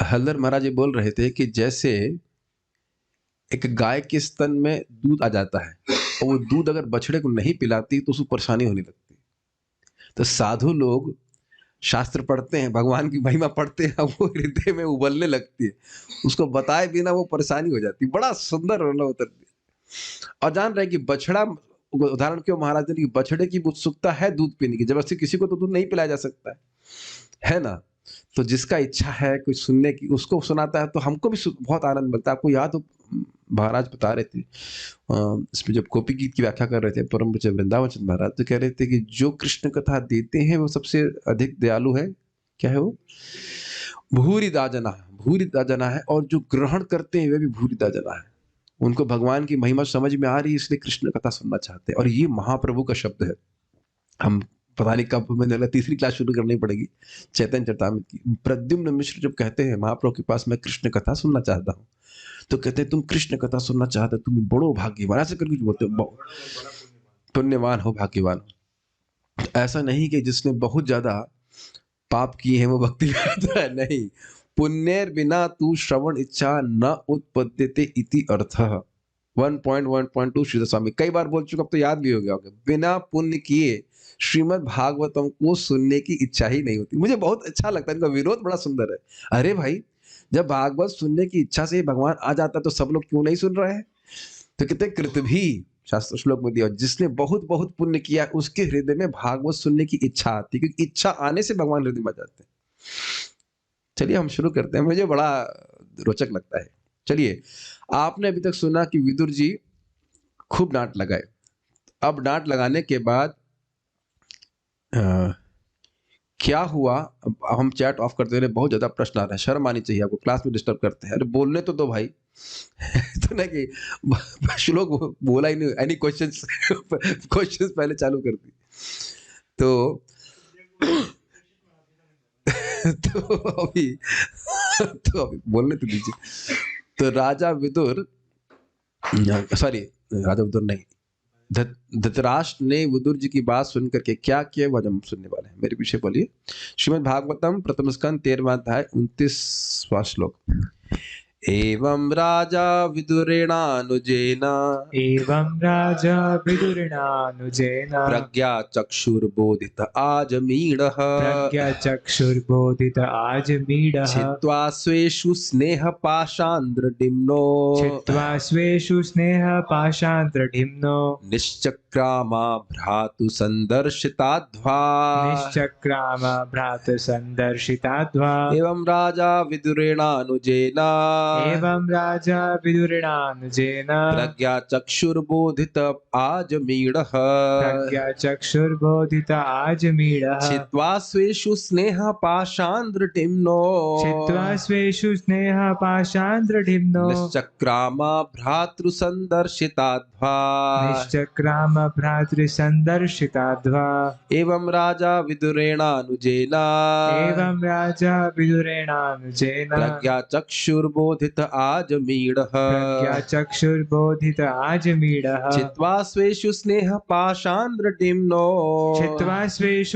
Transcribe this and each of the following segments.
हल्दर महाराज जी बोल रहे थे कि जैसे एक गाय के स्तन में दूध आ जाता है और वो दूध अगर बछड़े को नहीं पिलाती तो उसको परेशानी होने लगती। तो साधु लोग शास्त्र पढ़ते हैं, भगवान की महिमा पढ़ते हैं, वो हृदय में उबलने लगती है, उसको बताए बिना वो परेशानी हो जाती है। बड़ा सुंदर वर्णन उतर दिया। और जान रहे कि बछड़ा, उदाहरण क्यों महाराज ने कि बछड़े की उत्सुकता है दूध पीने की, जबरदस्ती किसी को तो दूध नहीं पिलाया जा सकता है ना। तो जिसका इच्छा है कुछ सुनने की उसको सुनाता है, तो हमको भी बहुत आनंद मिलता है। आपको याद हो महाराज बता रहे थे इसमें जब गोपी गीत की व्याख्या कर रहे थे परम पूज्य वृंदावन चंद्र महाराज, तो कह रहे थे कि जो कृष्ण कथा देते हैं वो सबसे अधिक दयालु है। क्या है वो? भूरिदा जना, भूरिदा जना है। और जो ग्रहण करते हैं वे भी भूरिदा जना है। उनको भगवान की महिमा समझ में आ रही है, इसलिए कृष्ण कथा सुनना चाहते हैं। और ये महाप्रभु का शब्द है। हम पता नहीं कब हमें लगा तीसरी क्लास शुरू करनी पड़ेगी चैतन्य चरितामृत की। प्रद्युम्न मिश्र जब कहते हैं महाप्रभु के पास मैं कृष्ण कथा सुनना चाहता हूँ, तो कहते हैं तुम कृष्ण कथा सुनना चाहते हो, तुम बड़ो भाग्यवान, ऐसे करके बोलते हो, पुण्यवान हो, भाग्यवान हो। ऐसा नहीं कि जिसने बहुत ज्यादा पाप किए हैं वो भक्ति करता है, नहीं। पुण्येर बिना तू श्रवण इच्छा न उत्पद्यते इति अर्थः। 1.1.2 श्री स्वामी कई बार बोल चुका, अब तो याद भी हो गया होगा। बिना पुण्य किए श्रीमद् भागवतम को सुनने की इच्छा ही नहीं होती। मुझे बहुत अच्छा लगता है, इनका विरोध बड़ा सुंदर है। अरे भाई, जब भागवत सुनने की इच्छा से भगवान आ जाता तो सब लोग क्यों नहीं सुन रहे हैं? तो कहते कृत भी शास्त्र श्लोक में दिया, जिसने बहुत बहुत पुण्य किया उसके हृदय में भागवत सुनने की इच्छा आती, क्योंकि इच्छा आने से भगवान हृदय में आ जाते हैं। चलिए हम शुरू करते हैं, मुझे बड़ा रोचक लगता है। चलिए, आपने अभी तक सुना कि विदुर जी खूब डांट लगाए। अब डांट लगाने के बाद क्या हुआ? अब हम चैट ऑफ करते रहे, बहुत ज्यादा प्रश्न आ रहे हैं, शर्म आनी चाहिए आपको, क्लास में डिस्टर्ब करते हैं। अरे बोलने तो दो भाई। तो ना कि श्लोक बोला ही नहीं, एनी क्वेश्चंस क्वेश्चंस पहले चालू कर दी तो अभी तो अभी बोलने तो दीजिए। तो राजा विदुर, सॉरी राजा विदुर नहीं, धृतराष्ट्र ने विदुर जी की बात सुन करके क्या किया वह हम सुनने वाले हैं। मेरे पीछे बोलिए। श्रीमद् भागवतम प्रथम स्कंद 13वां अध्याय 29वां श्लोक। एवं राजा विदुरेणानुजेन प्रज्ञा चक्षुर्बोधित आजमीडः छित्त्वा स्वेषु स्नेह पाशांद्रडिम्नो निश्चक्रामा भ्रातु संदर्शिताध्वा एवं राजा विदुरेणानुजेन प्रज्ञा चक्षुर्बोधित आजमीडः छित्त्वा स्वेषु स्नेह पाशांद्रडिम्नो निश्चक्रामा भ्रातृ संदर्शिताध्वा एवं राजा विदुरेणानुजेन प्रज्ञा चक्षुर्बोधित आजमीडः छित्त्वा स्वेषु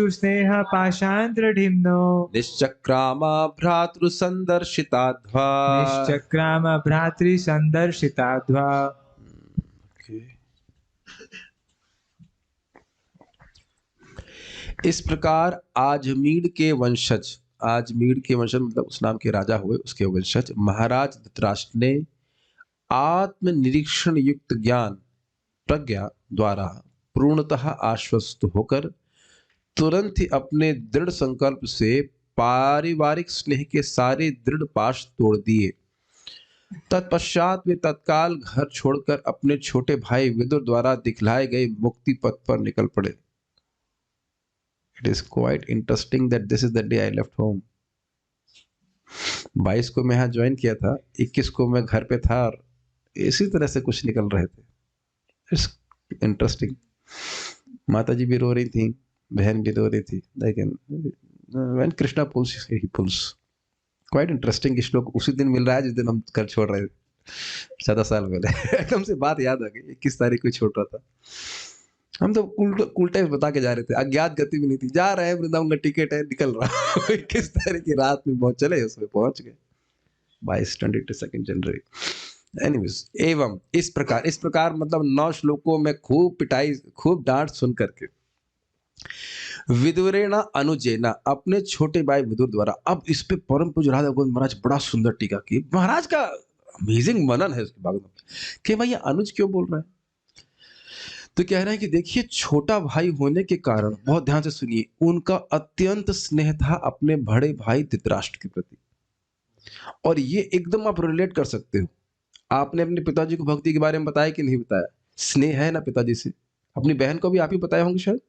स्नेह पाशांद्रडिम्नो निश्चक्रामा भ्रातृ संदर्शिताध्वा। इस प्रकार आजमीड के वंशज, आजमीड के वंशज मतलब उस नाम के राजा हुए, उसके वंशज महाराज धृतराष्ट्र ने आत्मनिरीक्षण युक्त ज्ञान प्रज्ञा द्वारा पूर्णतः आश्वस्त होकर तुरंत ही अपने दृढ़ संकल्प से पारिवारिक स्नेह के सारे दृढ़ पाश तोड़ दिए। तत्पश्चात वे तत्काल घर छोड़कर अपने छोटे भाई विदुर द्वारा दिखलाए गए मुक्ति पथ पर निकल पड़े। It is quite interesting that this is the day I left home. 22 को मैं यहाँ ज्वाइन किया था, 21 को मैं घर पे था, और इसी तरह से कुछ निकल रहे थे। It's interesting. माता जी भी रो रही थी, बहन भी रो रही थी, लेकिन when Krishna pulls, he pulls. Quite interesting कि श्लोक उसी दिन मिल रहा है जिस दिन हम घर छोड़ रहे थे 14 साल पहले। एकदम से बात याद आ गई, 21 तारीख को छोड़ रहा था। हम तो उल्टा बता के जा रहे थे, अज्ञात गति भी नहीं थी, जा रहे हैं वृंदावन का टिकट है, निकल रहा। 21 तारीख की रात में बहुत चले, उसमें पहुंच गए। 22 22 जनवरी। एनीवेज, एवं इस प्रकार मतलब 9 श्लोकों में खूब पिटाई, खूब डांट सुन करके विदुरेण अनुजेना, अपने छोटे भाई विदुर द्वारा। अब इस पे परम पूज्य राधा गोविंद महाराज बड़ा सुंदर टीका की। महाराज का अमेजिंग मनन है उसके बारे में कि भाई ये अनुज क्यों बोल रहा है। तो कह रहे हैं कि देखिए, छोटा भाई होने के कारण, बहुत ध्यान से सुनिए, उनका अत्यंत स्नेह था अपने बड़े भाई धृतराष्ट्र के प्रति। और ये एकदम आप रिलेट कर सकते हो। आपने अपने पिताजी को भक्ति के बारे में बताया कि नहीं बताया? स्नेह है ना पिताजी से। अपनी बहन को भी आप ही बताए होंगे शायद।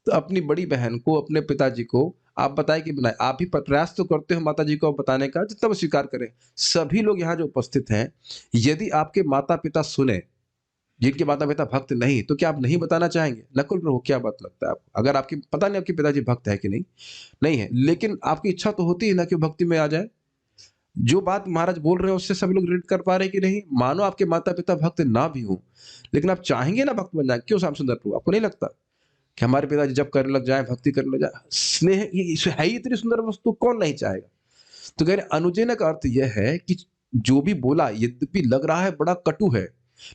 तो अपनी बड़ी बहन को, अपने पिताजी को आप बताए कि बनाए, आप ही प्रयास तो करते हो माता जी को बताने का, जितना वो स्वीकार करें। सभी लोग यहाँ जो उपस्थित हैं, यदि आपके माता पिता सुने, जिनके माता पिता भक्त नहीं, तो क्या आप नहीं बताना चाहेंगे? नकुल प्रभु, क्या बात लगता है आपको? अगर आपकी, पता नहीं आपके पिताजी भक्त है कि नहीं, नहीं है, लेकिन आपकी इच्छा तो होती है ना कि वो भक्ति में आ जाए। जो बात महाराज बोल रहे हैं उससे सभी लोग रिलेट कर पा रहे हैं कि नहीं? मानो आपके माता पिता भक्त ना भी हो, लेकिन आप चाहेंगे ना भक्त बन जाए। क्यों श्याम सुंदर प्रभु, आपको नहीं लगता कि हमारे पिताजी जब करने लग जाए, भक्ति करने लग जाए, स्नेह, ये है ही इतनी सुंदर वस्तु, कौन नहीं चाहेगा? तो कह रहे अनुजेन का अर्थ यह है कि जो भी बोला, यद्यपि लग रहा है बड़ा कटु है,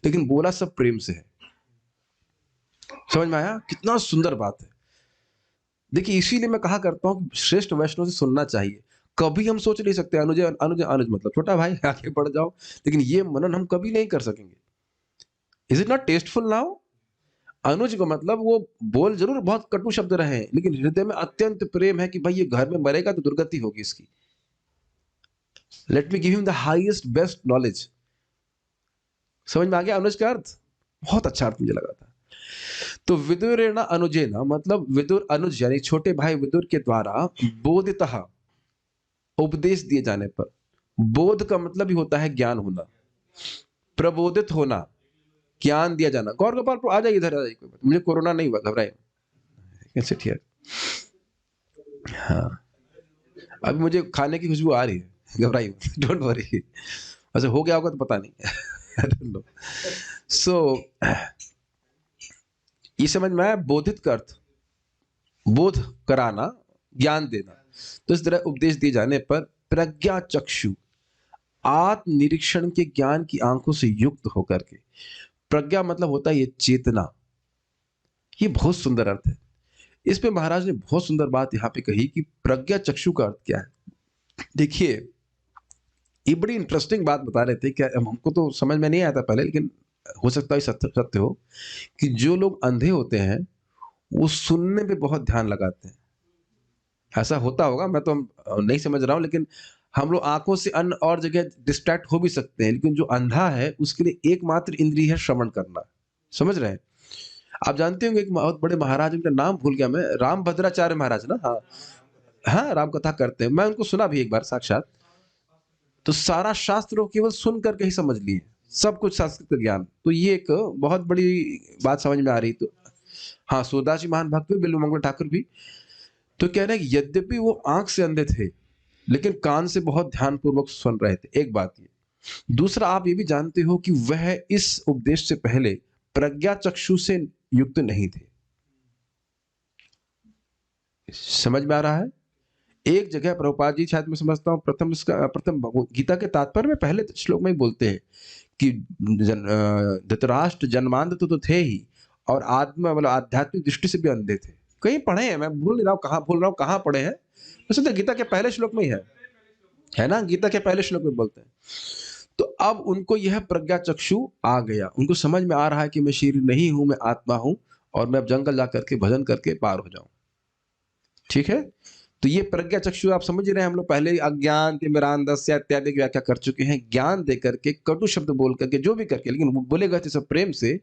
लेकिन बोला सब प्रेम से है। समझ में आया? कितना सुंदर बात है। देखिए, इसीलिए मैं कहा करता हूं कि श्रेष्ठ वैष्णव से सुनना चाहिए। कभी हम सोच नहीं सकते अनुज अनुज अनुज मतलब छोटा भाई, आगे बढ़ जाओ, लेकिन ये मनन हम कभी नहीं कर सकेंगे। Is it not tasteful now? Anuj को मतलब वो बोल जरूर बहुत कटु शब्द रहे हैं, लेकिन हृदय में अत्यंत प्रेम है कि भाई ये घर में मरेगा तो दुर्गति होगी इसकी। Let me give him the highest best knowledge. समझ में आ गया अनुज का अर्थ? बहुत अच्छा अर्थ मुझे लगा था। तो विदुरेण अनुजेन मतलब विदुर अनुज यानी छोटे भाई विदुर के द्वारा बोधितः, उपदेश दिए जाने पर। बोध का मतलब ही होता है ज्ञान होना, प्रबोधित होना, ज्ञान दिया जाना। गौर गोपाल आ जाइए इधर, आ जाइए, कोई बात, मुझे कोरोना नहीं हुआ, घबराए कैसे? ठीक है, हाँ, अभी मुझे खाने की खुशबू आ रही है, घबराइए, डोंट वरी। वैसे हो गया होगा तो पता नहीं, आई डोंट नो। सो ये समझ में आया बोधित का अर्थ? बोध कराना, ज्ञान देना। तो इस तरह उपदेश दिए जाने पर प्रज्ञा चक्षु, आत्मनिरीक्षण के ज्ञान की आंखों से युक्त होकर के। प्रज्ञा मतलब होता है ये चेतना। ये बहुत सुंदर अर्थ है। इस पे महाराज ने बहुत सुंदर बात यहाँ पे कही कि प्रज्ञा चक्षु का अर्थ क्या है। देखिए, ये बड़ी इंटरेस्टिंग बात बता रहे थे, क्या हमको तो समझ में नहीं आया था पहले, लेकिन हो सकता है सत्य सत्य हो कि जो लोग अंधे होते हैं वो सुनने पे बहुत ध्यान लगाते हैं। ऐसा होता होगा, मैं तो नहीं समझ रहा हूँ, लेकिन हम लोग आंखों से अन्य और जगह डिस्ट्रैक्ट हो भी सकते हैं, लेकिन जो अंधा है उसके लिए एकमात्र इंद्रिय है श्रवण करना। समझ रहे हैं? आप जानते होंगे एक बहुत बड़े महाराज, उनका नाम भूल गया मैं, राम भद्राचार्य महाराज ना, हाँ हाँ, राम कथा करते हैं, मैं उनको सुना भी एक बार साक्षात। तो सारा शास्त्र वो केवल सुन करके ही समझ लिए, सब कुछ संस्कृत ज्ञान। तो ये एक बहुत बड़ी बात समझ में आ रही। तो हाँ, सूरदास जी महान भक्त भी, बिल्व मंगल ठाकुर भी। तो कह रहे हैं कि यद्यपि वो आंख से अंधे थे, लेकिन कान से बहुत ध्यानपूर्वक सुन रहे थे। एक बात ये। दूसरा, आप ये भी जानते हो कि वह इस उपदेश से पहले प्रज्ञा चक्षु से युक्त नहीं थे। समझ में आ रहा है? एक जगह प्रभुपाद जी, शायद मैं समझता हूँ प्रथम गीता के तात्पर्य में पहले श्लोक में ही बोलते हैं कि धृतराष्ट्र जन्मांध तो थे ही, और आत्मा मतलब आध्यात्मिक दृष्टि से भी अंधे थे। कहीं पढ़े हैं, मैं भूल नहीं रहा हूँ, कहाँ भूल रहा हूँ, कहाँ पढ़े हैं। वैसे तो गीता के पहले श्लोक में ही है ना? गीता के पहले श्लोक में बोलते हैं। तो अब उनको यह प्रज्ञा चक्षु आ गया, उनको समझ में आ रहा है कि मैं शरीर नहीं हूं, मैं आत्मा हूं, और मैं अब जंगल जा करके भजन करके पार हो जाऊं। ठीक है? तो ये प्रज्ञा चक्षु आप समझ रहे हैं। हम लोग पहले ही अज्ञान के मिरांधस्य इत्यादि की व्याख्या कर चुके हैं। ज्ञान दे करके, कटु शब्द बोल करके, जो भी करके, लेकिन वो बोले गए थे सब प्रेम से,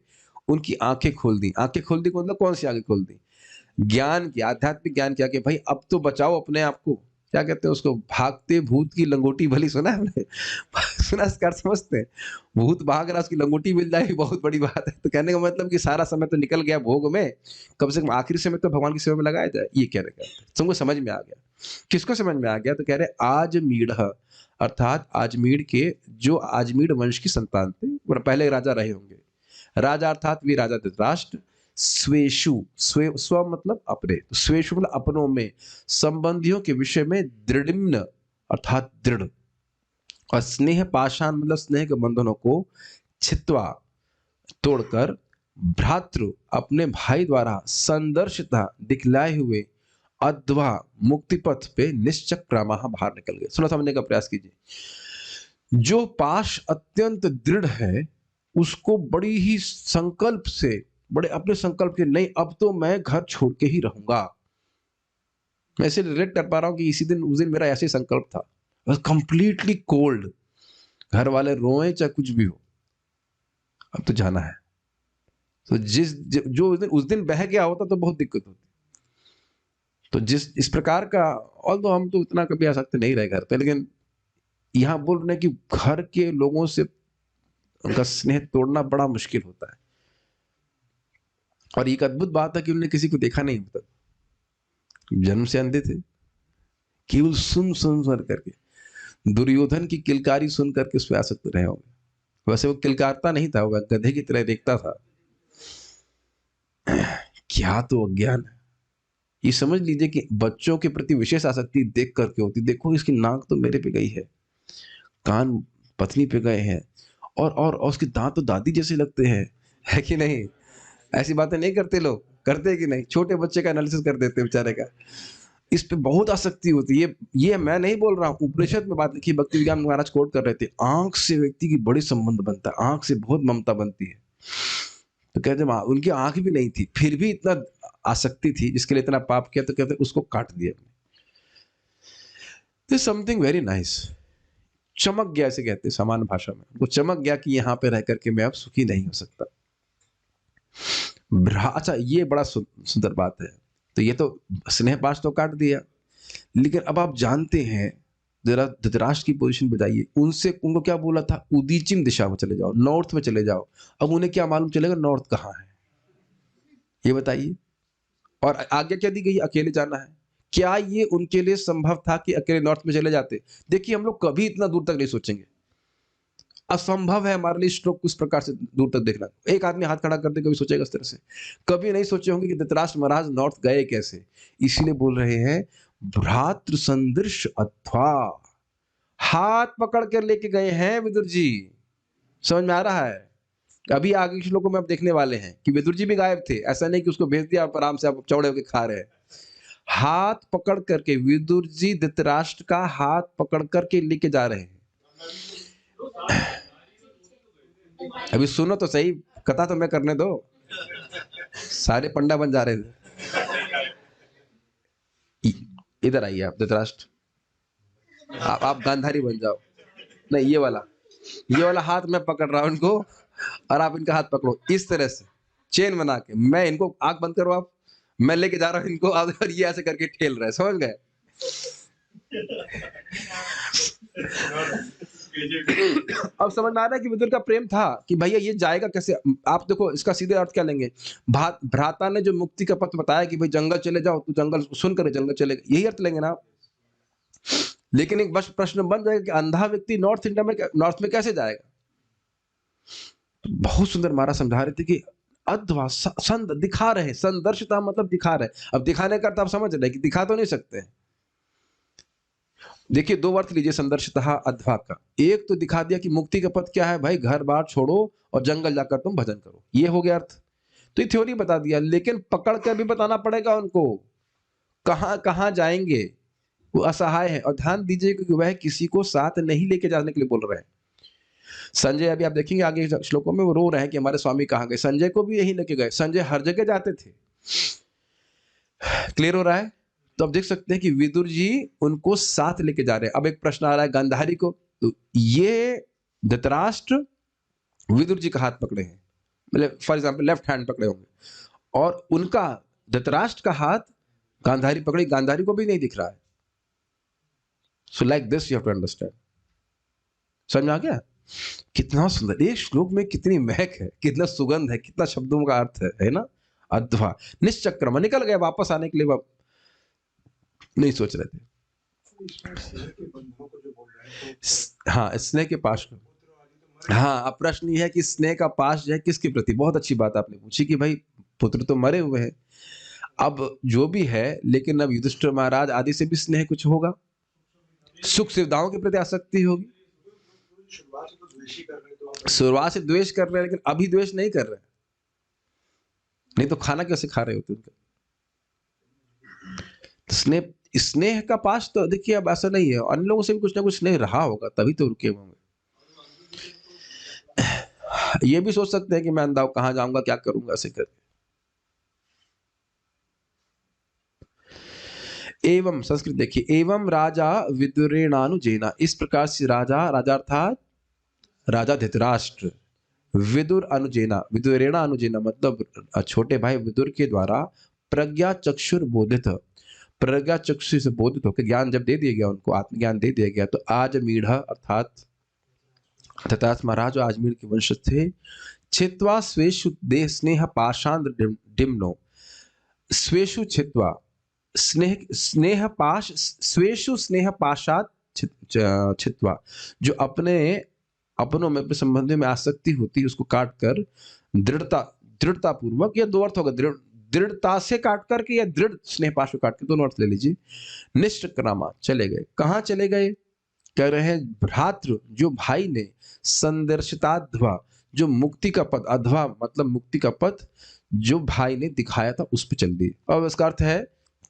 उनकी आंखें खोल दी। आंखें खोल दी मतलब कौन सी आंखें खोल दी? ज्ञान की, आध्यात्मिक ज्ञान की आंखें। भाई अब तो बचाओ अपने आप को। क्या कहते हैं उसको? भागते भूत की लंगोटी भली, सुना है आपने? सुना, इसका अर्थ समझते हैं? भूत भाग रहा, उसकी लंगोटी मिल जाए, बहुत बड़ी बात है। तो कहने का मतलब कि सारा समय तो निकल गया भोग में, कम से कम आखिरी समय तो भगवान की सेवा में लगाया जाए। ये कहने का तुमको समझ में आ गया? किसको समझ में आ गया? तो कह रहे आजमीढ़, अर्थात आजमीढ़ के, जो आजमीढ़ वंश की संतान थे, वो पहले राजा रहे होंगे। राजा अर्थात वी राजा धृतराष्ट्र। स्वेशु, स्व मतलब अपने, स्वेशु मतलब अपनों में, संबंधियों के विषय में दृढ़िम्न अर्थात दृढ़, और स्नेह पाषाण मतलब स्नेह के बंधनों को छित्वा तोड़कर भ्रातृ अपने भाई द्वारा संदर्शिता दिखलाए हुए अध्वा मुक्ति पथ पे निश्चक्रामः बाहर निकल गए। सुना समझने का प्रयास कीजिए। जो पाश अत्यंत दृढ़ है उसको बड़ी ही संकल्प से, बड़े अपने संकल्प के, नहीं अब तो मैं घर छोड़ के ही रहूंगा। मैं इसे रिलेट कर पा रहा हूं कि उस दिन मेरा ऐसे संकल्प था, बस कंप्लीटली कोल्ड, घर वाले रोए चाहे कुछ भी हो, अब तो जाना है। तो जो उस दिन बह गया होता तो बहुत दिक्कत होती। तो इस प्रकार का, और तो हम तो इतना कभी आ सकते नहीं रहे घर पे, लेकिन यहां बोल रहे हैं कि घर के लोगों से उनका स्नेह तोड़ना बड़ा मुश्किल होता है। और एक अद्भुत बात है कि उन्होंने किसी को देखा नहीं होता, जन्म से अंधे थे, केवल सुन सुन सुन करके दुर्योधन की किलकारी सुन करके उस पर आसक्त रहे होंगे। वैसे वो किलकारता नहीं था, वह गधे की तरह देखता था। क्या तो अज्ञान है। ये समझ लीजिए कि बच्चों के प्रति विशेष आसक्ति देख करके होती। देखो इसकी नाक तो मेरे पे गई है, कान पत्नी पे गए हैं, और उसके दांत तो दादी जैसे लगते हैं, है कि नहीं? ऐसी बातें नहीं करते लोग, करते हैं कि नहीं? छोटे बच्चे का एनालिसिस कर देते हैं बेचारे का। इस पे बहुत आसक्ति होती है। ये मैं नहीं बोल रहा हूँ, उपनिषद में बात लिखी, भक्ति विज्ञान महाराज कोट कर रहे थे। आंख से व्यक्ति की बड़ी संबंध बनता है, आंख से बहुत ममता बनती है। तो कहते उनकी आंख भी नहीं थी, फिर भी इतना आसक्ति थी, जिसके लिए इतना पाप किया, तो कहते उसको काट दिया। This something very nice. चमक गया, ऐसे कहते हैं सामान्य भाषा में, वो चमक गया कि यहाँ पे रह करके मैं अब सुखी नहीं हो सकता। अच्छा, ये बड़ा सुंदर बात है। तो ये तो स्नेह पाश तो काट दिया, लेकिन अब आप जानते हैं, जरा धृतराष्ट्र की पोजीशन पे जाइए। उनको क्या बोला था? उदीचिम दिशा में चले जाओ, नॉर्थ में चले जाओ। अब उन्हें क्या मालूम चलेगा नॉर्थ कहाँ है, ये बताइए। और आज्ञा क्या दी गई? अकेले जाना है। क्या ये उनके लिए संभव था कि अकेले नॉर्थ में चले जाते? देखिए, हम लोग कभी इतना दूर तक नहीं सोचेंगे, असंभव है हमारे लिए श्लोक को इस प्रकार से दूर तक देखना। एक आदमी हाथ खड़ा करते कभी सोचेगा इस तरह से? कभी नहीं सोचे होंगे कि धृतराष्ट्र महाराज नॉर्थ गए कैसे। इसीलिए बोल रहे हैं भ्रातृ संदर्श अथवा, हाथ पकड़ कर लेके गए हैं विदुर जी। समझ में आ रहा है? अभी आगे के श्लोकों में आप देखने वाले हैं कि विदुर जी भी गायब थे। ऐसा नहीं कि उसको भेज दिया आप आराम से आप चौड़े होकर खा रहे हैं। हाथ पकड़ करके विदुर जी धृतराष्ट्र का हाथ पकड़ करके लेके जा रहे हैं। अभी सुनो तो सही, कथा तो मैं करने दो। सारे पंडा बन जा रहे थे। इधर आइए आप धृतराष्ट्र, आप गांधारी बन जाओ। नहीं, ये वाला हाथ मैं पकड़ रहा हूं इनको, और आप इनका हाथ पकड़ो इस तरह से चेन बना के। मैं इनको, आंख बंद करो आप, मैं लेके जा रहा हूं इनको, और ये ऐसे करके ठेल रहे हैं। समझ गए? अब समझ में आ रहा है कि विदुर का प्रेम था कि भैया ये जाएगा कैसे। आप देखो इसका सीधे अर्थ क्या लेंगे? भ्राता ने जो मुक्ति का पथ बताया कि भाई जंगल चले जाओ, तो जंगल सुनकर जंगल चले, यही अर्थ लेंगे ना आप? लेकिन एक बस प्रश्न बन जाएगा कि अंधा व्यक्ति नॉर्थ में कैसे जाएगा? बहुत सुंदर महाराज समझा रहे थे कि अध्वा संद दिखा रहे, संदर्शिता मतलब दिखा रहे। अब दिखाने का अर्थ आप समझ रहे कि दिखा तो नहीं सकते। देखिए, दो अर्थ लीजिए संदर्शिता अध्वा का। एक तो दिखा दिया कि मुक्ति का पथ क्या है, भाई घर बार छोड़ो और जंगल जाकर तुम भजन करो, ये हो गया अर्थ। तो ये थ्योरी बता दिया, लेकिन पकड़ कर भी बताना पड़ेगा उनको कहां कहां जाएंगे। वो असहाय है, और ध्यान दीजिए कि वह किसी को साथ नहीं लेके जाने के लिए बोल रहे हैं। संजय, अभी आप देखेंगे आगे श्लोकों में, वो रो रहे हैं कि हमारे स्वामी कहां गए। संजय को भी यही लेके गए, संजय हर जगह जाते थे। क्लियर हो रहा है? तो अब देख सकते हैं कि विदुर जी उनको साथ लेके जा रहे हैं। अब एक प्रश्न आ रहा है गांधारी को, तो ये धृतराष्ट्र विदुर जी का हाथ पकड़े हैं, मतलब फॉर एग्जाम्पल लेफ्ट हैंड पकड़े होंगे, और उनका धृतराष्ट्र का हाथ गांधारी पकड़ी, गांधारी को भी नहीं दिख रहा है। So like this you have to understand. समझ में आ गया? कितना सुंदर एक श्लोक में, कितनी महक है, कितना सुगंध है, कितना शब्दों का अर्थ है ना? अध्वा निश्चक्रम, निकल गए, वापस आने के लिए नहीं सोच रहे थे। हाँ, स्नेह के पास। हाँ, अब प्रश्न ये है कि स्नेह का पाश जो है किसके प्रति? बहुत अच्छी बात आपने पूछी कि भाई पुत्र तो मरे हुए हैं, अब जो भी है, लेकिन अब युधिष्ठिर महाराज आदि से भी स्नेह कुछ होगा, सुख सुविधाओं के प्रति आसक्ति होगी। शुरुआत से तो द्वेष ही कर रहे हैं, तो आप शुरुआत से द्वेष कर रहे हैं, लेकिन अभी द्वेष नहीं कर रहे हैं। नहीं तो खाना कैसे खा रहे होते उनका? स्नेह स्नेह का पास तो देखिए अब ऐसा नहीं है, अन्य लोगों से भी कुछ ना कुछ स्नेह रहा होगा, तभी तो रुके होंगे। ये भी सोच सकते हैं कि मैं अंधा कहाँ जाऊंगा, क्या करूंगा, ऐसे कर। एवं संस्कृत देखिए, एवं राजा विदुरेणानुजेना, इस प्रकार से राजा, राजा अर्थात राजा धृतराष्ट्र, विदुर अनुजेना, विदुरेणा अनुजेना मतलब छोटे भाई विदुर के द्वारा प्रज्ञा चक्षुर बोधित, प्रज्ञा चक्षु से बोधित होकर ज्ञान जब दे दिया गया, उनको आत्मज्ञान दे दिया गया, तो आज मीढ़ अर्थात धृतराष्ट्र महाराज जो आजमीर के वंश से, छित्वा स्वेशु देह स्नेह पाषांद डिम्नो, स्वेशु छित्वा स्नेह स्नेह पाश, स्वेशु स्नेह पाशात छित्वा, जो अपने अपनों में, अपने संबंधों में आसक्ति होती है उसको काट कर दृढ़ता पूर्वक, या दो अर्थ होगा, दृढ़ता से काट करके या दृढ़ स्नेह पाश को काट के, दोनों अर्थ ले लीजिए। निष्क्रामा चले गए, कहाँ चले गए? कह रहे हैं भ्रातृ, जो भाई ने, संदर्शिताध्वा, जो मुक्ति का पथ, अध्वा मतलब मुक्ति का पथ जो भाई ने दिखाया था उस पर चल दिए। और इसका अर्थ है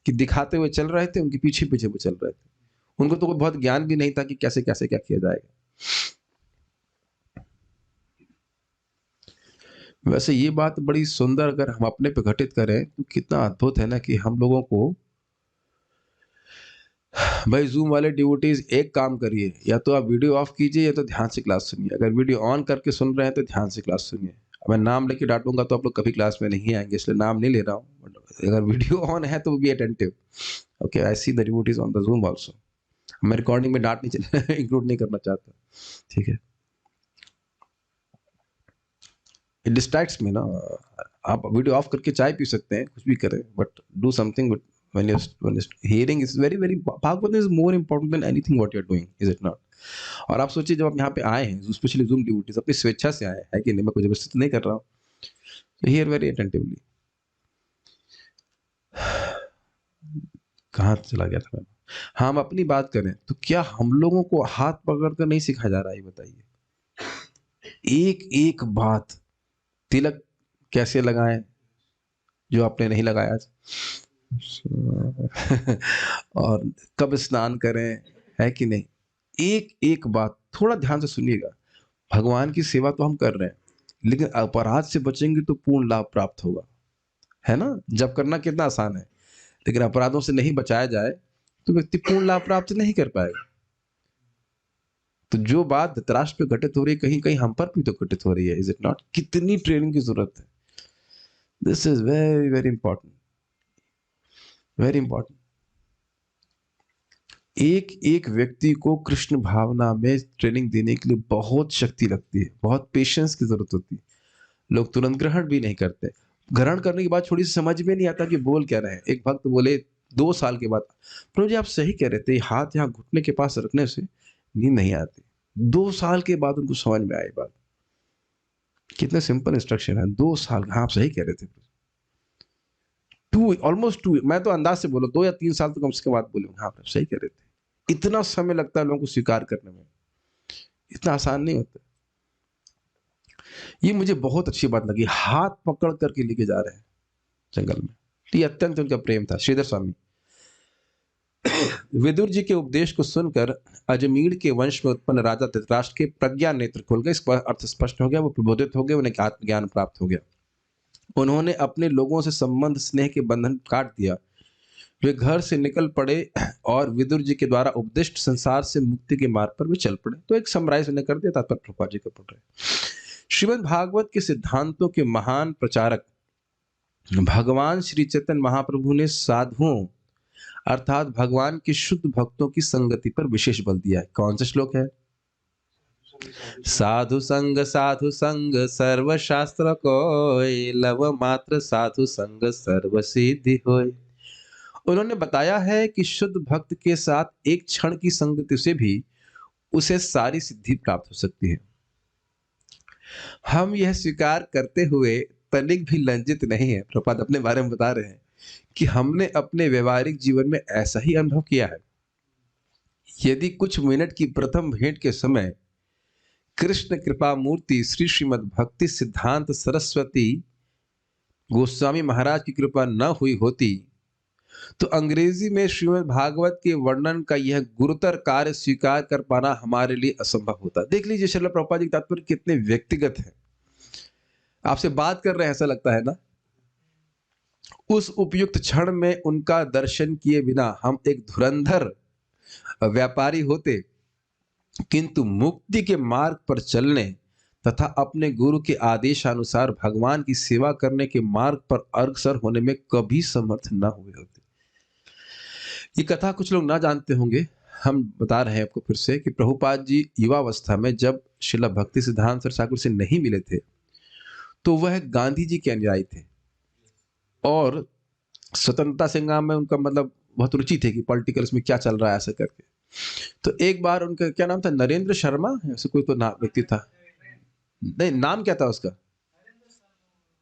कि दिखाते हुए चल रहे थे, उनके पीछे पीछे वो चल रहे थे, उनको तो कोई बहुत ज्ञान भी नहीं था कि कैसे कैसे क्या किया जाएगा। वैसे ये बात बड़ी सुंदर अगर हम अपने पे घटित करें तो कितना अद्भुत है ना, कि हम लोगों को, भाई जूम वाले डिवोटीज एक काम करिए, या तो आप वीडियो ऑफ कीजिए या तो ध्यान से क्लास सुनिए। अगर वीडियो ऑन करके सुन रहे हैं तो ध्यान से क्लास सुनिए। मैं नाम लेके डांटूंगा तो आप लोग कभी क्लास में नहीं आएंगे, इसलिए नाम नहीं ले रहा हूँ। अगर वीडियो ऑन है तो be attentive. Okay, I see the devotees on the zoom also. मैं रिकॉर्डिंग में डांट नहीं इंक्लूड नहीं करना चाहता, ठीक है? इट डिस्ट्रैक्ट्स मी ना। आप वीडियो ऑफ करके चाय पी सकते हैं, कुछ भी करें, but do something when you're hearing is very Bhagavatam is more important than anything what you're doing, is it not? और आप सोचिए जब आप यहाँ पे आए हैं, स्पेशली जूम डिवोटीज, अपनी स्वेच्छा से आए हैं कि नहीं, मैं कोई जबरदस्ती नहीं कर रहा हूँ, तो हियर वेरी अटेंटिवली। कहाँ चला गया था मैं? हाँ, हम अपनी बात करें तो क्या हम लोगों को हाथ पकड़कर नहीं सिखाया जा रहा है? बताइए, एक एक बात, तिलक कैसे लगाएं जो आपने नहीं लगाया और कब स्नान करें, है कि नहीं? एक एक बात थोड़ा ध्यान से सुनिएगा। भगवान की सेवा तो हम कर रहे हैं, लेकिन अपराध से बचेंगे तो पूर्ण लाभ प्राप्त होगा, है ना? जब करना कितना आसान है, लेकिन अपराधों से नहीं बचाया जाए तो व्यक्ति पूर्ण लाभ प्राप्त नहीं कर पाएगा। तो जो बात धृतराष्ट्र पे घटित हो रही है, कहीं कहीं हम पर भी तो घटित हो रही है, इज इट नॉट? कितनी ट्रेनिंग की जरूरत है। This is very very important, very important. एक एक व्यक्ति को कृष्ण भावना में ट्रेनिंग देने के लिए बहुत शक्ति लगती है, बहुत पेशेंस की जरूरत होती है। लोग तुरंत ग्रहण भी नहीं करते, ग्रहण करने के बाद थोड़ी सी समझ में नहीं आता कि बोल क्या रहे हैं। एक भक्त बोले 2 साल के बाद, प्रभु जी आप सही कह रहे थे, हाथ यहाँ घुटने के पास रखने से नींद नहीं आती। 2 साल के बाद उनको समझ में आई बात। कितने सिंपल इंस्ट्रक्शन है, 2 साल। हाँ, आप सही कह रहे थे। ऑलमोस्ट 2, मैं तो अंदाज से बोलो 2 या 3 साल तो कम से कम बाद बोलूंगा। हाँ, आप सही कह रहे थे। इतना समय लगता है लोगों को स्वीकार करने में, इतना आसान नहीं होता। ये मुझे बहुत अच्छी बात लगी, हाथ पकड़ करके लेके जा रहे हैं जंगल में। तो ये अत्यंत उनका प्रेम था। श्रीधर स्वामी विदुर जी के उपदेश को सुनकर अजमेर के वंश में उत्पन्न राजा धृतराष्ट्र के प्रज्ञा नेत्र खुल गए। इसका अर्थ स्पष्ट हो गया, वो प्रबोधित हो गए, उन्हें आत्मज्ञान प्राप्त हो गया। उन्होंने अपने लोगों से संबंध स्नेह के बंधन काट दिया। वे घर से निकल पड़े और विदुर जी के द्वारा उपदिष्ट संसार से मुक्ति के मार्ग पर वे चल पड़े। तो एक समराइज उन्हें कर दिया, तात्पर्य प्रभुपाद जी का पढ़ रहे। श्रीमद् भागवत के सिद्धांतों के महान प्रचारक भगवान श्री चैतन्य महाप्रभु ने साधुओं अर्थात भगवान के शुद्ध भक्तों की संगति पर विशेष बल दिया है। कौन सा श्लोक है? साधु संग सर्व शास्त्र कोय, लव मात्र साधु संग सर्व सिद्धि होय। उन्होंने बताया है कि शुद्ध भक्त के साथ एक क्षण की संगति से भी उसे सारी सिद्धि प्राप्त हो सकती है। हम यह स्वीकार करते हुए तनिक भी लज्जित नहीं है, प्रभुपाद अपने बारे में बता रहे हैं, कि हमने अपने व्यवहारिक जीवन में ऐसा ही अनुभव किया है। यदि कुछ मिनट की प्रथम भेंट के समय कृष्ण कृपा मूर्ति श्री श्रीमद् भक्ति सिद्धांत सरस्वती गोस्वामी महाराज की कृपा न हुई होती तो अंग्रेजी में श्रीमद् भागवत के वर्णन का यह गुरुतर कार्य स्वीकार कर पाना हमारे लिए असंभव होता। देख लीजिए श्रील प्रभुपाद जी के तात्पर्य कितने व्यक्तिगत है। आपसे बात कर रहे हैं ऐसा लगता है ना। उस उपयुक्त क्षण में उनका दर्शन किए बिना हम एक धुरंधर व्यापारी होते, किंतु मुक्ति के मार्ग पर चलने तथा अपने गुरु के आदेशानुसार भगवान की सेवा करने के मार्ग पर अग्रसर होने में कभी समर्थ न हुए होते। ये कथा कुछ लोग ना जानते होंगे, हम बता रहे हैं आपको फिर से कि प्रभुपाद जी युवावस्था में जब श्रील भक्ति सिद्धांत सरस्वती ठाकुर से नहीं मिले थे तो वह गांधी जी के अनुयायी थे और स्वतंत्रता संग्राम में उनका मतलब बहुत रुचि थी कि पॉलिटिकल्स में क्या चल रहा है ऐसा करके। तो एक बार उनका क्या नाम था, नरेंद्र शर्मा ऐसे कोई तो नाम व्यक्ति था, नहीं नाम क्या था उसका,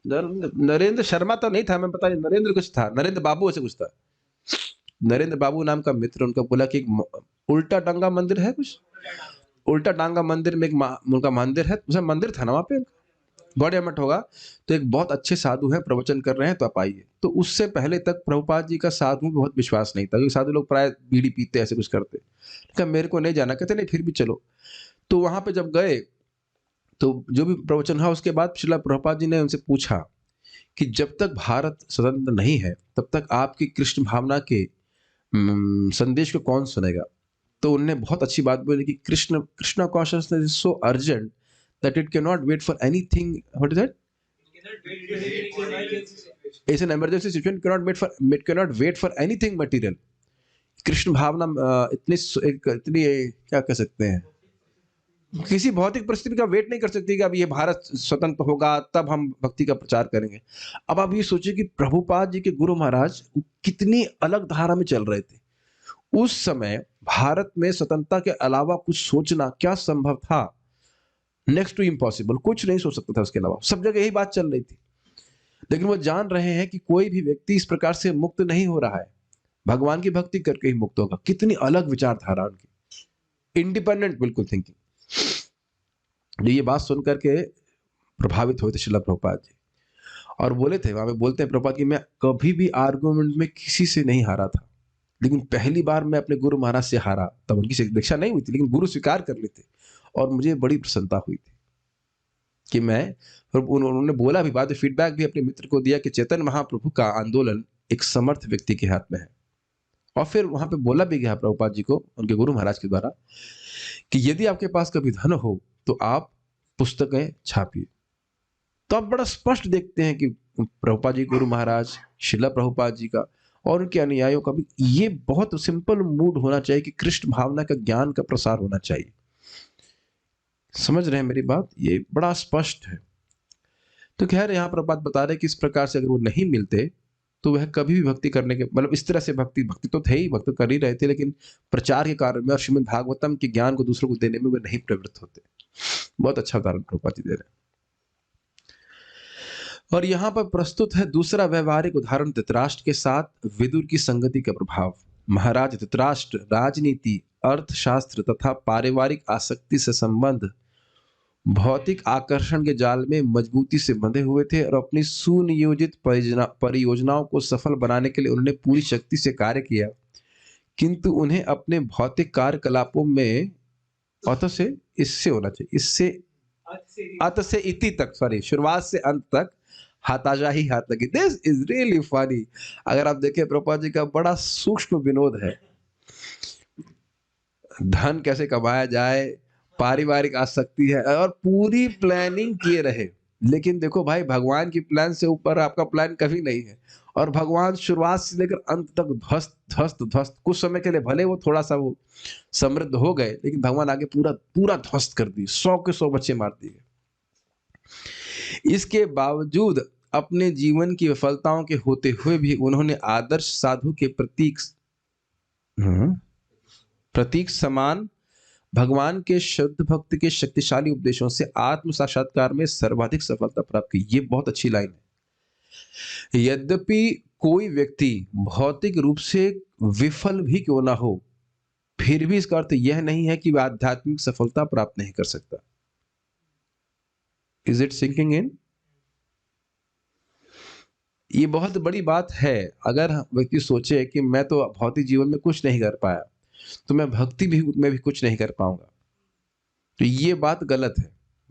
नरेंद्र शर्मा तो नहीं था, मैं पता नहीं, नरेंद्र कुछ था, नरेंद्र बाबू ऐसे कुछ था। नरेंद्र बाबू नाम का मित्र उनका बोला कि उल्टा टांगा मंदिर है, कुछ उल्टा टांगा मंदिर में एक उनका मंदिर है, उसमें मंदिर था ना वहाँ पे गौड़िया मठ होगा, तो एक बहुत अच्छे साधु हैं प्रवचन कर रहे हैं तो आप आइए। तो उससे पहले तक प्रभुपाद जी का साधु में बहुत विश्वास नहीं था क्योंकि साधु लोग प्राय बीड़ी पीते ऐसे कुछ करते। कहा मेरे को नहीं जाना, कहते नहीं फिर भी चलो। तो वहां पे जब गए तो जो भी प्रवचन हुआ उसके बाद श्रील प्रभुपाद जी ने उनसे पूछा कि जब तक भारत स्वतंत्र नहीं है तब तक आपकी कृष्ण भावना के संदेश को कौन सुनेगा। तो उन्होंने बहुत अच्छी बात बोली कि Krishna consciousness is so urgent that it cannot wait for anything. What is that? It's an emergency situation. It cannot wait for anything material. Krishna भावना इतनी क्या कह सकते हैं, किसी भौतिक परिस्थिति का वेट नहीं कर सकती कि अब ये भारत स्वतंत्र होगा तब हम भक्ति का प्रचार करेंगे। अब आप ये सोचिए कि प्रभुपाद जी के गुरु महाराज कितनी अलग धारा में चल रहे थे। उस समय भारत में स्वतंत्रता के अलावा कुछ सोचना क्या संभव था, नेक्स्ट टू इम्पॉसिबल, कुछ नहीं सोच सकता था उसके अलावा, सब जगह यही बात चल रही थी। लेकिन वो जान रहे हैं कि कोई भी व्यक्ति इस प्रकार से मुक्त नहीं हो रहा है, भगवान की भक्ति करके ही मुक्त होगा। कितनी अलग विचारधारा उनकी, इंडिपेंडेंट बिल्कुल थिंकिंग। ये बात सुनकर के प्रभावित हुए थे श्रील प्रभुपाद जी और बोले थे, वहां पे बोलते हैं प्रभुपाद कि मैं कभी भी आर्गुमेंट में किसी से नहीं हारा था, लेकिन पहली बार मैं अपने गुरु महाराज से हारा। तब उनकी दीक्षा नहीं हुई थी लेकिन गुरु स्वीकार कर लेते और मुझे बड़ी प्रसन्नता हुई थी कि मैं, उन्होंने बोला भी, बाद में फीडबैक भी अपने मित्र को दिया कि चैतन्य महाप्रभु का आंदोलन एक समर्थ व्यक्ति के हाथ में है। और फिर वहां पे बोला भी गया प्रभुपाद जी को उनके गुरु महाराज के द्वारा कि यदि आपके पास कभी धन हो तो आप पुस्तकें छापिए। तो आप बड़ा स्पष्ट देखते हैं कि प्रभुपाद जी गुरु महाराज, श्रील प्रभुपाद जी का और उनके अनुयायियों का भी ये बहुत सिंपल मूड होना चाहिए कि कृष्ण भावना का ज्ञान का प्रसार होना चाहिए। समझ रहे हैं मेरी बात, ये बड़ा स्पष्ट है। तो खैर यहाँ पर बात बता रहे कि इस प्रकार से अगर वो नहीं मिलते तो वह कभी भी भक्ति करने के, मतलब इस तरह से भक्ति तो थे ही, भक्त कर ही रहे थे, लेकिन प्रचार के कार्य में और श्रीमद् भागवतम के ज्ञान को दूसरों को देने में वे नहीं प्रवृत्त होते। बहुत अच्छा उदाहरण प्रभुपाद जी दे रहे हैं। और यहाँ पर प्रस्तुत है दूसरा व्यवहारिक उदाहरण धृतराष्ट्र के साथ विदुर की संगति का प्रभाव। महाराज धृतराष्ट्र राजनीति, अर्थशास्त्र तथा पारिवारिक आसक्ति से संबंध भौतिक आकर्षण के जाल में मजबूती से बंधे हुए थे और अपनी सुनियोजित परियोजनाओं को सफल बनाने के लिए उन्होंने पूरी शक्ति से कार्य किया, किंतु उन्हें अपने भौतिक कार्यकलापों में अत से इससे होना चाहिए, इससे अत से इति तक, सॉरी, शुरुआत से अंत तक हाथाशाही हाथ लगी। This is really funny. अगर आप देखें प्रभुपाद जी का बड़ा सूक्ष्म विनोद है, धन कैसे कमाया जाए, पारिवारिक आसक्ति है और पूरी प्लानिंग किए रहे। लेकिन देखो भाई, भगवान की प्लान से ऊपर आपका प्लान कभी नहीं है और भगवान शुरुआत से लेकर अंत तक ध्वस्त ध्वस्त ध्वस्त। कुछ समय के लिए भले वो थोड़ा सा वो समृद्ध हो गए, लेकिन भगवान आगे पूरा पूरा ध्वस्त कर दिए, 100 के 100 बच्चे मार दिए। इसके बावजूद अपने जीवन की विफलताओं के होते हुए भी उन्होंने आदर्श साधु के प्रतीक समान भगवान के शुद्ध भक्त के शक्तिशाली उपदेशों से आत्म साक्षात्कार में सर्वाधिक सफलता प्राप्त की। ये बहुत अच्छी लाइन है। यद्यपि कोई व्यक्ति भौतिक रूप से विफल भी क्यों ना हो, फिर भी इसका अर्थ यह नहीं है कि वह आध्यात्मिक सफलता प्राप्त नहीं कर सकता। Is it sinking in? ये बहुत बड़ी बात है। अगर व्यक्ति सोचे कि मैं तो भौतिक जीवन में कुछ नहीं कर पाया, तो मैं भक्ति भी में भी कुछ नहीं कर पाऊंगा, तो ये बात गलत है।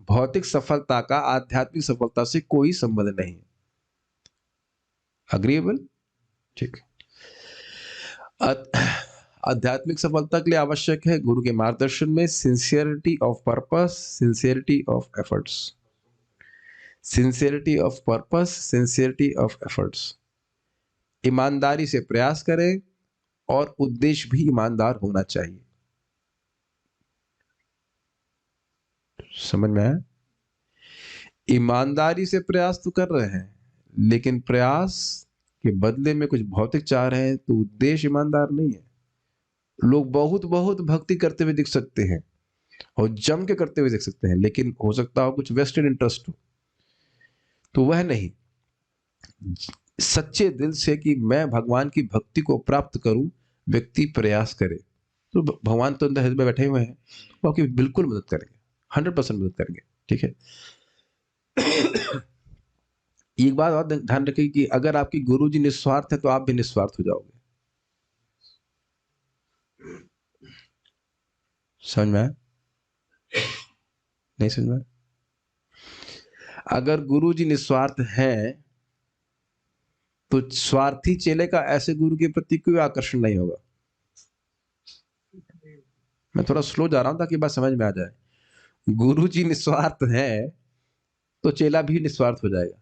भौतिक सफलता का आध्यात्मिक सफलता से कोई संबंध नहीं। अग्रीएबल? ठीक। आध्यात्मिक सफलता के लिए आवश्यक है गुरु के मार्गदर्शन में sincerity of purpose, sincerity of efforts. Sincerity of purpose, sincerity of efforts. ईमानदारी से प्रयास करें और उद्देश्य भी ईमानदार होना चाहिए। समझ में आया? ईमानदारी से प्रयास तो कर रहे हैं, लेकिन प्रयास के बदले में कुछ भौतिक चाह रहे हैं, तो उद्देश्य ईमानदार नहीं है। लोग बहुत बहुत भक्ति करते हुए दिख सकते हैं और जम के करते हुए दिख सकते हैं, लेकिन हो सकता हो कुछ वेस्टेड इंटरेस्ट हो, तो वह नहीं। सच्चे दिल से कि मैं भगवान की भक्ति को प्राप्त करूं, व्यक्ति प्रयास करे, तो भगवान तो अंदर हृदय में बैठे हुए हैं, वो आपकी बिल्कुल मदद करेंगे, 100% मदद करेंगे। ठीक है। एक बात और ध्यान रखिए कि अगर आपकी गुरुजी निस्वार्थ है, तो आप भी निस्वार्थ हो जाओगे। समझ में आया? नहीं समझ में आया? अगर गुरुजी निस्वार्थ है, तो स्वार्थी चेले का ऐसे गुरु के प्रति कोई आकर्षण नहीं होगा। मैं थोड़ा स्लो जा रहा हूं ताकि बात समझ में आ जाए। गुरुजी निस्वार्थ है, तो चेला भी निस्वार्थ हो जाएगा।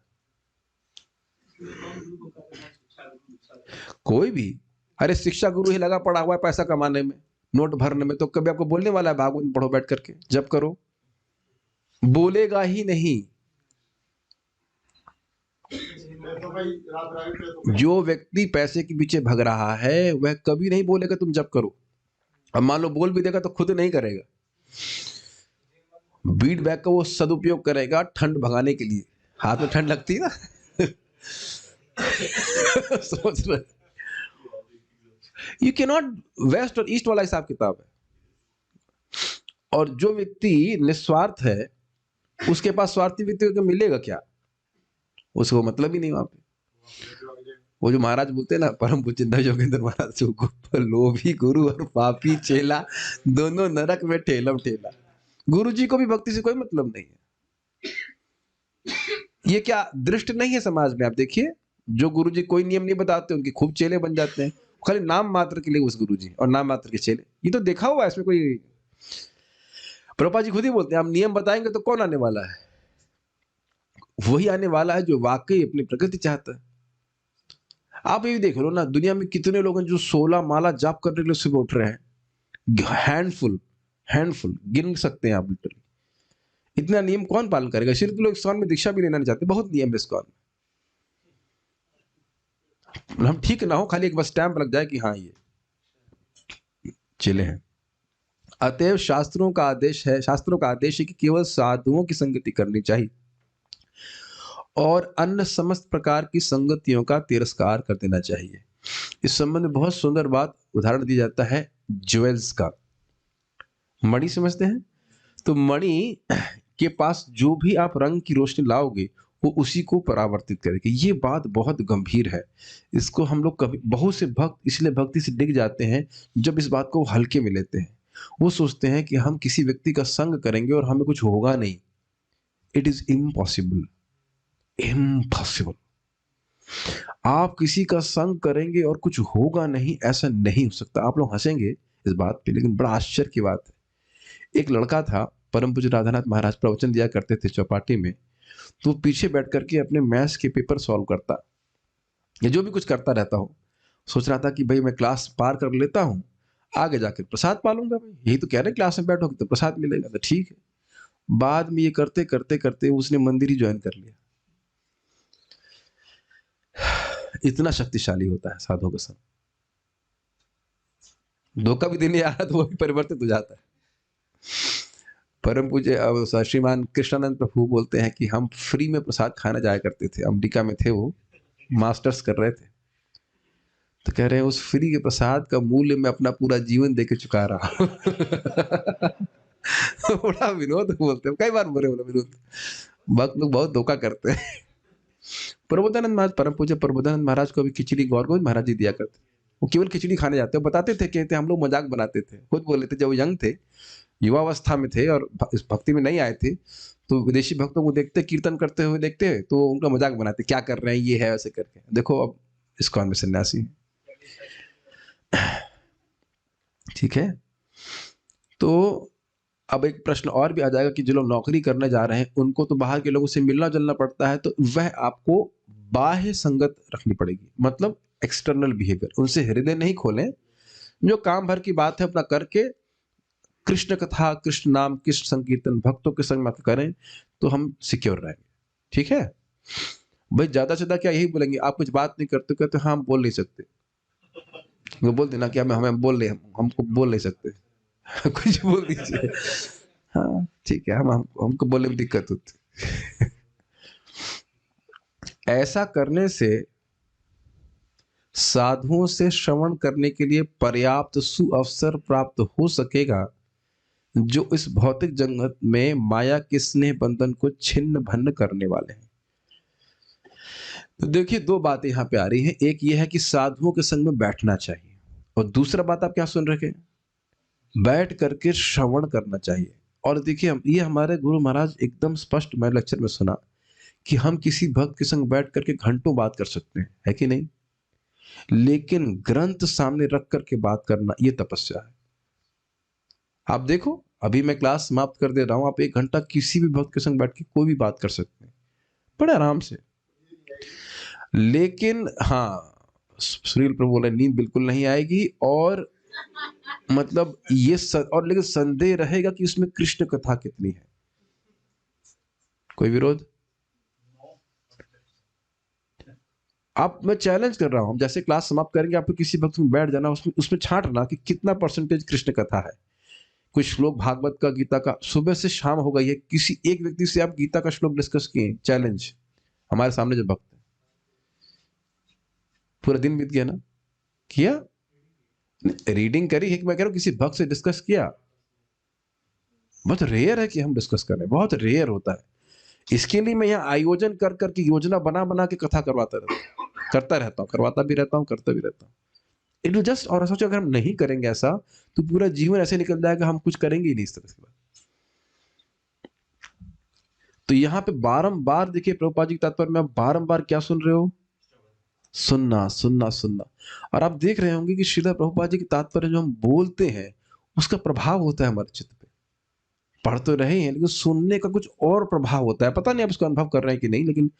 कोई भी, अरे शिक्षा गुरु ही लगा पड़ा हुआ है पैसा कमाने में, नोट भरने में, तो कभी आपको बोलने वाला है भागवत पढ़ो बैठ करके, जब करो? बोलेगा ही नहीं। जो व्यक्ति पैसे के पीछे भग रहा है, वह कभी नहीं बोलेगा तुम जब करो। अब मान लो बोल भी देगा तो खुद नहीं करेगा, बीट बैग का वो सदुपयोग करेगा ठंड भगाने के लिए। हाथ में ठंड लगती है ना। सोच रहे, यू कैन नॉट, वेस्ट और ईस्ट वाला हिसाब किताब है। और जो व्यक्ति निस्वार्थ है, उसके पास स्वार्थी व्यक्ति को मिलेगा क्या? उसको मतलब ही नहीं वहां पे। वो जो महाराज बोलते हैं ना, परम पूज्य योगेंद्र महाराज, लोभी गुरु और पापी चेला दोनों नरक में ठेलम ठेला। गुरु जी को भी भक्ति से कोई मतलब नहीं है। ये क्या दृष्ट नहीं है समाज में? आप देखिए, जो गुरु जी कोई नियम नहीं बताते, उनके खूब चेले बन जाते हैं, खाली नाम मात्र के लिए उस गुरु जी और नाम मात्र के चेले। ये तो देखा हुआ है, इसमें कोई, प्रभुपाद जी खुद ही बोलते हैं, हम नियम बताएंगे तो कौन आने वाला है? वही आने वाला है जो वाकई अपनी प्रगति चाहता है। आप ये देख लो ना, दुनिया में कितने लोग हैं जो 16 माला जाप करने के लिए सुबह उठ रहे हैं। हैंडफुल गिन सकते हैं आप लिटरली। इतना नियम कौन पालन करेगा? सिर्फ लोग इस्कॉन में दीक्षा भी लेना नहीं चाहते, बहुत नियम है इस्कॉन में। हम ठीक ना हो, खाली एक बस स्टैंप लग जाए कि हाँ ये चले हैं। अतएव शास्त्रों का आदेश है कि केवल साधुओं की संगति करनी चाहिए और अन्य समस्त प्रकार की संगतियों का तिरस्कार कर देना चाहिए। इस संबंध में बहुत सुंदर बात उदाहरण दिया जाता है ज्वेल्स का। मणि समझते हैं? तो मणि के पास जो भी आप रंग की रोशनी लाओगे, वो उसी को परावर्तित करेगी। ये बात बहुत गंभीर है। इसको हम लोग कभी, बहुत से भक्त इसलिए भक्ति से डिग जाते हैं जब इस बात को हल्के में लेते हैं। वो सोचते हैं कि हम किसी व्यक्ति का संग करेंगे और हमें कुछ होगा नहीं। It is impossible. आप किसी का संग करेंगे और कुछ होगा नहीं, ऐसा नहीं हो सकता। आप लोग हंसेंगे इस बात पे, लेकिन बड़ा आश्चर्य की बात है। एक लड़का था, परम पूज्य राधानाथ महाराज प्रवचन दिया करते थे चौपाटी में, तो पीछे बैठ करके अपने मैथ्स के पेपर सॉल्व करता, या जो भी कुछ करता रहता हो। सोच रहा था कि भाई मैं क्लास पार कर लेता हूँ, आगे जाकर प्रसाद पालूंगा। भाई यही तो कह रहे क्लास में बैठोगे तो प्रसाद मिलेगा, तो ठीक है। बाद में ये करते करते करते उसने मंदिर ही ज्वाइन कर लिया। इतना शक्तिशाली होता है साधु का संग। धोखा भी देने आ रहा तो वो भी परिवर्तित हो जाता है। परम पूज्य श्रीमान कृष्णानंद प्रभु बोलते हैं कि हम फ्री में प्रसाद खाना जाया करते थे। अमेरिका में थे, वो मास्टर्स कर रहे थे, तो कह रहे हैं उस फ्री के प्रसाद का मूल्य मैं अपना पूरा जीवन देके चुका रहा हूं। बड़ा विनोद बोलते हैं, कई बार बोले बोला विनोद। भक्त लोग बहुत धोखा करते हैं। प्रबोधानंद महाराज, परम पूज्य प्रबोधानंद महाराज को भी खिचड़ी गौर गोविंद महाराज जी दिया करते। वो केवल खिचड़ी खाने जाते, वो बताते थे, कहते हम लोग मजाक बनाते थे, खुद बोले थे जब वो यंग थे, युवावस्था में थे और इस भक्ति में नहीं आए थे, तो विदेशी भक्तों को देखते, कीर्तन करते हुए देखते, तो उनका मजाक बनाते, क्या कर रहे हैं ये है, ऐसे करके। देखो अब इस्कॉन में सन्यासी। ठीक है, तो अब एक प्रश्न और भी आ जाएगा कि जो लोग नौकरी करने जा रहे हैं उनको तो बाहर के लोगों से मिलना जुलना पड़ता है, तो वह आपको बाह्य संगत रखनी पड़ेगी, मतलब एक्सटर्नल बिहेवियर। उनसे हृदय नहीं खोलें, जो काम भर की बात है अपना करके कृष्ण कथा, कृष्ण नाम, कृष्ण संकीर्तन भक्तों के संग में करें, तो हम सिक्योर रहेंगे। ठीक है भाई, ज्यादा से ज्यादा क्या यही बोलेंगे, आप कुछ बात नहीं करते, कहते हाँ हम बोल नहीं सकते, वो बोल देना कि हमें बोल नहीं, हमको बोल नहीं सकते। कुछ बोल दीजिए, हाँ ठीक है, हमको बोलने में दिक्कत होती। ऐसा करने से साधुओं से श्रवण करने के लिए पर्याप्त सुअवसर प्राप्त हो सकेगा, जो इस भौतिक जगत में माया के स्नेह बंधन को छिन्न भन्न करने वाले हैं। तो देखिए, दो बातें यहां पे आ रही हैं, एक ये है कि साधुओं के संग में बैठना चाहिए, और दूसरा बात आप क्या सुन रहे हैं, बैठ करके श्रवण करना चाहिए। और देखिए, ये हमारे गुरु महाराज एकदम स्पष्ट, मैं लेक्चर में सुना कि हम किसी भक्त के संग बैठ करके घंटों बात कर सकते हैं, है कि नहीं, लेकिन ग्रंथ सामने रख करके बात करना ये तपस्या है। आप देखो, अभी मैं क्लास समाप्त कर दे रहा हूं, आप 1 घंटा किसी भी भक्त के संग बैठ के कोई भी बात कर सकते हैं बड़े आराम से। लेकिन हाँ, सुनील प्रभु बोले नींद बिल्कुल नहीं आएगी, और मतलब ये और लेकिन संदेह रहेगा कि उसमें कृष्ण कथा कितनी है। कोई विरोध? आप, मैं चैलेंज कर रहा हूं, हम जैसे क्लास समाप्त करेंगे, आपको किसी भक्त में बैठ जाना, उसमें उसमें छांटना कि कितना परसेंटेज कृष्ण कथा है। कुछ श्लोक भागवत का, गीता का, सुबह से शाम हो गई है, किसी एक व्यक्ति से आप गीता का श्लोक डिस्कस किए, चैलेंज, हमारे सामने जो भक्त है, पूरा दिन बीत गया ना, किया रीडिंग करी है, मैं कह रहा हूं किसी भक्त से डिस्कस किया। बहुत रेयर है कि हम डिस्कस करें, बहुत रेयर होता है। इसके लिए मैं यहाँ आयोजन कर करके, योजना बना बना के कथा करता रहता हूँ, करवाता भी रहता हूँ, करता भी रहता हूँ। इट विल जस्ट, और सोचो अगर हम नहीं करेंगे ऐसा, तो पूरा जीवन ऐसे निकल जाएगा, हम कुछ करेंगे ही नहीं इस तरह से। तो यहाँ पे बारंबार देखिए, प्रभुपाद जी के तात्पर्य में आप बारंबार क्या सुन रहे हो, सुनना सुनना सुनना। और आप देख रहे होंगे कि श्रील प्रभुपाद जी के तात्पर्य जो हम बोलते हैं, उसका प्रभाव होता है हमारे चित्त पे। पढ़ तो रहे हैं, लेकिन सुनने का कुछ और प्रभाव होता है, पता नहीं आप इसको अनुभव कर रहे हैं कि नहीं, लेकिन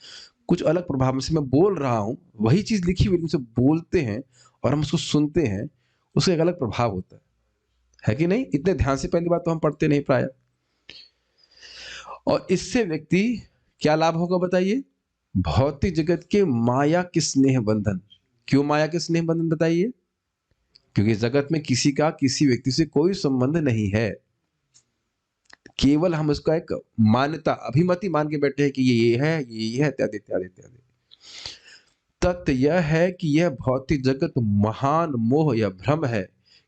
कुछ अलग प्रभाव में से मैं बोल रहा हूं, वही चीज लिखी हुई, उसे बोलते हैं और हम उसको सुनते हैं, उसका एक अलग प्रभाव होता है कि नहीं। इतने ध्यान से पहली बात तो हम पढ़ते नहीं प्राय। और इससे व्यक्ति क्या लाभ होगा बताइए, भौतिक जगत के माया के स्नेह बंधन। क्यों माया के स्नेह बंधन बताइए, क्योंकि जगत में किसी का किसी व्यक्ति से कोई संबंध नहीं है, केवल हम उसका एक मान्यता, अभिमति मान के बैठे हैं कि ये है, ये है, इत्यादि इत्यादि इत्यादि। तथ्य यह है कि यह भौतिक जगत महान मोह या भ्रम है,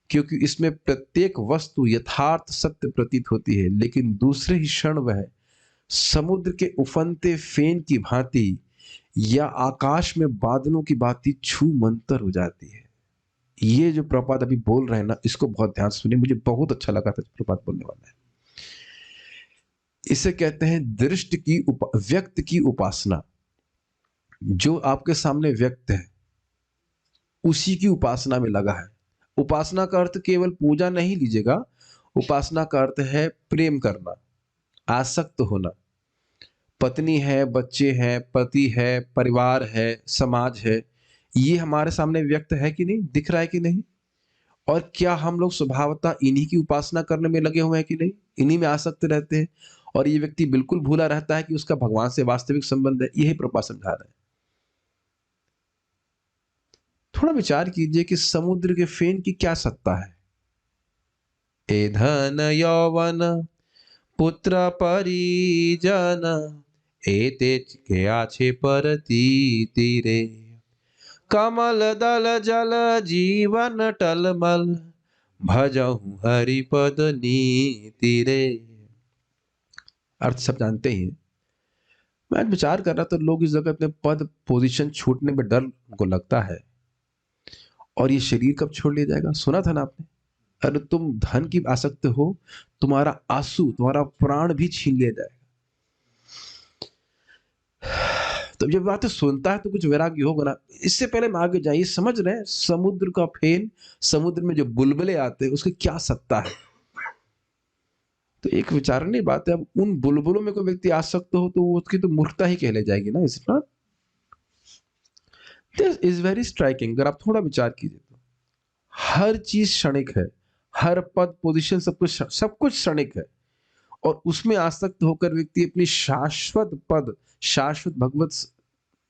क्योंकि इसमें प्रत्येक वस्तु यथार्थ सत्य प्रतीत होती है, लेकिन दूसरे ही क्षण वह समुद्र के उफनते फेन की भांति या आकाश में बादलों की भांति छू मंतर हो जाती है। ये जो प्रपात अभी बोल रहे हैं ना, इसको बहुत ध्यान से सुनिए, मुझे बहुत अच्छा लगा था प्रपात बोलने वाला है। इसे कहते हैं दृष्टि की व्यक्त की उपासना। जो आपके सामने व्यक्त है, उसी की उपासना में लगा है। उपासना का अर्थ केवल पूजा नहीं लीजिएगा, उपासना का अर्थ है प्रेम करना, आसक्त होना। पत्नी है, बच्चे हैं, पति है, परिवार है, समाज है, ये हमारे सामने व्यक्त है कि नहीं, दिख रहा है कि नहीं। और क्या हम लोग स्वभावतः इन्हीं की उपासना करने में लगे हुए हैं कि नहीं, इन्हीं में आसक्त रहते हैं। और ये व्यक्ति बिल्कुल भूला रहता है कि उसका भगवान से वास्तविक संबंध है। यही प्रभुपाद समझा रहे हैं। थोड़ा विचार कीजिए कि समुद्र के फेन की क्या सत्ता है। ए धन यौवन पुत्र परिजन, एते के आछे परती तीरे, कमल दल जल जीवन टलमल, भजहु हरिपद नीति रे। अर्थ सब जानते ही हैं। मैं आज विचार कर रहा था, लोग इस जगत में पद पोजीशन छूटने में डर उनको लगता है, और ये शरीर कब छोड़ लिया जाएगा। सुना था ना आपने, अरे तुम धन की आसक्त हो, तुम्हारा आंसू, तुम्हारा प्राण भी छीन लिया जाएगा। तो जब बातें सुनता है तो कुछ वैराग्य होगा ना। इससे पहले हम आगे जाइए, समझ रहे हैं समुद्र का फेन, समुद्र में जो बुलबुले आते हैं उसकी क्या सत्ता है। तो एक विचारनीय बात है, अब उन बुलबुलों में कोई व्यक्ति आसक्त हो तो उसकी तो मूर्खता ही कहले जाएगी ना, is it not? This is very striking. अगर आप थोड़ा विचार कीजिए तो हर चीज क्षणिक है, हर पद पोजीशन सब कुछ क्षणिक है, और उसमें आसक्त होकर व्यक्ति अपनी शाश्वत पद, शाश्वत भगवत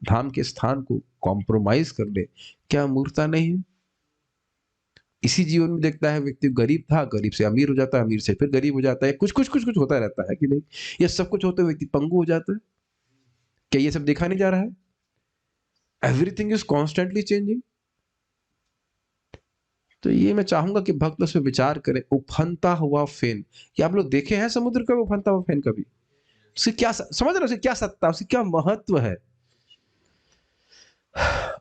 धाम के स्थान को कॉम्प्रोमाइज कर ले। क्या मूर्खता नहीं है? इसी जीवन में देखता है व्यक्ति गरीब था, गरीब से अमीर हो जाता है, अमीर से फिर गरीब हो जाता है, कुछ होता रहता है कि नहीं? ये सब कुछ होते हुए व्यक्ति पंगु हो जाता है। क्या ये सब देखा नहीं जा रहा है? Everything is constantly changing. तो ये मैं चाहूंगा कि भक्त उस पर विचार करें। उफनता हुआ फेन, क्या आप लोग देखे हैं समुद्र का उफनता हुआ फेन कभी? उसकी क्या समझ रहे हो, उसकी क्या सत्ता, उसकी क्या महत्व है।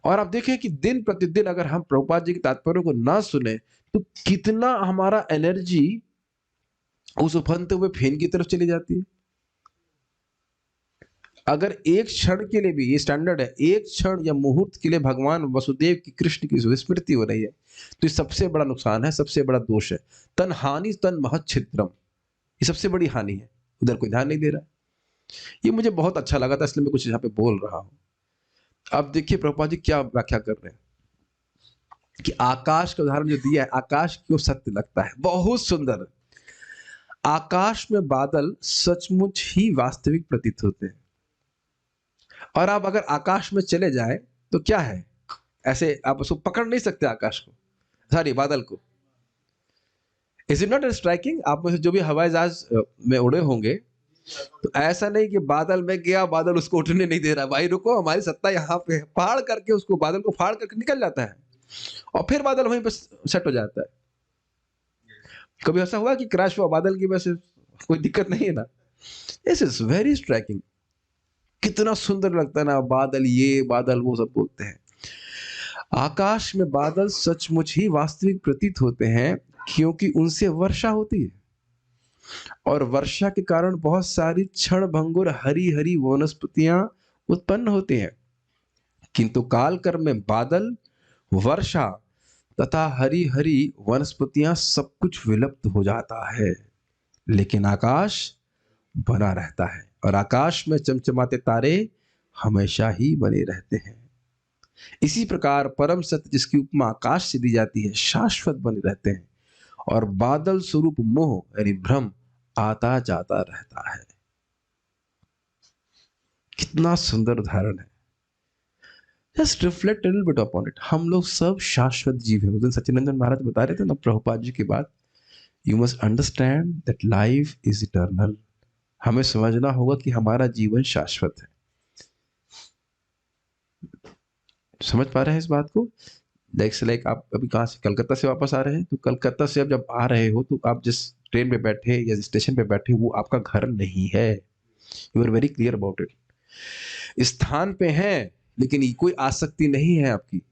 और आप देखें कि दिन प्रतिदिन अगर हम प्रभुपाद जी के तात्पर्य को ना सुने तो कितना हमारा एनर्जी उस उफनते हुए फेन की तरफ चली जाती है। अगर एक क्षण के लिए भी, ये स्टैंडर्ड है, एक क्षण या मुहूर्त के लिए भगवान वसुदेव की, कृष्ण की स्मृति हो रही है, तो ये सबसे बड़ा नुकसान है, सबसे बड़ा दोष है। तन हानि तन महत् छिद्रम, ये सबसे बड़ी हानि है। उधर कोई ध्यान नहीं दे रहा। ये मुझे बहुत अच्छा लगा था, इसलिए मैं कुछ यहाँ पे बोल रहा हूं। अब देखिए प्रभुपाद जी क्या व्याख्या कर रहे हैं कि आकाश का उदाहरण जो दिया है, आकाश क्यों सत्य लगता है, बहुत सुंदर। आकाश में बादल सचमुच ही वास्तविक प्रतीत होते हैं। और आप अगर आकाश में चले जाए तो क्या है, ऐसे आप उसको पकड़ नहीं सकते आकाश को, सॉरी बादल को। Is it not striking? आप में से जो भी हवाई जहाज में उड़े होंगे, तो ऐसा नहीं कि बादल में गया, बादल उसको उठने नहीं दे रहा, भाई रुको, हमारी सत्ता यहाँ पे है, फाड़ करके उसको, बादल को फाड़ करके निकल जाता है, और फिर बादल वहीं पर सेट हो जाता है। कभी ऐसा हुआ कि क्रैश हुआ बादल की वजह से? कोई दिक्कत नहीं है ना। This is very striking. कितना सुंदर लगता है ना, बादल ये बादल वो सब बोलते हैं। आकाश में बादल सचमुच ही वास्तविक प्रतीत होते हैं, क्योंकि उनसे वर्षा होती है, और वर्षा के कारण बहुत सारी क्षण भंगुर हरी हरी वनस्पतियां उत्पन्न होती हैं। किंतु कालक्रम में बादल, वर्षा तथा हरी हरी वनस्पतियां सब कुछ विलुप्त हो जाता है, लेकिन आकाश बना रहता है, और आकाश में चमचमाते तारे हमेशा ही बने रहते हैं। इसी प्रकार परम सत्य, जिसकी उपमा आकाश से दी जाती है, शाश्वत बने रहते हैं, और बादल स्वरूप मोह यानी भ्रम आता जाता रहता है। कितना सुंदर उदाहरण है। Just reflect little bit upon it. हम लोग सब शाश्वत जीव हैं। उस दिन सच्चिदानंद महाराज बता रहे थे ना प्रभुपाद जी की बात, you must understand that life is eternal. हमें समझना होगा कि हमारा जीवन शाश्वत है। समझ पा रहे हैं इस बात को? लाइक आप अभी कहाँ से, कलकत्ता से वापस आ रहे हैं, तो कलकत्ता से अब जब आ रहे हो तो आप जिस ट्रेन पे बैठे या जिस स्टेशन पे बैठे, वो आपका घर नहीं है। You are very clear about it. स्थान पे हैं, लेकिन ये कोई आसक्ति नहीं है आपकी।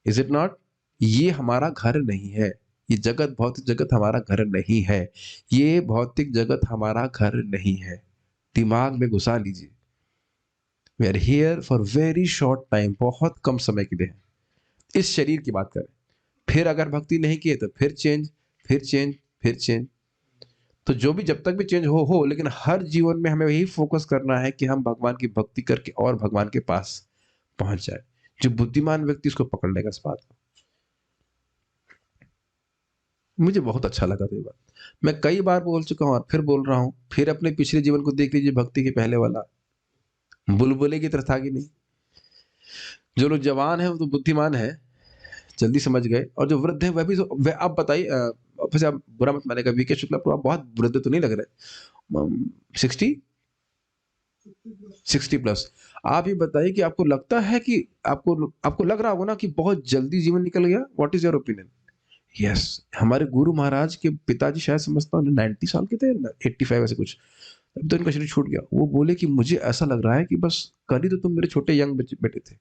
Is it not? ये हमारा घर नहीं है। ये जगत, भौतिक जगत हमारा घर नहीं है। ये भौतिक जगत हमारा घर नहीं है। दिमाग में घुसा लीजिए। We are here for very short time, बहुत कम समय के लिए है। इस शरीर की बात करें, फिर अगर भक्ति नहीं की तो फिर चेंज, फिर चेंज, फिर चेंज। तो जो भी, जब तक भी चेंज हो, लेकिन हर जीवन में हमें यही फोकस करना है कि हम भगवान की भक्ति करके और भगवान के पास पहुंच जाए। जो बुद्धिमान व्यक्ति उसको पकड़ लेगा इस बात को। मुझे बहुत अच्छा लगा ये बात। मैं कई बार बोल चुका हूं और फिर बोल रहा हूं, फिर अपने पिछले जीवन को देख लीजिए, भक्ति के पहले वाला बुलबुले की तरह था कि नहीं। जो लोग जवान है वो तो बुद्धिमान है, जल्दी समझ गए, और जो वृद्ध है वह भी। वह आप बताइए, वैसे आप बुरा मत मानेगा, वीके शुक्ला आप बहुत वृद्ध तो नहीं लग रहे, 60 प्लस। आप ये बताइए कि आपको लगता है कि आपको लग रहा होगा ना कि बहुत जल्दी जीवन निकल गया? What is your opinion? Yes, हमारे गुरु महाराज के पिताजी शायद समझता हूँ 90 साल के थे, 85 ऐसे कुछ। तब तो इनका शरीर छूट गया। वो बोले कि मुझे ऐसा लग रहा है कि बस कल ही तो तुम मेरे छोटे यंग बेटे थे।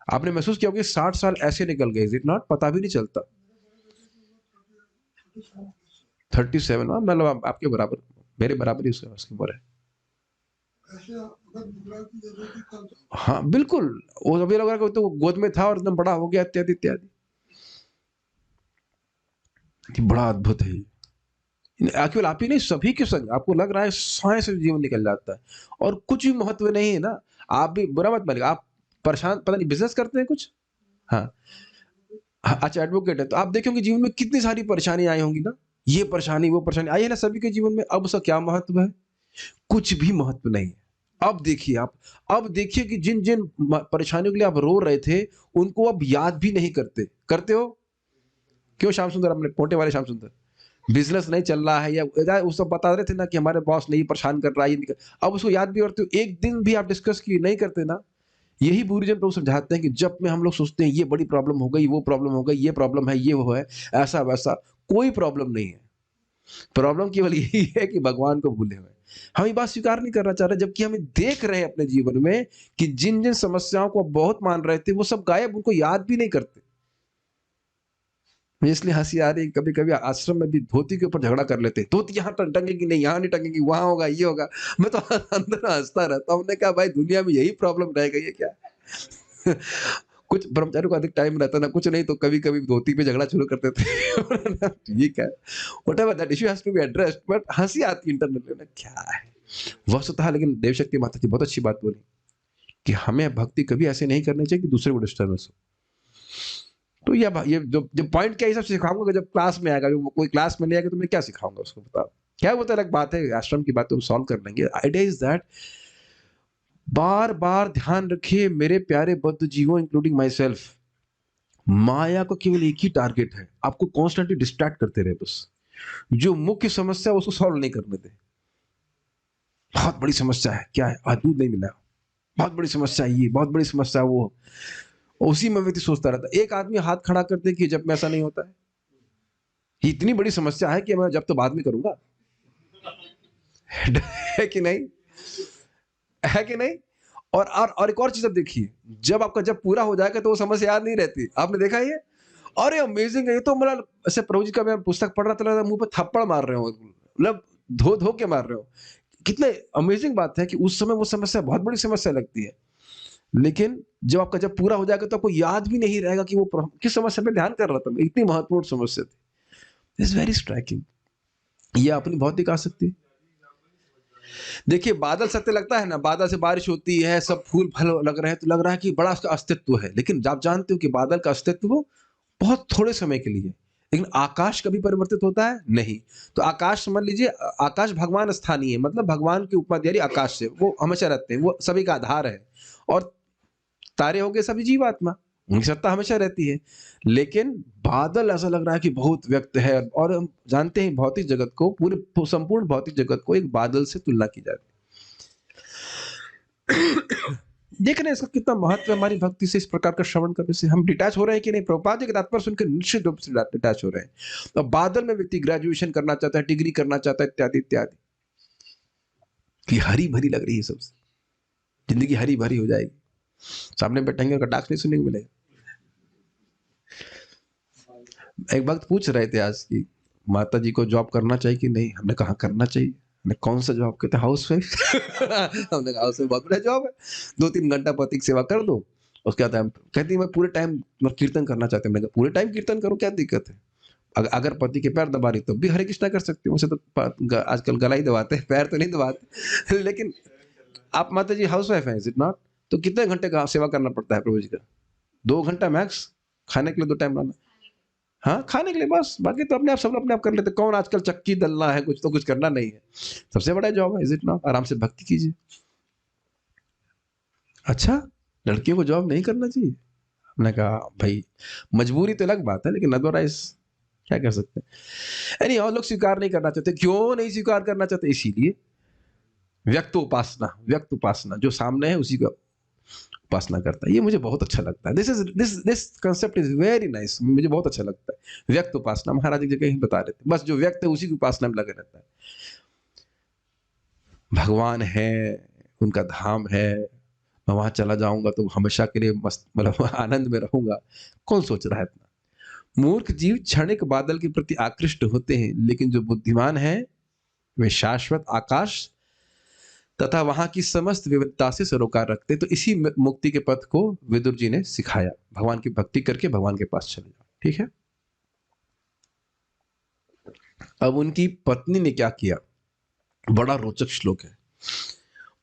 आपने महसूस किया होगा कि 60 साल ऐसे निकल गए, इज इट नॉट? पता भी नहीं चलता। 37, हाँ, मतलब आपके बराबर, मेरे बराबर ही उसकी उम्र है। हाँ बिल्कुल, वो अभी लग रहा है कि तो गोद में था और एकदम बड़ा हो गया, इत्यादि इत्यादि। कि बड़ा अद्भुत है केवल आप ही नहीं, सभी के संग आपको लग रहा है साए से जीवन निकल जाता है और कुछ भी महत्व नहीं है ना। आप भी बुरा मत मानिएगा, आप परेशान, पता नहीं बिजनेस करते हैं कुछ? हाँ, अच्छा एडवोकेट है, तो आप देखेंगे जीवन में कितनी सारी परेशानी आई होंगी ना, ये परेशानी वो परेशानी आई है ना सभी के जीवन में। अब उसका क्या महत्व है? कुछ भी महत्व नहीं है। अब देखिए आप, अब देखिए कि जिन जिन परेशानियों के लिए आप रो रहे थे, उनको अब याद भी नहीं करते। करते हो? क्यों श्याम सुंदर, अपने पोटे वाले श्याम सुंदर? बिजनेस नहीं चल रहा है या वो सब बता रहे थे ना कि हमारे बॉस नहीं परेशान कर रहा है, अब उसको याद भी करते हो? एक दिन भी आप डिस्कस की नहीं करते ना। यही बुद्धिज्म लोग समझाते हैं कि जब में हम लोग सोचते हैं ये बड़ी प्रॉब्लम हो गई, वो प्रॉब्लम हो गई, ये प्रॉब्लम है, ये वो है, ऐसा वैसा, कोई प्रॉब्लम नहीं है। प्रॉब्लम केवल यही है कि भगवान को भूले हुए हम ये बात स्वीकार नहीं करना चाह रहे, जबकि हमें देख रहे हैं अपने जीवन में कि जिन जिन समस्याओं को बहुत मान रहे थे वो सब गायब, उनको याद भी नहीं करते। मुझे इसलिए हंसी आ रही है, कभी कभी आश्रम में भी धोती के ऊपर झगड़ा कर लेते हैं, धोती यहाँ टंगेगी नहीं, यहाँ नहीं टंगेगी, वहां होगा, ये होगा। मैं तो अंदर हंसता रहता हूँ। हमने कहा भाई दुनिया में यही प्रॉब्लम रह गई है क्या? कुछ ब्रह्मचारियों को अधिक टाइम रहता ना, कुछ नहीं तो कभी कभी धोती पे झगड़ा शुरू करते थे। ठीक है, whatever that issue has to be addressed, but हंसी आती इंटरनल में, क्या है वस्तुतः। लेकिन देवशक्ति माता जी बहुत अच्छी बात बोली कि हमें भक्ति कभी ऐसे नहीं करनी चाहिए कि दूसरे को डिस्टर्बेंस हो। तो ये जो पॉइंट क्या, ये सब सिखाऊंगा जब क्लास में आएगा। जो कोई क्लास में नहीं आएगा तो मैं क्या सिखाऊंगा उसको, बताओ क्या? वो तो अलग बात है, आश्रम की बात तो हम सॉल्व कर लेंगे। आइडिया इज दैट बार बार ध्यान रखिए मेरे प्यारे बद्ध जीवों, इंक्लूडिंग माई सेल्फ, माया को केवल एक ही टारगेट है, आपको कॉन्स्टेंटली डिस्ट्रैक्ट करते रहे बस। जो मुख्य समस्या उसको सॉल्व नहीं करने दे। बहुत बड़ी समस्या है, क्या है? आज दूध नहीं मिला। बहुत बड़ी समस्या है ये, बहुत बड़ी समस्या वो। उसी में व्यक्ति सोचता रहता है। एक आदमी हाथ खड़ा करते कि जब में ऐसा नहीं होता है, ये इतनी बड़ी समस्या है कि मैं जब तो बाद में करूंगा। है कि नहीं? है कि नहीं? और एक और चीज अब देखिए, जब आपका जब पूरा हो जाएगा तो वो समस्या याद नहीं रहती। आपने देखा ये? अरे अमेजिंग है ये तो, मतलब ऐसे प्रभु जी का मैं पुस्तक पढ़ रहा था, लगा मुंह पे थप्पड़ मार रहे हो, मतलब धो धो के मार रहे हो। कितने अमेजिंग बात है कि उस समय वो समस्या बहुत बड़ी समस्या लगती है, लेकिन जब आपका जब पूरा हो जाएगा तो आपको याद भी नहीं रहेगा कि वो किस समस्या पे ध्यान कर रहा था। इतनी महत्वपूर्ण समस्या थी। It's very striking. ये अपनी भौतिक आसक्ति। देखिए बादल सत्य लगता है ना, बादल से बारिश होती है, सब फूल फल लग रहे हैं, तो लग रहा है कि बड़ा उसका अस्तित्व है। लेकिन आप जानते हो कि बादल का अस्तित्व बहुत थोड़े समय के लिए है। लेकिन आकाश कभी परिवर्तित होता है नहीं। तो आकाश समझ लीजिए, आकाश भगवान स्थानीय है, मतलब भगवान की उपमा दे रही आकाश से, वो हमेशा रहते हैं, वो सभी का आधार है। और तारे हो गए सभी जीवात्मा, उनकी सत्ता हमेशा रहती है। लेकिन बादल ऐसा लग रहा है कि बहुत व्यक्त है, और हम जानते हैं भौतिक जगत को, पूरे संपूर्ण भौतिक जगत को एक बादल से तुलना की जाती है। देख रहे हैं इसका कितना महत्व है हमारी भक्ति से, इस प्रकार का श्रवण करने से हम डिटैच हो रहे हैं कि नहीं? प्रभुपाद जी के तात्पर्य सुनकर निश्चित रूप से डिटैच हो रहे हैं। तो बादल में व्यक्ति ग्रेजुएशन करना चाहता है, डिग्री करना चाहता है, इत्यादि इत्यादि, कि हरी भरी लग रही है सबसे, जिंदगी हरी भरी हो जाएगी, सामने बैठेंगे और कटाक्ष नहीं सुनने को मिलेगा। एक वक्त पूछ रहे थे आज की माता जी को जॉब करना चाहिए कि नहीं, हमने कहा करना चाहिए। हमने कौन सा जॉब? कहते हाउस वाइफ। हमने कहा हाउस वाइफ बहुत बड़ा जॉब है, 2-3 घंटा पति की सेवा कर दो, उसके बाद कहती मैं पूरे टाइम कीर्तन करना चाहती हूँ। मैंने कहा पूरे टाइम कीर्तन करो, क्या दिक्कत है? अगर पति के पैर दबा रही तो भी हरे कृष्णा कर सकती हूँ, उसे तो आजकल गला ही दबाते हैं, पैर तो नहीं दबाते। लेकिन आप माता जी हाउस वाइफ है, इज इट नॉट? तो कितने घंटे का सेवा करना पड़ता है प्रभु जी का? 2 घंटा मैक्स, खाने के लिए 2 टाइम लाना। हाँ खाने के लिए बस, बाकी तो अपने आप सब अपने आप कर लेते। कौन आजकल चक्की दलना है, कुछ तो कुछ करना नहीं है, सबसे बड़ा जॉब है, इज इट नॉट? आराम से भक्ति कीजिए। अच्छा, लड़कियों को जॉब नहीं करना चाहिए? हमने कहा भाई मजबूरी तो अलग बात है, लेकिन अदरवाइज क्या कर सकते हैं। यानी और लोग स्वीकार नहीं करना चाहते। क्यों नहीं स्वीकार करना चाहते? इसीलिए व्यक्त उपासना, व्यक्त उपासना जो सामने है उसी का उपासना करता है। ये मुझे बहुत अच्छा लगता है। This concept is very nice, मुझे बहुत अच्छा लगता है। व्यक्त उपासना महाराज जी कहीं बता रहे थे, बस जो व्यक्त है उसी की उपासना में लगे रहता है। भगवान है, उनका धाम है, मैं वहां चला जाऊंगा तो हमेशा के लिए मस्त मतलब आनंद में रहूंगा। कौन सोच रहा है इतना? मूर्ख जीव क्षणिक बादल के प्रति आकृष्ट होते हैं, लेकिन जो बुद्धिमान है वे शाश्वत आकाश तथा वहां की समस्त विविधता से सरोकार रखते। तो इसी मुक्ति के पथ को विदुर जी ने सिखाया, भगवान की भक्ति करके भगवान के पास चले जाओ। ठीक है। अब उनकी पत्नी ने क्या किया, बड़ा रोचक श्लोक है।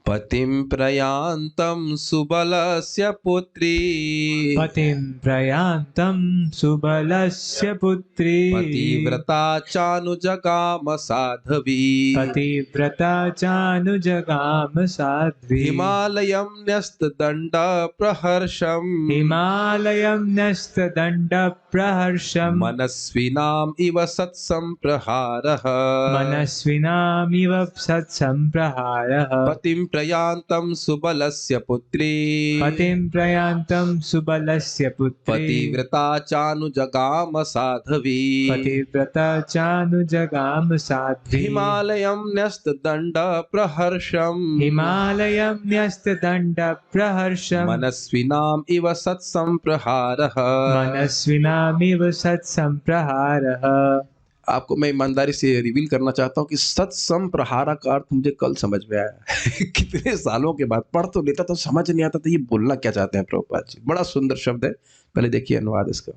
पतिं प्रयान्तं सुबलस्य पुत्री, पतिं प्रयान्तं सुबलस्य पुत्री, पतिव्रता चानुजगाम साध्वी, पतिव्रता चानुजगाम साध्वी, हिमालयं न्यस्तदण्डप्रहर्षम्, हिमालयं न्यस्तदण्डप्रहर्षम्, मनस्विनाम् इव सत्सम्प्रहारः, मनस्विनामिव सत्सम्प्रहारः, पतिं प्रयान्तं सुबलस्य पुत्री, पतिं प्रयान्तं सुबलस्य पुत्री, पतिव्रता चानुजगाम साध्वी, पतिव्रता चानुजगाम साध्वी, हिमालयं न्यस्तदण्डप्रहर्षम्, हिमालयं न्यस्तदण्डप्रहर्षम्, मनस्विनाम् इव सत्सम्प्रहारः। मनस्विनामिव सत्सम्प्रहारः। आपको मैं ईमानदारी से रिवील करना चाहता हूँ कि सत्सम्प्रहार का अर्थ मुझे कल समझ में आया। कितने सालों के बाद पढ़ तो लेता तो समझ नहीं आता था ये बोलना क्या चाहते हैं प्रभुपाद जी। बड़ा सुंदर शब्द है, पहले देखिए अनुवाद इसका।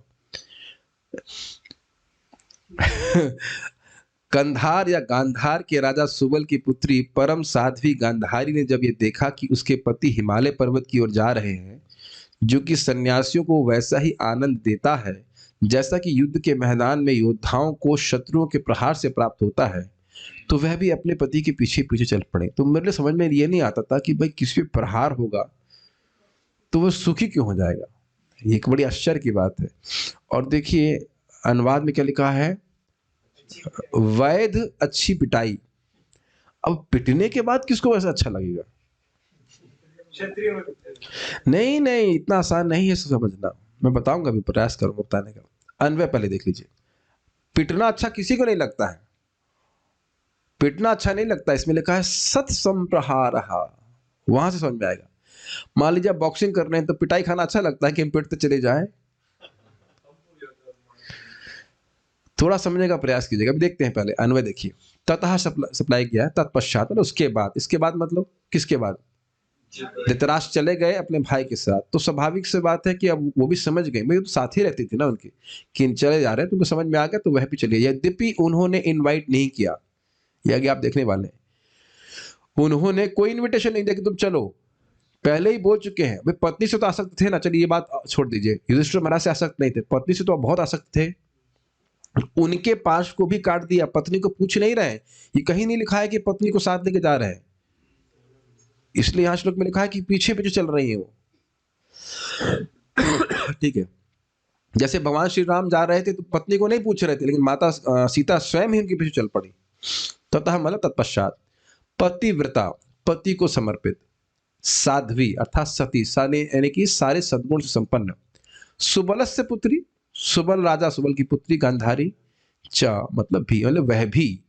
कंधार या गांधार के राजा सुबल की पुत्री परम साध्वी गांधारी ने जब ये देखा कि उसके पति हिमालय पर्वत की ओर जा रहे हैं, जो कि सन्यासियों को वैसा ही आनंद देता है जैसा कि युद्ध के मैदान में योद्धाओं को शत्रुओं के प्रहार से प्राप्त होता है, तो वह भी अपने पति के पीछे पीछे चल पड़े। तो मेरे लिए समझ में ये नहीं आता था कि भाई किसी पे प्रहार होगा तो वह सुखी क्यों हो जाएगा। ये एक बड़ी आश्चर्य की बात है। और देखिए अनुवाद में क्या लिखा है, वैध अच्छी पिटाई। अब पिटने के बाद किसको वैसा अच्छा लगेगा? क्षत्रिय में नहीं नहीं, इतना आसान नहीं है समझना। मैं बताऊंगा, अभी प्रयास करूंगा बताने का। अन्वय पहले देख लीजिए। पिटना अच्छा किसी को नहीं लगता है, पिटना अच्छा नहीं लगता। इसमें लिखा है सत्सम्प्रहारः, वहां से समझ में आएगा। मान लीजिए आप बॉक्सिंग कर रहे हैं तो पिटाई खाना अच्छा लगता है कि हम पिटते चले जाएं? थोड़ा समझने का प्रयास कीजिएगा। अभी देखते हैं, पहले अन्वय देखिए। ततः सप्लाई किया है, तत्पश्चात मतलब उसके बाद। इसके बाद मतलब किसके बाद? धृतराष्ट्र चले गए अपने भाई के साथ, तो स्वाभाविक से बात है कि अब वो भी समझ गए, भाई तो साथ ही रहती थी ना उनकी, कि चले जा रहे हैं, तुमको समझ में आ गया तो वह भी चलिए। यद्यपि उन्होंने इनवाइट नहीं किया, यह आगे आप देखने वाले हैं, उन्होंने कोई इनविटेशन नहीं दिया कि तुम चलो। पहले ही बोल चुके हैं, भाई पत्नी से तो आसक्त थे ना, चलिए ये बात छोड़ दीजिए। युधिष्ठिर महाराज से आसक्त नहीं थे, पत्नी से तो बहुत आसक्त थे। उनके पास को भी काट दिया, पत्नी को पूछ नहीं रहे। ये कहीं नहीं लिखा है कि पत्नी को साथ लेके जा रहे हैं, इसलिए यहां श्लोक में लिखा है कि पीछे पीछे चल रही है वो। ठीक है, जैसे भगवान श्री राम जा रहे थे तो पत्नी को नहीं पूछ रहे थे, लेकिन माता सीता स्वयं ही उनके पीछे चल पड़ी। ततः मतलब तत्पश्चात, पतिव्रता पति को समर्पित, साध्वी अर्थात सती यानी कि सारे सद्गुण से संपन्न, सुबल से पुत्री सुबल राजा सुबल की पुत्री गांधारी, च मतलब भी मतलब वह भी,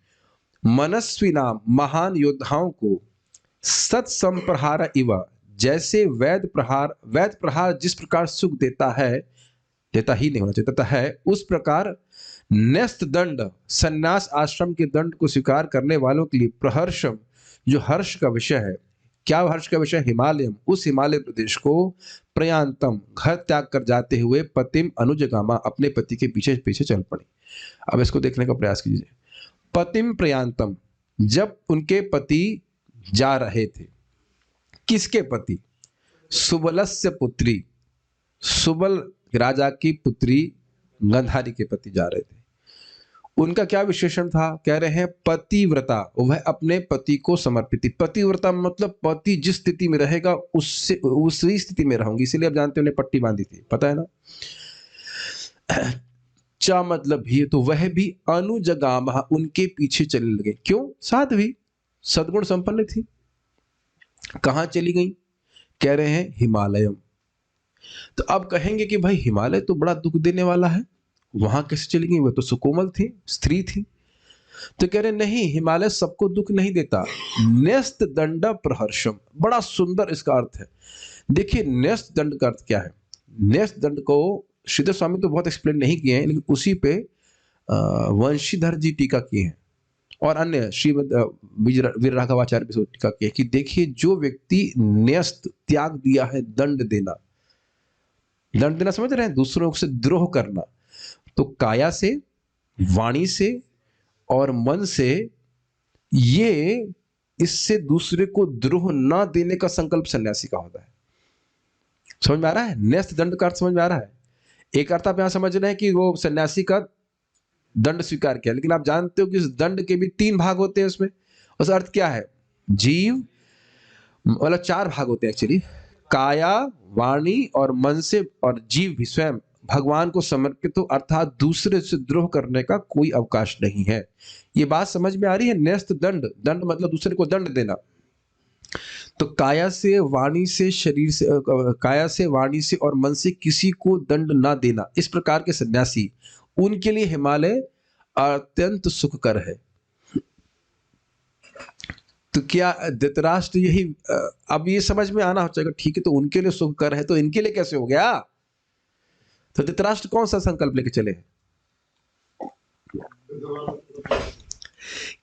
मनस्वी नाम महान योद्धाओं को, सत्सम्प्रहार इव जैसे वैद प्रहार जिस प्रकार सुख देता है, देता ही नहीं होना चाहिए तथा है, उस प्रकार न्यस्त दंड संन्यास आश्रम के दंड को स्वीकार करने वालों के लिए प्रहर्षम जो हर्ष का विषय है। क्या हर्ष का विषय? हिमालयम, उस हिमालय प्रदेश को, प्रयांतम घर त्याग कर जाते हुए, पतिम अनुजगामा अपने पति के पीछे पीछे चल पड़ी। अब इसको देखने का प्रयास कीजिए। पतिम प्रयांतम, जब उनके पति जा रहे थे। किसके पति? सुबलस्य पुत्री, सुबल राजा की पुत्री गांधारी के पति जा रहे थे। उनका क्या विशेषण था? कह रहे हैं पतिव्रता, वह अपने पति को समर्पित थी। पतिव्रता मतलब पति जिस स्थिति में रहेगा उससे उसी स्थिति में रहूंगी, इसीलिए आप जानते हैं उन्हें पट्टी बांधी थी, पता है ना। चा मतलब भी, तो वह भी अनुजगाम उनके पीछे चलने लगे। क्यों? साध्वी सद्गुण संपन्न थी। कहां चली गई? कह रहे हैं हिमालयम, तो अब कहेंगे कि भाई हिमालय तो बड़ा दुख देने वाला है, वहां कैसे चली गई, वो तो सुकोमल थी, स्त्री थी। तो कह रहे नहीं, हिमालय सबको दुख नहीं देता। न्यस्त दंड प्रहर्षम, बड़ा सुंदर इसका अर्थ है। देखिए न्यस्त दंड का अर्थ क्या है। न्यस्त दंड को श्रीधर स्वामी तो बहुत एक्सप्लेन नहीं किए हैं, लेकिन उसी पे वंशीधर जी टीका किए हैं और अन्य श्रीमद वीर राघवाचार्य भी टीका किए कि देखिए जो व्यक्ति न्यस्त त्याग दिया है, दंड देना, दंड देना समझ रहे हैं, दूसरों से द्रोह करना, तो काया से, वाणी से और मन से, ये इससे दूसरे को द्रोह ना देने का संकल्प सन्यासी का होता है। समझ में आ रहा है? न्यस्त दंड का अर्थ समझ में आ रहा है? एक अर्थ आप यहां समझ रहे हैं कि वो सन्यासी का दंड स्वीकार किया, लेकिन आप जानते हो कि इस दंड के भी 3 भाग होते हैं उसमें। उस अर्थ क्या है? जीव, मतलब 4 भाग होते हैं एक्चुअली, काया, वाणी और मन से, और जीव भी स्वयं भगवान को समर्पित हो, अर्थात दूसरे से द्रोह करने का कोई अवकाश नहीं है। ये बात समझ में आ रही है? न्यस्त दंड, दंड मतलब दूसरे को दंड देना। तो काया से, वाणी से, शरीर से, काया से, वाणी से और मन से किसी को दंड ना देना, इस प्रकार के सन्यासी, उनके लिए हिमालय अत्यंत सुखकर है। तो क्या धृतराष्ट्र यही, अब ये समझ में आना हो जाएगा, ठीक है तो उनके लिए सुखकर है तो इनके लिए कैसे हो गया? तो धृतराष्ट्र कौन सा संकल्प लेके चले हैं?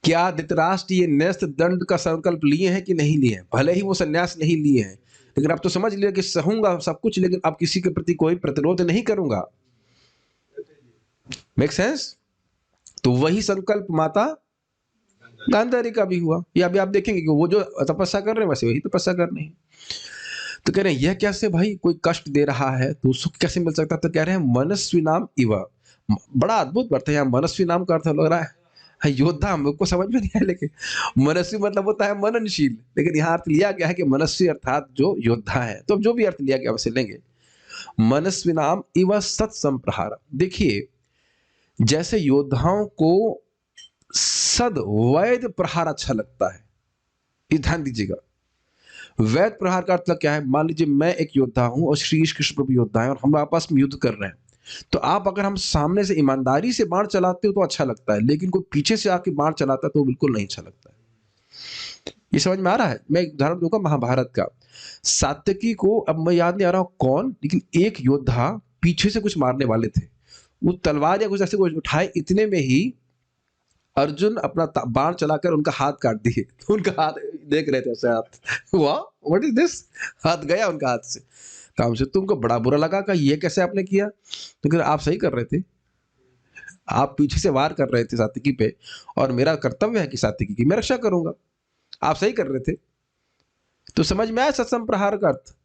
क्या धृतराष्ट्र ये न्यस्त दंड का संकल्प लिए हैं कि नहीं लिए हैं? भले ही वो सन्यास नहीं लिए हैं, लेकिन अब तो समझ लिया कि सहूंगा सब कुछ, लेकिन अब किसी के प्रति कोई प्रतिरोध नहीं करूंगा। Make sense? तो वही संकल्प माता गांधारी का भी हुआ। ये अभी आप देखेंगे कि वो जो तपस्या कर रहे हैं वैसे वही तपस्या कर रहे हैं। तो कह रहे हैं यह कैसे भाई, कोई कष्ट दे रहा है तो सुख कैसे मिल सकता? तो कह रहे हैं मनस्वी नाम इव। बड़ा अद्भुत अर्थ है यहाँ मनस्वी नाम का अर्थ लग रहा है योद्धा, हमको समझ में नहीं आया, लेकिन मनस्वी मतलब होता है मननशील, लेकिन यहाँ अर्थ लिया गया है कि मनस्वी अर्थात जो योद्धा है। तो जो भी अर्थ लिया गया वैसे लेंगे। मनस्वी नाम इव सत्संप्रहार, देखिए जैसे योद्धाओं को सद वैद प्रहार अच्छा लगता है, ये ध्यान दीजिएगा। वैद प्रहार का अर्थ क्या है? मान लीजिए मैं एक योद्धा हूं और श्री कृष्ण प्रभु योद्धा है और हम आपस में युद्ध कर रहे हैं, तो आप अगर हम सामने से ईमानदारी से बाण चलाते हो तो अच्छा लगता है, लेकिन कोई पीछे से आके बाण चलाता है तो बिल्कुल नहीं अच्छा लगता है। ये समझ में आ रहा है? मैं एक उदाहरण दूंगा महाभारत का। सात्यकी को, अब मैं याद नहीं आ रहा हूं कौन, लेकिन एक योद्धा पीछे से कुछ मारने वाले थे, वो तलवार या कुछ ऐसे कुछ उठाए, इतने में ही अर्जुन अपना बाण चलाकर उनका हाथ काट दिए। तो उनका हाथ देख रहे थे ऐसे, हाथ, वाह व्हाट इज दिस, हाथ गया उनका हाथ से। तो हमसे तुमको बड़ा बुरा लगा कि ये कैसे आपने किया? तो आप सही कर रहे थे, आप पीछे से वार कर रहे थे सात्विकी पे, और मेरा कर्तव्य है कि सात्विकी की मैं रक्षा करूंगा। आप सही कर रहे थे। तो समझ में आया सत्संप्रहार का अर्थ?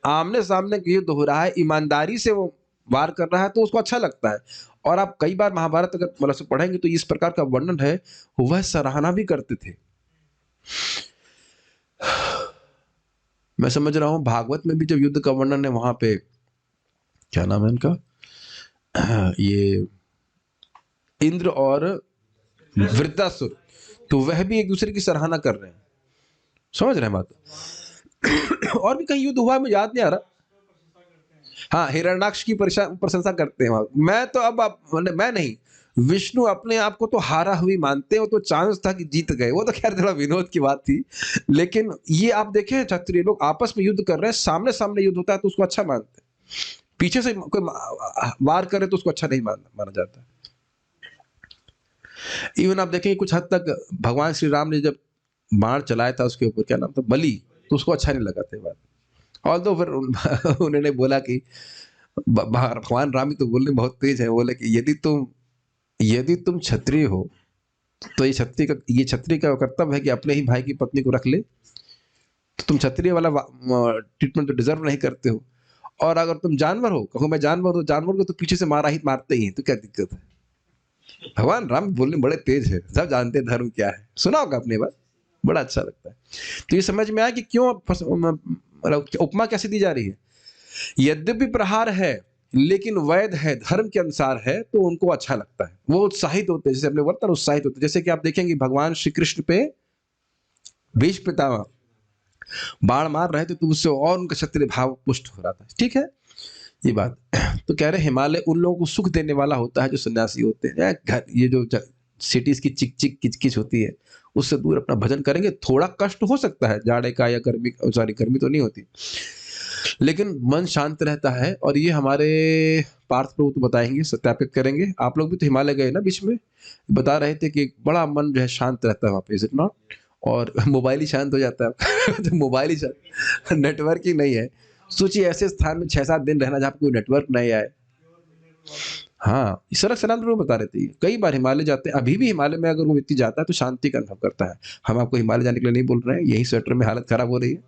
आमने सामने युद्ध हो रहा है, ईमानदारी से वो वार कर रहा है तो उसको अच्छा लगता है। और आप कई बार महाभारत अगर मतलब से पढ़ेंगे तो इस प्रकार का वर्णन है, वह सराहना भी करते थे। मैं समझ रहा हूं भागवत में भी जब युद्ध का वर्णन है, वहां पे क्या नाम है इनका, ये इंद्र और वृत्तासुर, तो वह भी एक दूसरे की सराहना कर रहे हैं। समझ रहे हैं बात? और भी कहीं युद्ध हुआ, मुझे याद नहीं आ रहा। हाँ, हिरण्याक्ष की प्रशंसा करते हैं। मैं तो अब मैं नहीं, विष्णु अपने आप को तो हारा हुई मानते हो, तो चांस था कि जीत गए। वो तो खैर थोड़ा विनोद की बात थी, लेकिन ये आप देखें क्षत्रिय लोग आपस में युद्ध कर रहे हैं, सामने सामने युद्ध होता है तो उसको अच्छा मानते हैं, पीछे से कोई वार करे तो उसको अच्छा नहीं माना जाता। इवन आप देखेंगे कुछ हद तक भगवान श्री राम ने जब बाण चलाया था उसके ऊपर, क्या नाम था, बलि, तो उसको अच्छा नहीं लगा था बात। और तो फिर उन्होंने बोला कि भगवान राम तो बोलने बहुत तेज है, बोले कि यदि तुम क्षत्रिय हो तो ये क्षत्रिय का कर्तव्य है कि अपने ही भाई की पत्नी को रख ले, तो तुम क्षत्रिय वाला ट्रीटमेंट तो डिजर्व नहीं करते हो। और अगर तुम जानवर हो, कहो मैं जानवर हूं, तो जानवर को तो पीछे से मारते ही, तो क्या दिक्कत है? भगवान राम बोलने बड़े तेज है, सब जानते हैं धर्म क्या है। सुना होगा अपने बात, बड़ा अच्छा लगता है। तो ये समझ में आया कि क्यों उपमा कैसे दी जा रही है। यद्यपि प्रहार है लेकिन वैध है, धर्म के अनुसार है, तो उनको अच्छा लगता है, वो उत्साहित होते हैं, जैसे अपने वर्तन उत्साहित होते हैं। जैसे कि आप देखेंगे भगवान श्री कृष्ण पे भीष्म पितामह बाण मार रहे थे तो उससे और उनका क्षत्रिय भाव पुष्ट हो रहा था, ठीक है। ये बात। तो कह रहे हिमालय उन लोगों को सुख देने वाला होता है जो सन्यासी होते हैं। घर ये जो सिटीज की चिक चिक किचकिच होती है उससे दूर अपना भजन करेंगे। थोड़ा कष्ट हो सकता है जाड़े का या गर्मी, सॉरी गर्मी तो नहीं होती, लेकिन मन शांत रहता है। और ये हमारे पार्थ प्रभु तो बताएंगे, सत्यापित करेंगे। आप लोग भी तो हिमालय गए ना बीच में, बता रहे थे कि बड़ा मन जो है शांत रहता है वहाँ पे, इज इट नॉट? और मोबाइल ही शांत हो जाता है तो मोबाइल ही शांत, नेटवर्क ही नहीं है। सोचिए ऐसे स्थान में 6-7 दिन रहना जहाँ पे कोई नेटवर्क नहीं आए। हाँ, सरक सनातन प्रभु बता रहे थे, कई बार हिमालय जाते हैं। अभी भी हिमालय में अगर वो व्यक्ति जाता है तो शांति का अनुभव करता है। हम आपको हिमालय जाने के लिए नहीं बोल रहे हैं, यही स्वेटर में हालत खराब हो रही है,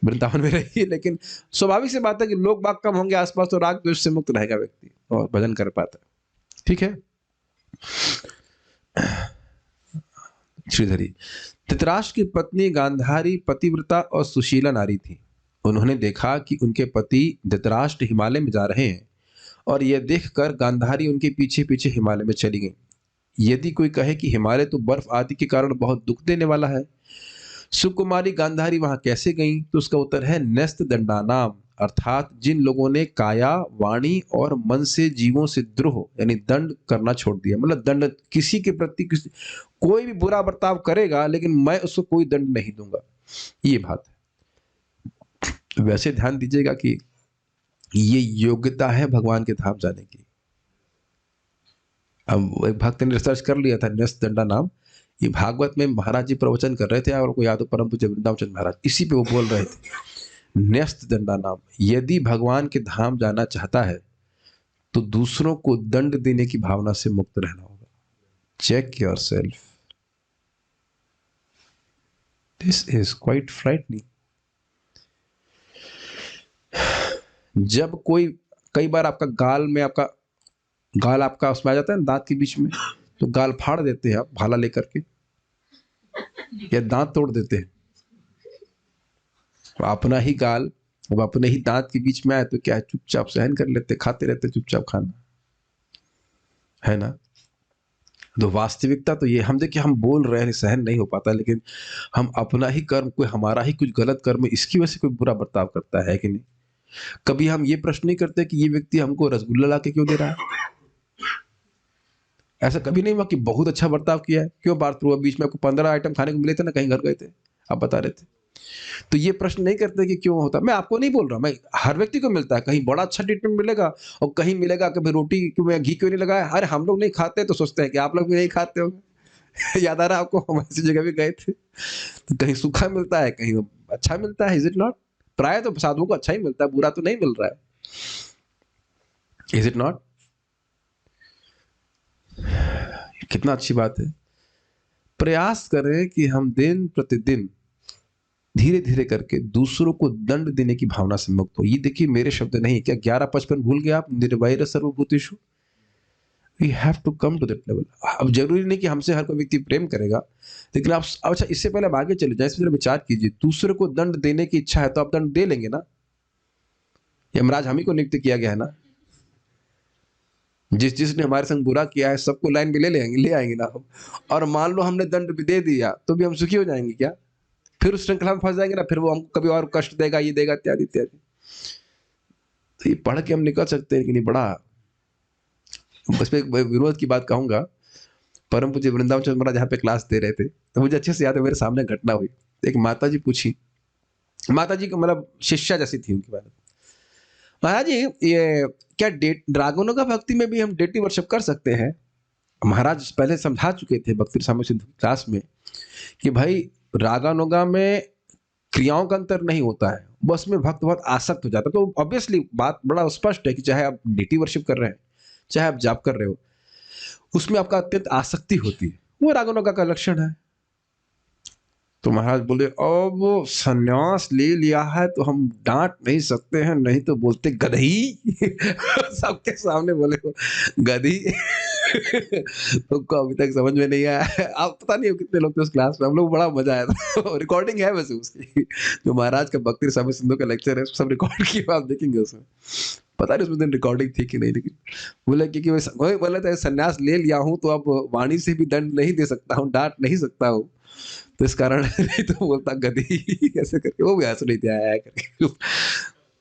वृंदावन में रहिए। लेकिन स्वाभाविक सी बात है कि लोग बाग कम होंगे आसपास तो राग द्वेष से मुक्त रहेगा व्यक्ति और भजन कर पाता है। ठीक है। श्रीधरी, धृतराष्ट्र की पत्नी गांधारी पतिव्रता और सुशीला नारी थी। उन्होंने देखा कि उनके पति धृतराष्ट्र हिमालय में जा रहे हैं और यह देखकर गांधारी उनके पीछे पीछे हिमालय में चली गई। यदि कोई कहे कि हिमालय तो बर्फ आदि के कारण बहुत दुख देने वाला है, सुकुमारी गांधारी वहां कैसे गई? तो उसका उत्तर है न्यस्त दंडानाम, अर्थात जिन लोगों ने काया, वाणी और मन से जीवों से द्रोह यानी दंड करना छोड़ दिया। मतलब दंड किसी के प्रति, कोई भी बुरा बर्ताव करेगा लेकिन मैं उसको कोई दंड नहीं दूंगा, ये बात है। वैसे ध्यान दीजिएगा कि ये योग्यता है भगवान के धाम जाने की। अब एक भक्त ने रिसर्च कर लिया था न्यस्त दंडा नाम, ये भागवत में महाराज जी प्रवचन कर रहे थे और को याद हो परम पूज्य वृंदावन चंद्र महाराज, इसी पे वो बोल रहे थे न्यस्त दंडा नाम। यदि भगवान के धाम जाना चाहता है तो दूसरों को दंड देने की भावना से मुक्त रहना होगा। Check yourself, this is quite frightening. जब कोई, कई बार आपका गाल आपका उसमें आ जाता है ना दांत के बीच में, तो गाल फाड़ देते हैं आप भाला लेकर के या दांत तोड़ देते हैं। तो अपना ही गाल अब अपने ही दांत के बीच में आए तो क्या, चुपचाप सहन कर लेते, खाते रहते, चुपचाप खाना है ना। तो वास्तविकता तो ये, हम देखिए हम बोल रहे हैं सहन नहीं हो पाता, लेकिन हम अपना ही कर्म, कोई हमारा ही कुछ गलत कर्म, इसकी वजह से कोई बुरा बर्ताव करता है कि नहीं। कभी हम ये प्रश्न नहीं करते कि ये व्यक्ति हमको रसगुल्ला ला के क्यों दे रहा है। ऐसा कभी नहीं हुआ कि बहुत अच्छा बर्ताव किया है, क्यों बात हुआ? बीच में आपको 15 आइटम खाने को मिले थे ना, कहीं घर गए थे, आप बता रहे थे। तो ये प्रश्न नहीं करते कि क्यों होता। मैं आपको नहीं बोल रहा, मैं हर व्यक्ति को मिलता है, कहीं बड़ा अच्छा ट्रीटमेंट मिलेगा और कहीं मिलेगा कि भाई रोटी क्यों में घी क्यों नहीं लगाया। अरे हम लोग नहीं खाते तो सोचते हैं कि आप लोग भी नहीं खाते होंगे याद आ रहा है आपको, हम ऐसी जगह भी गए थे तो कहीं सूखा मिलता है, कहीं अच्छा मिलता है। Is it not? प्राय तो साधुओं को अच्छा ही मिलता है, बुरा तो नहीं मिल रहा है। Is it not? कितना अच्छी बात है। प्रयास करें कि हम दिन प्रतिदिन धीरे धीरे करके दूसरों को दंड देने की भावना से मुक्त हो। ये देखिए मेरे शब्द नहीं, क्या 11:55 भूल गए आप? निर्वैर सर्वभूतेषु, we have to come to that level. अब जरूरी नहीं कि हमसे हर कोई व्यक्ति प्रेम करेगा, लेकिन आप अच्छा इससे पहले आप आगे चले जाए, इसमें विचार कीजिए। दूसरे को दंड देने की इच्छा है तो आप दंड दे लेंगे ना। यमराज हम ही को नियुक्त किया गया है ना। जिसने हमारे संग बुरा किया है सबको लाइन में ले आएंगे ना हम। और मान लो हमने दंड भी दे दिया तो भी हम सुखी हो जाएंगे क्या? फिर उस श्रृंखला में फंस जाएंगे ना, फिर वो हमको कभी और कष्ट देगा, ये देगा, इत्यादि इत्यादि। तो ये पढ़ के हम निकल सकते हैं कि नहीं। बड़ा बस मैं एक विरोध की बात कहूंगा। परम पूज्य वृंदावन चंद्र महाराज यहाँ पे क्लास दे रहे थे तो मुझे अच्छे से याद है, मेरे सामने घटना हुई। एक माता जी पूछी, माता जी को मतलब शिष्या जैसी थी उनकी बात। महाराज जी ये क्या ड्रागनों का भक्ति में भी हम डेटी वर्शिप कर सकते हैं? महाराज पहले समझा चुके थे भक्ति सामय सिंधु क्लास में कि भाई रागानुगा में क्रियाओं का अंतर नहीं होता है, बस में भक्त बहुत आसक्त हो जाता है। तो ऑब्वियसली बात बड़ा स्पष्ट है कि चाहे आप डेटी वर्शिप कर रहे हैं, चाहे आप जाप कर रहे हो, उसमें आपका अत्यंत आसक्ति होती है, वो रागानुगा का लक्षण है। तो महाराज बोले अब वो संन्यास ले लिया है तो हम डांट नहीं सकते हैं, नहीं तो बोलते गधी सबके सामने बोले गधी तुमको अभी तक समझ में नहीं आया। आप पता नहीं हो कितने लोग थे उस क्लास में, हम लोग बड़ा मजा आया था। रिकॉर्डिंग है वैसे उसकी, जो महाराज का भक्ति सामय सिंधु का लेक्चर है सब रिकॉर्ड किया, आप देखेंगे उसमें। पता नहीं उसमें दिन रिकॉर्डिंग थी कि नहीं, लेकिन बोले क्योंकि वही बोला था संन्यास ले लिया हूँ तो अब वाणी से भी दंड नहीं दे सकता हूँ, डांट नहीं सकता हूँ, तो इस कारण नहीं तो बोलता गधी कैसे करके, वो भी हंस नहीं दिया करके।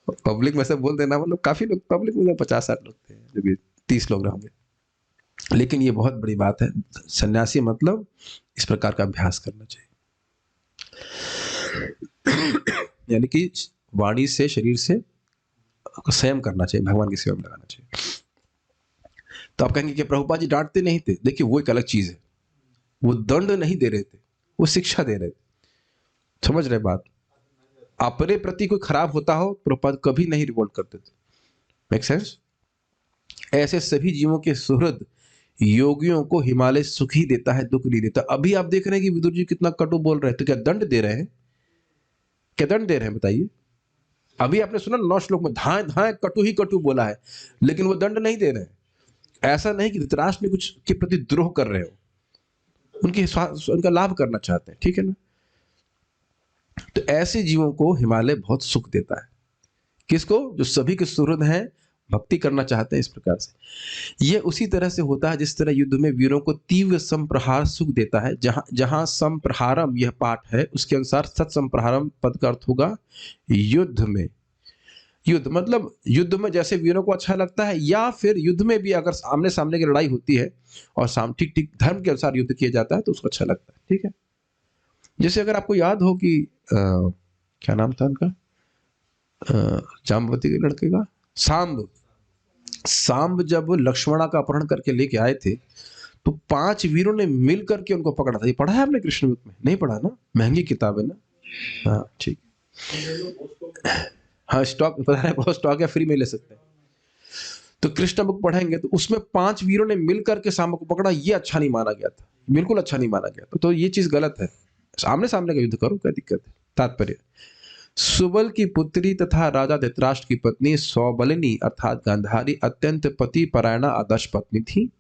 पब्लिक में से बोल देना मतलब काफी लोग, पब्लिक में 50-60 लोग थे, जो भी 30 लोग होंगे। लेकिन ये बहुत बड़ी बात है, सन्यासी मतलब इस प्रकार का अभ्यास करना चाहिए। यानी कि वाणी से, शरीर से संयम करना चाहिए, भगवान की सेवा में लगाना चाहिए। तो आप कहेंगे कि प्रभुपाद जी डांटते नहीं थे। देखिए वो एक अलग चीज है, वो दंड नहीं दे रहे थे, वो शिक्षा दे रहे थे। समझ रहे बात? अपने प्रति कोई खराब होता हो, प्रभुपाद कभी नहीं रिवोल्ट करते थे। Make sense? ऐसे सभी जीवों के सुहृद योगियों को हिमालय सुख ही देता है, दुख नहीं देता। अभी आप देख रहे हैं कि विदुर जी कितना कटु बोल रहे हैं, तो क्या दंड दे रहे हैं? क्या दंड दे रहे हैं बताइए? अभी आपने सुना 9 श्लोक में धाए धाए कटु ही कटु बोला है, लेकिन वो दंड नहीं दे रहे हैं। ऐसा नहीं कि धृतराष्ट्र ने कुछ के प्रति द्रोह कर रहे हो, उनका लाभ करना चाहते हैं, ठीक है ना? तो ऐसे जीवों को हिमालय बहुत सुख देता है। किसको? जो सभी के सुहृद हैं, भक्ति करना चाहते हैं इस प्रकार से। यह उसी तरह से होता है जिस तरह युद्ध में वीरों को तीव्र संप्रहार सुख देता है। जहां जहां संप्रहारम यह पाठ है, उसके अनुसार सत संप्रहारम पद का अर्थ होगा युद्ध में। युद्ध मतलब युद्ध में जैसे वीरों को अच्छा लगता है, या फिर युद्ध में भी अगर आमने सामने की लड़ाई होती है और ठीक ठीक धर्म के अनुसार युद्ध किया जाता है तो उसको अच्छा लगता है, ठीक है। जैसे अगर आपको याद हो कि क्या नाम था उनका, जाम्बवती के लड़के का, सांब जब लक्ष्मणा का अपहरण करके लेके आए थे तो 5 वीरों ने मिल करके उनको पकड़ा था। ये पढ़ा है आपने कृष्ण बुक में? नहीं पढ़ा ना, महंगी किताब है ना। हाँ ठीक, हाँ स्टॉक पता है, बहुत स्टॉक है, फ्री में ले सकते हैं। तो कृष्ण बुक पढ़ेंगे तो उसमें 5 वीरों ने मिल करके सांब को पकड़ा। ये अच्छा नहीं माना गया था, बिल्कुल अच्छा नहीं माना गया था। तो ये चीज गलत है। सामने सामने का युद्ध करो, क्या दिक्कत है? तात्पर्य, सुबल की पुत्री तथा राजा धृतराष्ट्र की पत्नी सौबलिनी अर्थात गांधारी अत्यंत पति परायणा आदर्श पत्नी थी।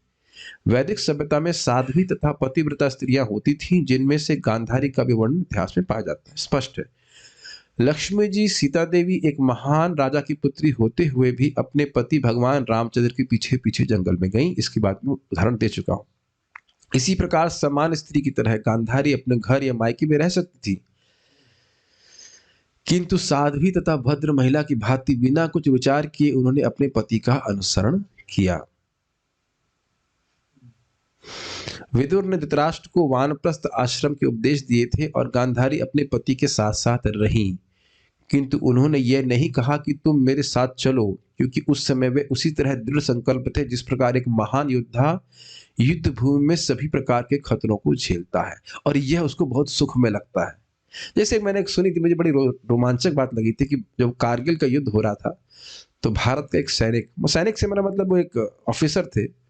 वैदिक सभ्यता में साध्वी तथा पतिव्रता स्त्रियां होती थीं, जिनमें से गांधारी का भी वर्णन इतिहास में पाया जाता है। स्पष्ट है, लक्ष्मी जी सीता देवी एक महान राजा की पुत्री होते हुए भी अपने पति भगवान रामचंद्र के पीछे पीछे जंगल में गईं। इसकी बात मैं उदाहरण दे चुका हूं। इसी प्रकार समान स्त्री की तरह गांधारी अपने घर या मायके में रह सकती थी, किंतु साध्वी तथा भद्र महिला की भांति बिना कुछ विचार किए उन्होंने अपने पति का अनुसरण किया। विदुर ने धृतराष्ट्र को वानप्रस्थ आश्रम के उपदेश दिए थे और गांधारी अपने पति के साथ साथ रहीं, किंतु उन्होंने यह नहीं कहा कि तुम मेरे साथ चलो, क्योंकि उस समय वे उसी तरह दृढ़ संकल्प थे जिस प्रकार एक महान योद्धा युद्ध भूमि में सभी प्रकार के खतरों को झेलता है और यह उसको बहुत सुख में लगता है। जैसे मैंने एक सुनी थी, मुझे बड़ी रोमांचक बात लगी थी कि जब कारगिल का युद्ध हो रहा था तो भारत का एक सैनिक से मेरा मतलब वो एक ऑफिसर थे,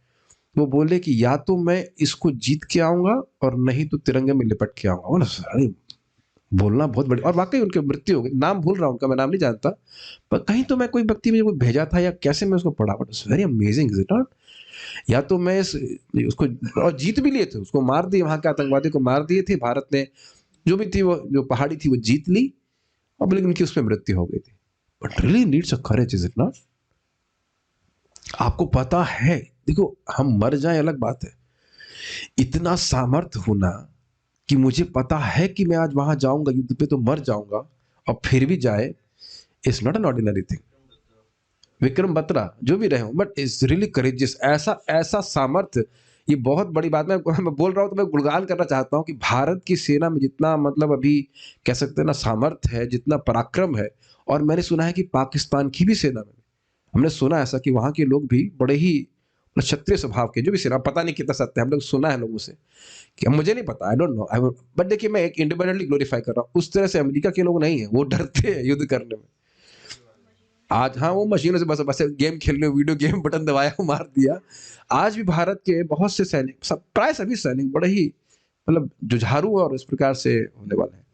वो बोले कि या तो मैं इसको जीत के आऊंगा और नहीं तो तिरंगे में लिपट के आऊंगा। अरे बोलना बहुत बड़ी, और वाकई उनकी मृत्यु हो गई। नाम भूल रहा हूं उनका, मैं नाम नहीं जानता, पर कहीं तो मैं कोई व्यक्ति मुझे कोई भेजा था या कैसे मैं उसको पढ़ा, but it's very amazing is it not. या तो मैं उसको, और जीत भी लिए थे, उसको मार दिए, वहां के आतंकवादी को मार दिए थे भारत ने, जो भी थी वो जो पहाड़ी थी वो जीत ली, और लेकिन उनकी उसमें मृत्यु हो गई थी। But really needs a courage is it not? आपको पता है, देखो हम मर जाए अलग बात है, इतना सामर्थ्य होना कि मुझे पता है कि मैं आज वहां जाऊंगा युद्ध पे तो मर जाऊंगा और फिर भी जाए, it's not an ordinary thing. Vikram Batra जो भी रहे हो, बट इट्स रियली करेजियस। ऐसा सामर्थ्य, ये बहुत बड़ी बात। मैं बोल रहा हूं तो मैं गुणगान करना चाहता हूं कि भारत की सेना में जितना मतलब अभी कह सकते हैं ना सामर्थ्य है, जितना पराक्रम है, और मैंने सुना है कि पाकिस्तान की भी सेना में, हमने सुना ऐसा कि वहां के लोग भी बड़े ही क्षत्रिय स्वभाव के, जो भी सेना, पता नहीं कितना सत्य है, हम लोग सुना है लोगों से, कि मुझे नहीं पता, आई डोंट नो, बट देखिए मैं एक इंडिपेंडेंटली ग्लोरीफाई कर रहा हूँ। उस तरह से अमेरिका के लोग नहीं है, वो डरते हैं युद्ध करने में। आज हाँ वो मशीनों से बस गेम खेल रहे हो, वीडियो गेम बटन दबाया मार दिया। आज भी भारत के बहुत से सैनिक, प्राय सभी सैनिक बड़े ही मतलब जुझारू और इस प्रकार से होने वाले हैं।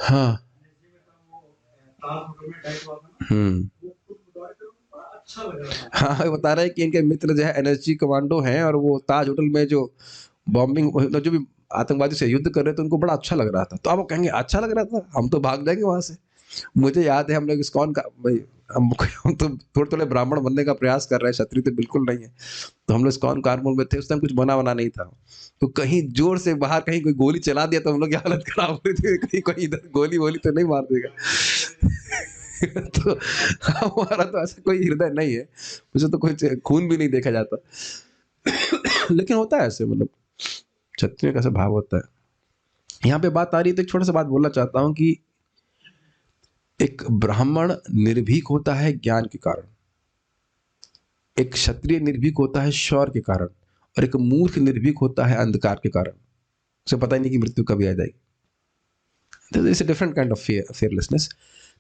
हाँ हाँ, बता रहे हैं कि इनके मित्र जो है एनएसजी कमांडो हैं, और वो ताज होटल में जो बॉम्बिंग, जो भी आतंकवादी से युद्ध कर रहे थे, उनको बड़ा अच्छा लग रहा था। तो आप कहेंगे अच्छा लग रहा था, हम तो भाग जाएंगे वहां से। मुझे याद है हम लोग इस्कॉन का, भाई हम तो थोड़े थोड़े ब्राह्मण बनने का प्रयास कर रहे हैं, क्षत्रिय तो बिल्कुल नहीं है। तो हम लोग इस्कॉन कारमल में थे, उस टाइम कुछ बना नहीं था, तो कहीं जोर से बाहर कहीं कोई गोली चला दिया तो हम लोग की हालत खराब हुई थी। कहीं कोई इधर गोली वोली तो नहीं मार देगा। तो हमारा तो ऐसा कोई हृदय नहीं है, मुझे तो कोई खून भी नहीं देखा जाता। लेकिन होता है ऐसे, मतलब क्षत्रिय का ऐसा भाव होता है। यहाँ पे बात आ रही है तो एक छोटा सा बात बोलना चाहता हूँ कि एक ब्राह्मण निर्भीक होता है ज्ञान के कारण, एक क्षत्रिय निर्भीक होता है शौर्य के कारण, और एक मूर्ख निर्भीक होता है अंधकार के कारण। उसे पता ही नहीं कि मृत्यु कभी आ जाएगी। It's a different kind of fearlessness.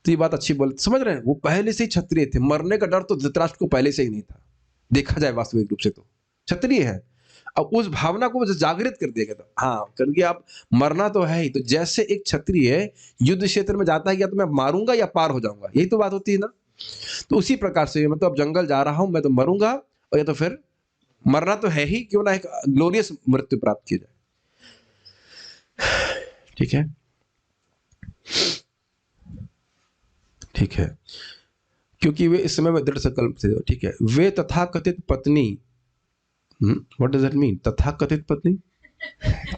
तो ये बात अच्छी बोल, समझ रहे हैं, वो पहले से ही क्षत्रिय थे, मरने का डर तो धृतराष्ट्र को पहले से ही नहीं था, देखा जाए वास्तविक रूप से तो क्षत्रिय है। अब उस भावना को जागृत कर दिया गया था, हाँ करके आप मरना तो है ही। तो जैसे एक क्षत्रिय युद्ध क्षेत्र में जाता है कि या तो मैं मारूंगा या पार हो जाऊंगा, यही तो बात होती है ना। तो उसी प्रकार से मैं तो अब जंगल जा रहा हूं, मैं तो मरूंगा, और या तो फिर मरना तो है ही, क्यों ना एक ग्लोरियस मृत्यु प्राप्त की जाए। ठीक है, ठीक है, क्योंकि वे इस समय में दृढ़ संकल्प थे। ठीक है, वे तथाकथित पत्नी, व्हाट डज दैट मीन तथाकथित पत्नी?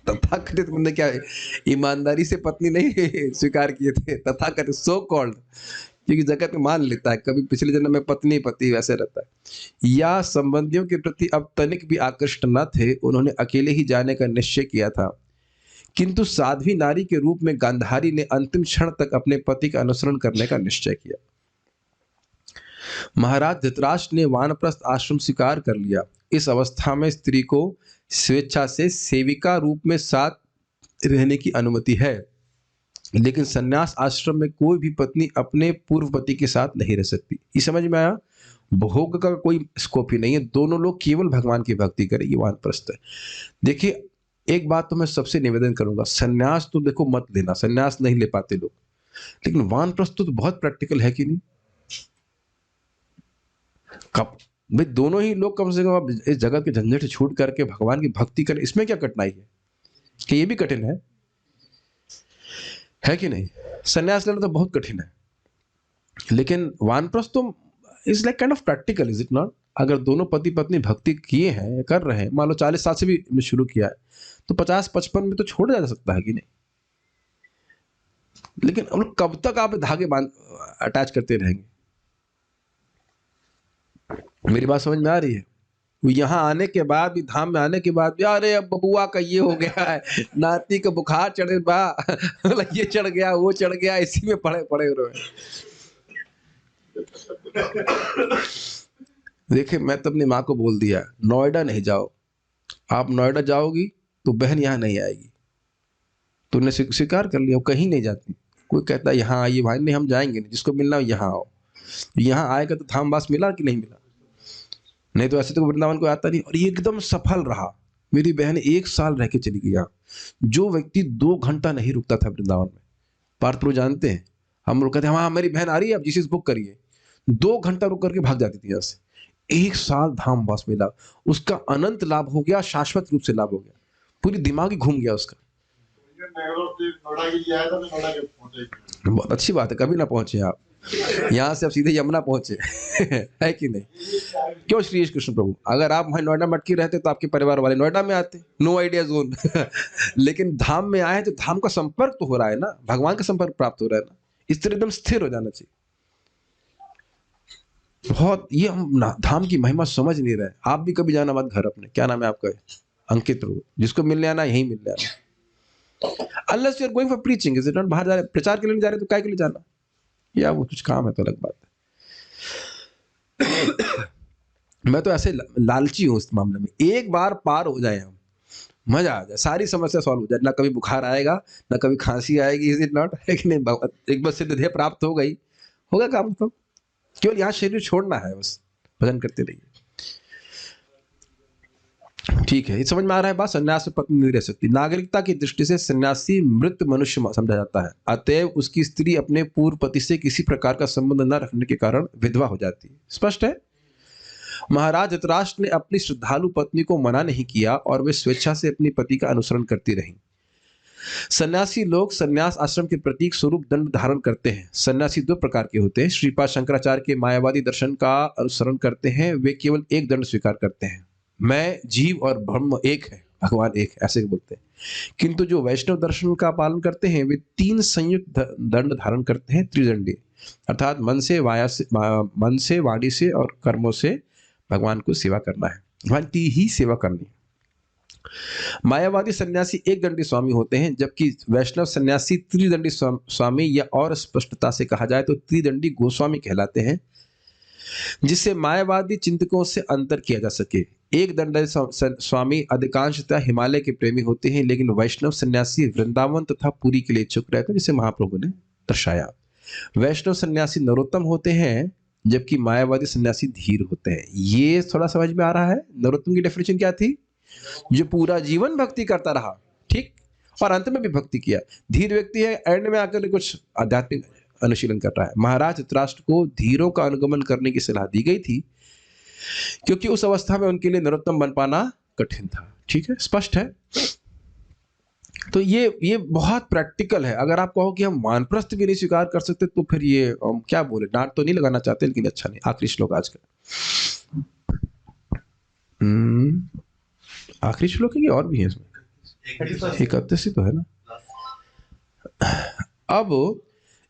तथाकथित मतलब क्या है? ईमानदारी से पत्नी नहीं स्वीकार किए थे, तथाकथित सो कॉल्ड, क्योंकि जगत में मान लेता है कभी पिछले जन्म में पत्नी पति वैसे रहता है। या संबंधियों के प्रति अब तनिक भी आकृष्ट न थे, उन्होंने अकेले ही जाने का निश्चय किया था। किंतु साध्वी नारी के रूप में गांधारी ने अंतिम क्षण तक अपने पति का अनुसरण करने का निश्चय किया। महाराज धृतराष्ट्र ने वानप्रस्थ आश्रम स्वीकार कर लिया। इस अवस्था में स्त्री को स्वेच्छा से सेविका रूप में साथ रहने की अनुमति है, लेकिन संन्यास आश्रम में कोई भी पत्नी अपने पूर्व पति के साथ नहीं रह सकती। ये समझ में आया? भोग का कोई स्कोप ही नहीं है, दोनों लोग केवल भगवान की भक्ति करें, ये वानप्रस्थ है। देखिए एक बात तो मैं सबसे निवेदन करूंगा, संन्यास तो देखो मत लेना, संन्यास नहीं ले पाते लोग, लेकिन वानप्रस्थ तो बहुत प्रैक्टिकल है कि नहीं? कब भाई दोनों ही लोग कम से कम अब इस जगत के झंझट से छूट करके भगवान की भक्ति करें, इसमें क्या कठिनाई है? कि ये भी कठिन है कि नहीं? संन्यास लेना तो बहुत कठिन है, लेकिन वानप्रस्थ तो is like kind of practical, is it not? अगर दोनों पति पत्नी भक्ति किए हैं, कर रहे हैं, मान लो 40 साल से भी शुरू किया है, तो 50-55 में तो छोड़ जा सकता है कि नहीं? लेकिन हम लोग कब तक आप धागे बांध अटैच करते रहेंगे? मेरी बात समझ में आ रही है? यहाँ आने के बाद भी, धाम में आने के बाद भी, अरे अब बबुआ का ये हो गया है, नाती का बुखार चढ़े बा, ये चढ़ गया वो चढ़ गया, इसी में पड़े पड़े रहे। देखिए मैं तो अपनी माँ को बोल दिया, नोएडा नहीं जाओ, आप नोएडा जाओगी तो बहन यहाँ नहीं आएगी। तूने स्वीकार कर लिया, कहीं नहीं जाती। कोई कहता है यहाँ आइए भाई, नहीं हम जाएंगे नहीं, जिसको मिलना हो यहाँ आओ। यहाँ आएगा तो धामवास मिला कि नहीं मिला? नहीं तो ऐसे तो वृंदावन को आता नहीं। और ये एकदम सफल रहा। मेरी बहन 1 साल रह के चली गई यहाँ। जो व्यक्ति 2 घंटा नहीं रुकता था वृंदावन में, पार्थप्रो जानते हैं, हम लोग कहते हैं हाँ मेरी बहन आ रही है, आप जीसीस बुक करिए, 2 घंटा रुक करके भाग जाती थी यहाँ से। 1 साल धामवास मिला, उसका अनंत लाभ हो गया, शाश्वत रूप से लाभ हो गया, पूरी दिमाग ही घूम गया उसका। बहुत अच्छी बात है, कभी ना पहुंचे आप यहाँ से, अब सीधे यमुना पहुंचे है कि नहीं? क्यों श्री कृष्ण प्रभु, अगर आप वहां नोएडा मटकी रहते तो आपके परिवार वाले नोएडा में आते, नो आइडिया जोन लेकिन धाम में आए तो धाम का संपर्क तो हो रहा है ना, भगवान का संपर्क प्राप्त हो रहा है ना, इस तरह एकदम स्थिर हो जाना चाहिए। बहुत ये हम धाम की महिमा समझ नहीं रहे। आप भी कभी जाना मत घर अपने, क्या नाम है आपका? अंकित प्रभु। जिसको मिलने आना यहीं मिलने आना, unless you are going for preaching, is it not? बाहर जा रहे, प्रचार के लिए जा रहे तो काय के लिए जाना, या वो कुछ काम है तो अलग बात है। मैं तो ऐसे लालची हूं इस मामले में, एक बार पार हो जाए हम, मजा आ जाए, सारी समस्या सॉल्व हो जाए, ना कभी बुखार आएगा ना कभी खांसी आएगी, इज इट नॉट? लेकिन एक बार सिद्ध ध्येय प्राप्त हो गई, होगा काम तो, केवल यहाँ शरीर छोड़ना है, बस भजन करते रहिए। ठीक है, ये समझ में आ रहा है बात? संन्यास में पत्नी नहीं रह सकती। नागरिकता की दृष्टि से सन्यासी मृत मनुष्य समझा जाता है, अतएव उसकी स्त्री अपने पूर्व पति से किसी प्रकार का संबंध न रखने के कारण विधवा हो जाती है। स्पष्ट है? महाराज धृतराष्ट्र ने अपनी श्रद्धालु पत्नी को मना नहीं किया और वे स्वेच्छा से अपने पति का अनुसरण करती रहीं। सन्यासी लोग सन्यास आश्रम के प्रतीक स्वरूप दंड धारण करते हैं। सन्यासी 2 प्रकार के होते हैं। श्रीपाद शंकराचार्य के मायावादी दर्शन का अनुसरण करते हैं, वे केवल एक दंड स्वीकार करते हैं, मैं जीव और ब्रह्म एक है, भगवान एक, ऐसे बोलते हैं। किंतु जो वैष्णव दर्शन का पालन करते हैं वे 3 संयुक्त दंड धारण करते हैं, त्रिदंडी, अर्थात मन से, वाणी से और कर्मों से भगवान को सेवा करना है, भगवान की ही सेवा करनी है। मायावादी सन्यासी एक दंडी स्वामी होते हैं, जबकि वैष्णव सन्यासी त्रिदंडी स्वामी, या और स्पष्टता से कहा जाए तो त्रिदंडी गोस्वामी कहलाते हैं, जिससे मायावादी चिंतकों से अंतर किया जा सके। एक दंडी स्वामी अधिकांशतः हिमालय के प्रेमी होते हैं, लेकिन वैष्णव सन्यासी वृंदावन तथा पुरी के लिए इच्छुक रहते हैं, जिसे महाप्रभु ने दर्शाया। वैष्णव सन्यासी नरोत्तम होते हैं, जबकि मायावादी सन्यासी धीर होते हैं। ये थोड़ा समझ में आ रहा है? नरोत्तम की डेफिनेशन क्या थी? जो पूरा जीवन भक्ति करता रहा, ठीक, और अंत में भी भक्ति किया। धीर व्यक्ति है, एंड में आकर कुछ आध्यात्मिक अनुशीलन कर रहा है। महाराज धृतराष्ट्र को धीरों का अनुगमन करने की सलाह दी गई थी, क्योंकि उस अवस्था में उनके लिए नरोत्तम बन पाना कठिन था। ठीक है, स्पष्ट है। तो ये बहुत प्रैक्टिकल है। अगर आप कहो कि हम वानप्रस्थ भी नहीं स्वीकार कर सकते, तो फिर ये क्या बोले, डांट तो नहीं लगाना चाहते, लेकिन अच्छा नहीं। आखिरी श्लोक आज का, आखिरी श्लोक है कि और भी है इसमें? 31 ही तो है ना। अब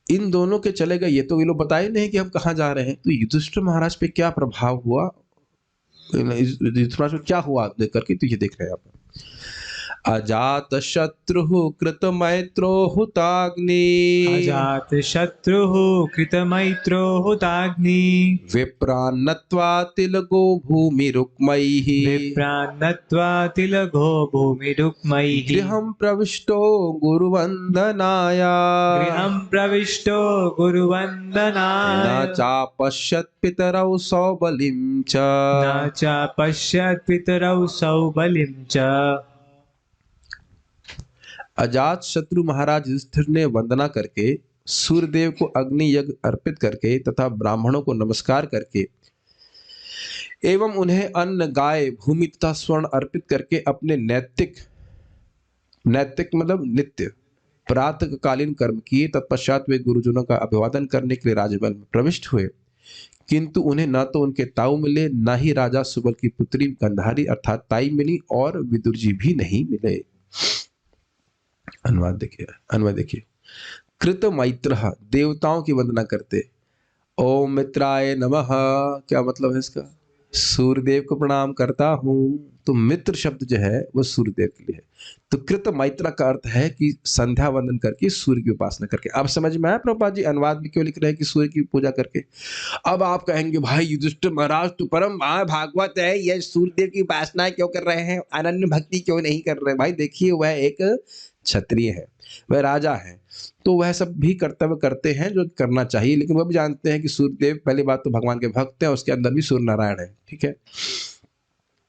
इन दोनों के चले गए, ये तो ये लोग बताए नहीं कि हम कहाँ जा रहे हैं। तो युधिष्ठिर महाराज पे क्या प्रभाव हुआ, युधिष्ठिर महाराज को क्या हुआ देख करके, तो ये देख रहे हैं आप। अजात शत्रु कृत मैत्रो हुताग्नि, अजात शत्रुः कृतमैत्रो हुताग्नि, विप्रान्नत्वा तिलगो भूमिरुक्मैः, विप्रान्नत्वा तिलघो भूमिरुक्मैः, गृहं प्रविष्टो गुरुवन्दनाय, गृहं प्रविष्टो गुरुवन्दनाय, न चापश्यत् पितरौ सौबलिं च, न च पश्यत् पितरौ सौबलिं च। अजात शत्रु महाराज युधिष्ठिर ने वंदना करके, सूर्यदेव को अग्नि यज्ञ अर्पित करके तथा ब्राह्मणों को नमस्कार करके एवं उन्हें अन्न, गाय, भूमि तथा स्वर्ण अर्पित करके अपने नैतिक मतलब नित्य प्रातःकालीन कर्म किए। तत्पश्चात वे गुरुजनों का अभिवादन करने के लिए राजमहल में प्रविष्ट हुए, किंतु उन्हें न तो उनके ताऊ मिले, न ही राजा सुबल की पुत्री गंधारी अर्थात ताई मिली, और विदुर जी भी नहीं मिले। अनुवाद देखिए। कृत मैत्र, देवताओं की वंदना करते। ओम मित्राय नमः, क्या मतलब है इसका? सूर्यदेव को प्रणाम करता हूं। तो मित्र शब्द जो है वो सूर्यदेव के लिए है। तो कृत मैत्र का अर्थ है कि संध्या वंदन करके, सूर्य की उपासना करके। अब समझ में आया प्रभुपाद जी अनुवाद में क्यों लिख रहे हैं कि सूर्य की पूजा करके? अब आप कहेंगे भाई युधिष्ठिर महाराज तो परम भागवत है, ये सूर्यदेव की उपासना क्यों कर रहे हैं, अनन्य भक्ति क्यों नहीं कर रहे? भाई देखिए, वह एक क्षत्रिय है, वह राजा है, तो वह सब भी कर्तव्य करते हैं जो करना चाहिए, लेकिन वह भी जानते हैं कि सूर्यदेव पहली बात तो भगवान के भक्त हैं, उसके अंदर भी सूर्य नारायण है। ठीक है,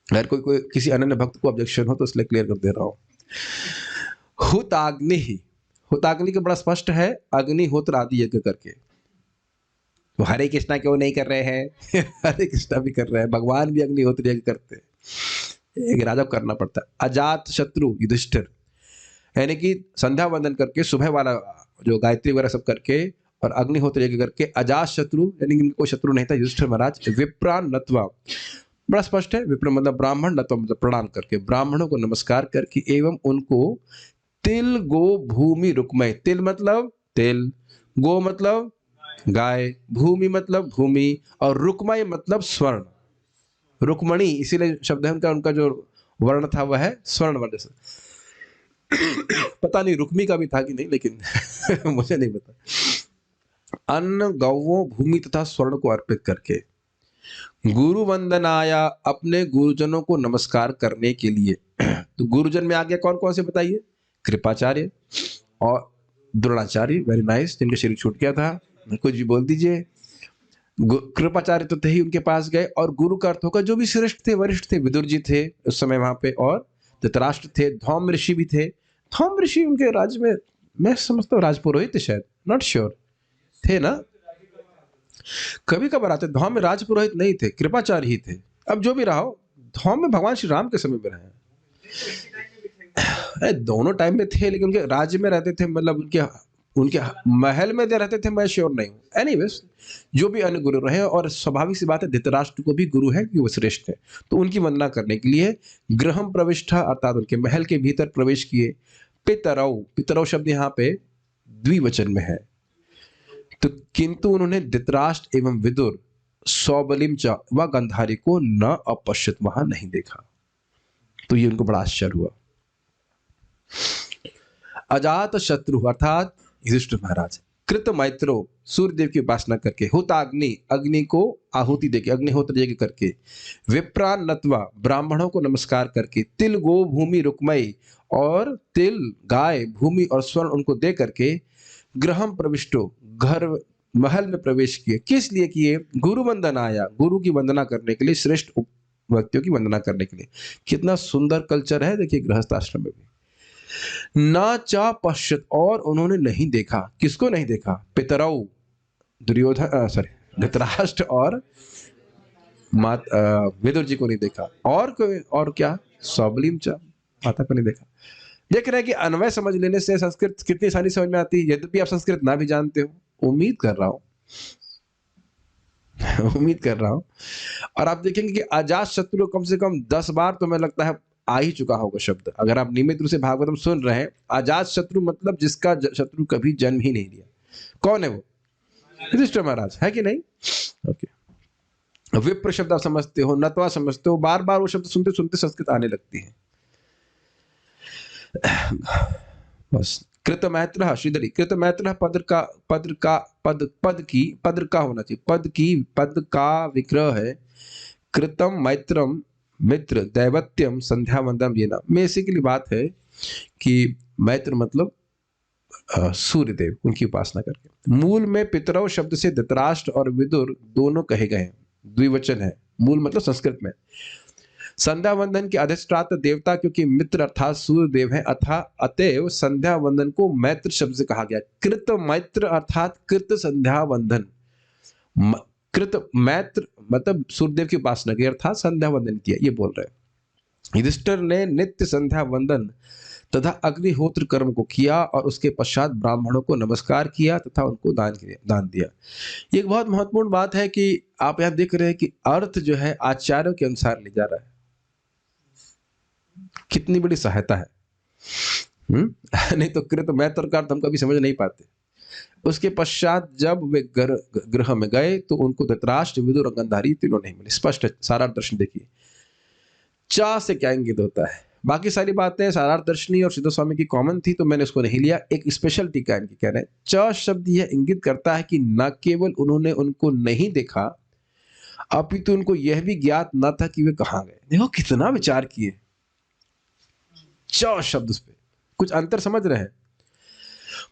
अगर कोई किसी अनन्य भक्त को ऑब्जेक्शन हो तो इसलिए क्लियर कर दे रहा हूं। हुताग्नि, हुताग्नि का बड़ा स्पष्ट है, अग्निहोत्र आदि यज्ञ करके। तो हरे कृष्णा क्यों नहीं कर रहे हैं? हरे कृष्णा भी कर रहे हैं, भगवान भी अग्निहोत्र यज्ञ करते हैं, एक राजा को करना पड़ता है। अजात शत्रु युधिष्ठिर, यानी कि संध्या वंदन करके, सुबह वाला जो गायत्री वगैरह सब करके और अग्निहोत्र यज्ञ करके। अजात शत्रु यानी कि कोई शत्रु नहीं था युधिष्ठिर महाराज। विप्रान नत्वा, बड़ा स्पष्ट है, विप्र मतलब ब्राह्मण, नत्वा मतलब प्रणाम करके, ब्राह्मणों को नमस्कार करके एवं उनको तिल गो भूमि रुक्मय, तिल मतलब तेल, गो मतलब गाय, भूमि मतलब भूमि, और रुक्मय मतलब स्वर्ण, रुक्मणी इसीलिए शब्द है उनका जो वर्ण था वह है स्वर्ण वर्ण से। पता नहीं रुक्मी का भी था कि नहीं, लेकिन मुझे नहीं पता। अन्न, गौवों, भूमि तथा स्वर्ण को अर्पित करके, गुरु वंदनाया, अपने गुरुजनों को नमस्कार करने के लिए। तो गुरुजन में आ गया कौन कौन से बताइए? कृपाचार्य और द्रोणाचार्य, वेरी नाइस, जिनका शरीर छूट गया था, कुछ भी बोल दीजिए। कृपाचार्य तो थे ही, उनके पास गए। और गुरु का अर्थ होगा जो भी श्रेष्ठ थे, वरिष्ठ थे, विदुर जी थे उस समय वहां पे, और धृतराष्ट्र थे, धौम ऋषि भी थे। धौम ऋषि उनके राज्य में मैं समझता हूँ राजपुरोहित शायद, नॉट श्योर, थे ना, कभी कभार आते। धौम में राजपुरोहित नहीं थे, कृपाचार्य ही थे। अब जो भी रहा हो, धौम में भगवान श्री राम के समय में रहे, दोनों टाइम में थे, लेकिन उनके राज्य में रहते थे, मतलब उनके उनके महल में दे रहते थे, मैं श्योर नहीं हूँ। एनीवेज, जो भी अन्य गुरु रहे, और स्वाभाविक सी बात है धृतराष्ट्र को भी गुरु है कि वो श्रेष्ठ है, तो उनकी वंदना करने के लिए गृहम प्रविष्ठा अर्थात उनके महल के भीतर प्रवेश किए। पितरौ, पितरौ शब्द यहाँ पे द्विवचन में है, तो किंतु उन्होंने धृतराष्ट्र एवं विदुर सौबलिम च व गंधारी को न अपश्यत, वहां नहीं देखा। तो ये उनको बड़ा आश्चर्य हुआ। अजात शत्रु अर्थात युधिष्ठिर महाराज कृत मैत्रो सूर्यदेव की उपासना करके, हुताग्नि अग्नि को आहुति देके, अग्निहोत्र यज्ञ करके, विप्रान नत्वा ब्राह्मणों को नमस्कार करके, तिल गो भूमि रुक्मयी और तिल गाय भूमि और स्वर्ण उनको दे करके, गृहम प्रविष्टो घर महल में प्रवेश किए। किस लिए किए? गुरु वंदन आया, गुरु की वंदना करने के लिए, श्रेष्ठ व्यक्तियों की वंदना करने के लिए। कितना सुंदर कल्चर है देखिए गृहस्थ आश्रम में भी। ना चा पश्यत, और उन्होंने नहीं देखा। किसको नहीं देखा? पितरौ दुर्योधन सॉरी धृतराष्ट्र और विदुर जी को नहीं देखा। और कोई और क्या? सौबलिम चा माता को नहीं देखा। देख रहे हैं कि अन्वय समझ लेने से संस्कृत कितनी आसानी समझ में आती है, यद्यपि आप संस्कृत ना भी जानते हो। उम्मीद कर रहा हूं उम्मीद कर रहा हूं। और आप देखेंगे कि अजात शत्रु कम से कम 10 बार तो मैं लगता है आ ही चुका होगा शब्द। अगर आप नियमित रूप से भागवतम सुन रहे हैं, अजात शत्रु मतलब जिसका शत्रु कभी जन्म ही नहीं लिया। कौन है वो? युधिष्ठिर महाराज, है कि नहीं? ओके। विप्र शब्द आप समझते हो, नत्वा समझते हो, बार बार वो शब्द सुनते सुनते संस्कृत आने लगती है। बस कृतमैत्र श्रीधरी, कृतमैत्र पद का होना चाहिए, पद का विग्रह है। कृतम मैत्रम मित्र दैवत्यम संध्या वंदनम ये नाम। बेसिकली बात है कि मैत्र मतलब सूर्यदेव, उनकी उपासना करके। मूल में पितरौ शब्द से धृतराष्ट्र और विदुर दोनों कहे गए हैं, द्विवचन है मूल मतलब संस्कृत में। संध्या वंदन के अधिष्ठाता देवता क्योंकि मित्र अर्थात सूर्यदेव है, अतएव संध्या वंदन को मैत्र शब्द से कहा गया। कृत मैत्र अर्थात कृत संध्या वंदन, कृत मैत्र मतलब सूर्यदेव की उपासना की अर्थात संध्या वंदन किया, ये बोल रहे हैं। युधिष्ठिर ने नित्य संध्या वंदन तथा अग्निहोत्र कर्म को किया और उसके पश्चात ब्राह्मणों को नमस्कार किया तथा उनको दान दिया। ये एक बहुत महत्वपूर्ण बात है कि आप यहाँ देख रहे हैं कि अर्थ जो है आचार्यों के अनुसार ले जा रहा है। कितनी बड़ी सहायता है। नहीं तो कृत मैत्र का अर्थ हम कभी समझ नहीं पाते। उसके पश्चात जब वे गृह में गए तो उनको धृतराष्ट्र विदुर और गंधारी तीनों नहीं मिले। स्पष्ट है, सारार्थ दर्शन देखिए। चा से क्या इंगित होता है? बाकी सारी बातें सारार्थ दर्शनी और सिद्ध स्वामी की कॉमन थी तो मैंने उसको नहीं लिया। एक स्पेशल टीका इनकी कह रहे हैं। च शब्द यह इंगित करता है कि न केवल उन्होंने उनको नहीं देखा अपितु उनको यह भी ज्ञात न था कि वे कहां गए। देखो कितना विचार किए च शब्द पे। कुछ अंतर समझ रहे हैं?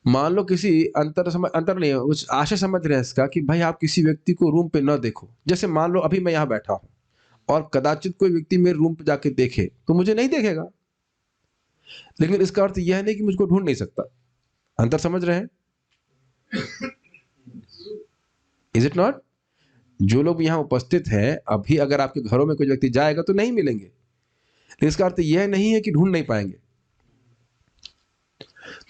मान लो किसी अंतर नहीं है, कुछ आशय समझ रहे हैं इसका कि भाई आप किसी व्यक्ति को रूम पे न देखो। जैसे मान लो अभी मैं यहाँ बैठा हूं और कदाचित कोई व्यक्ति मेरे रूम पे जाके देखे तो मुझे नहीं देखेगा, लेकिन इसका अर्थ यह नहीं कि मुझको ढूंढ नहीं सकता। अंतर समझ रहे हैं? Is it not? जो लोग यहाँ उपस्थित हैं अभी अगर आपके घरों में कोई व्यक्ति जाएगा तो नहीं मिलेंगे, लेकिन इसका अर्थ यह नहीं है कि ढूंढ नहीं पाएंगे।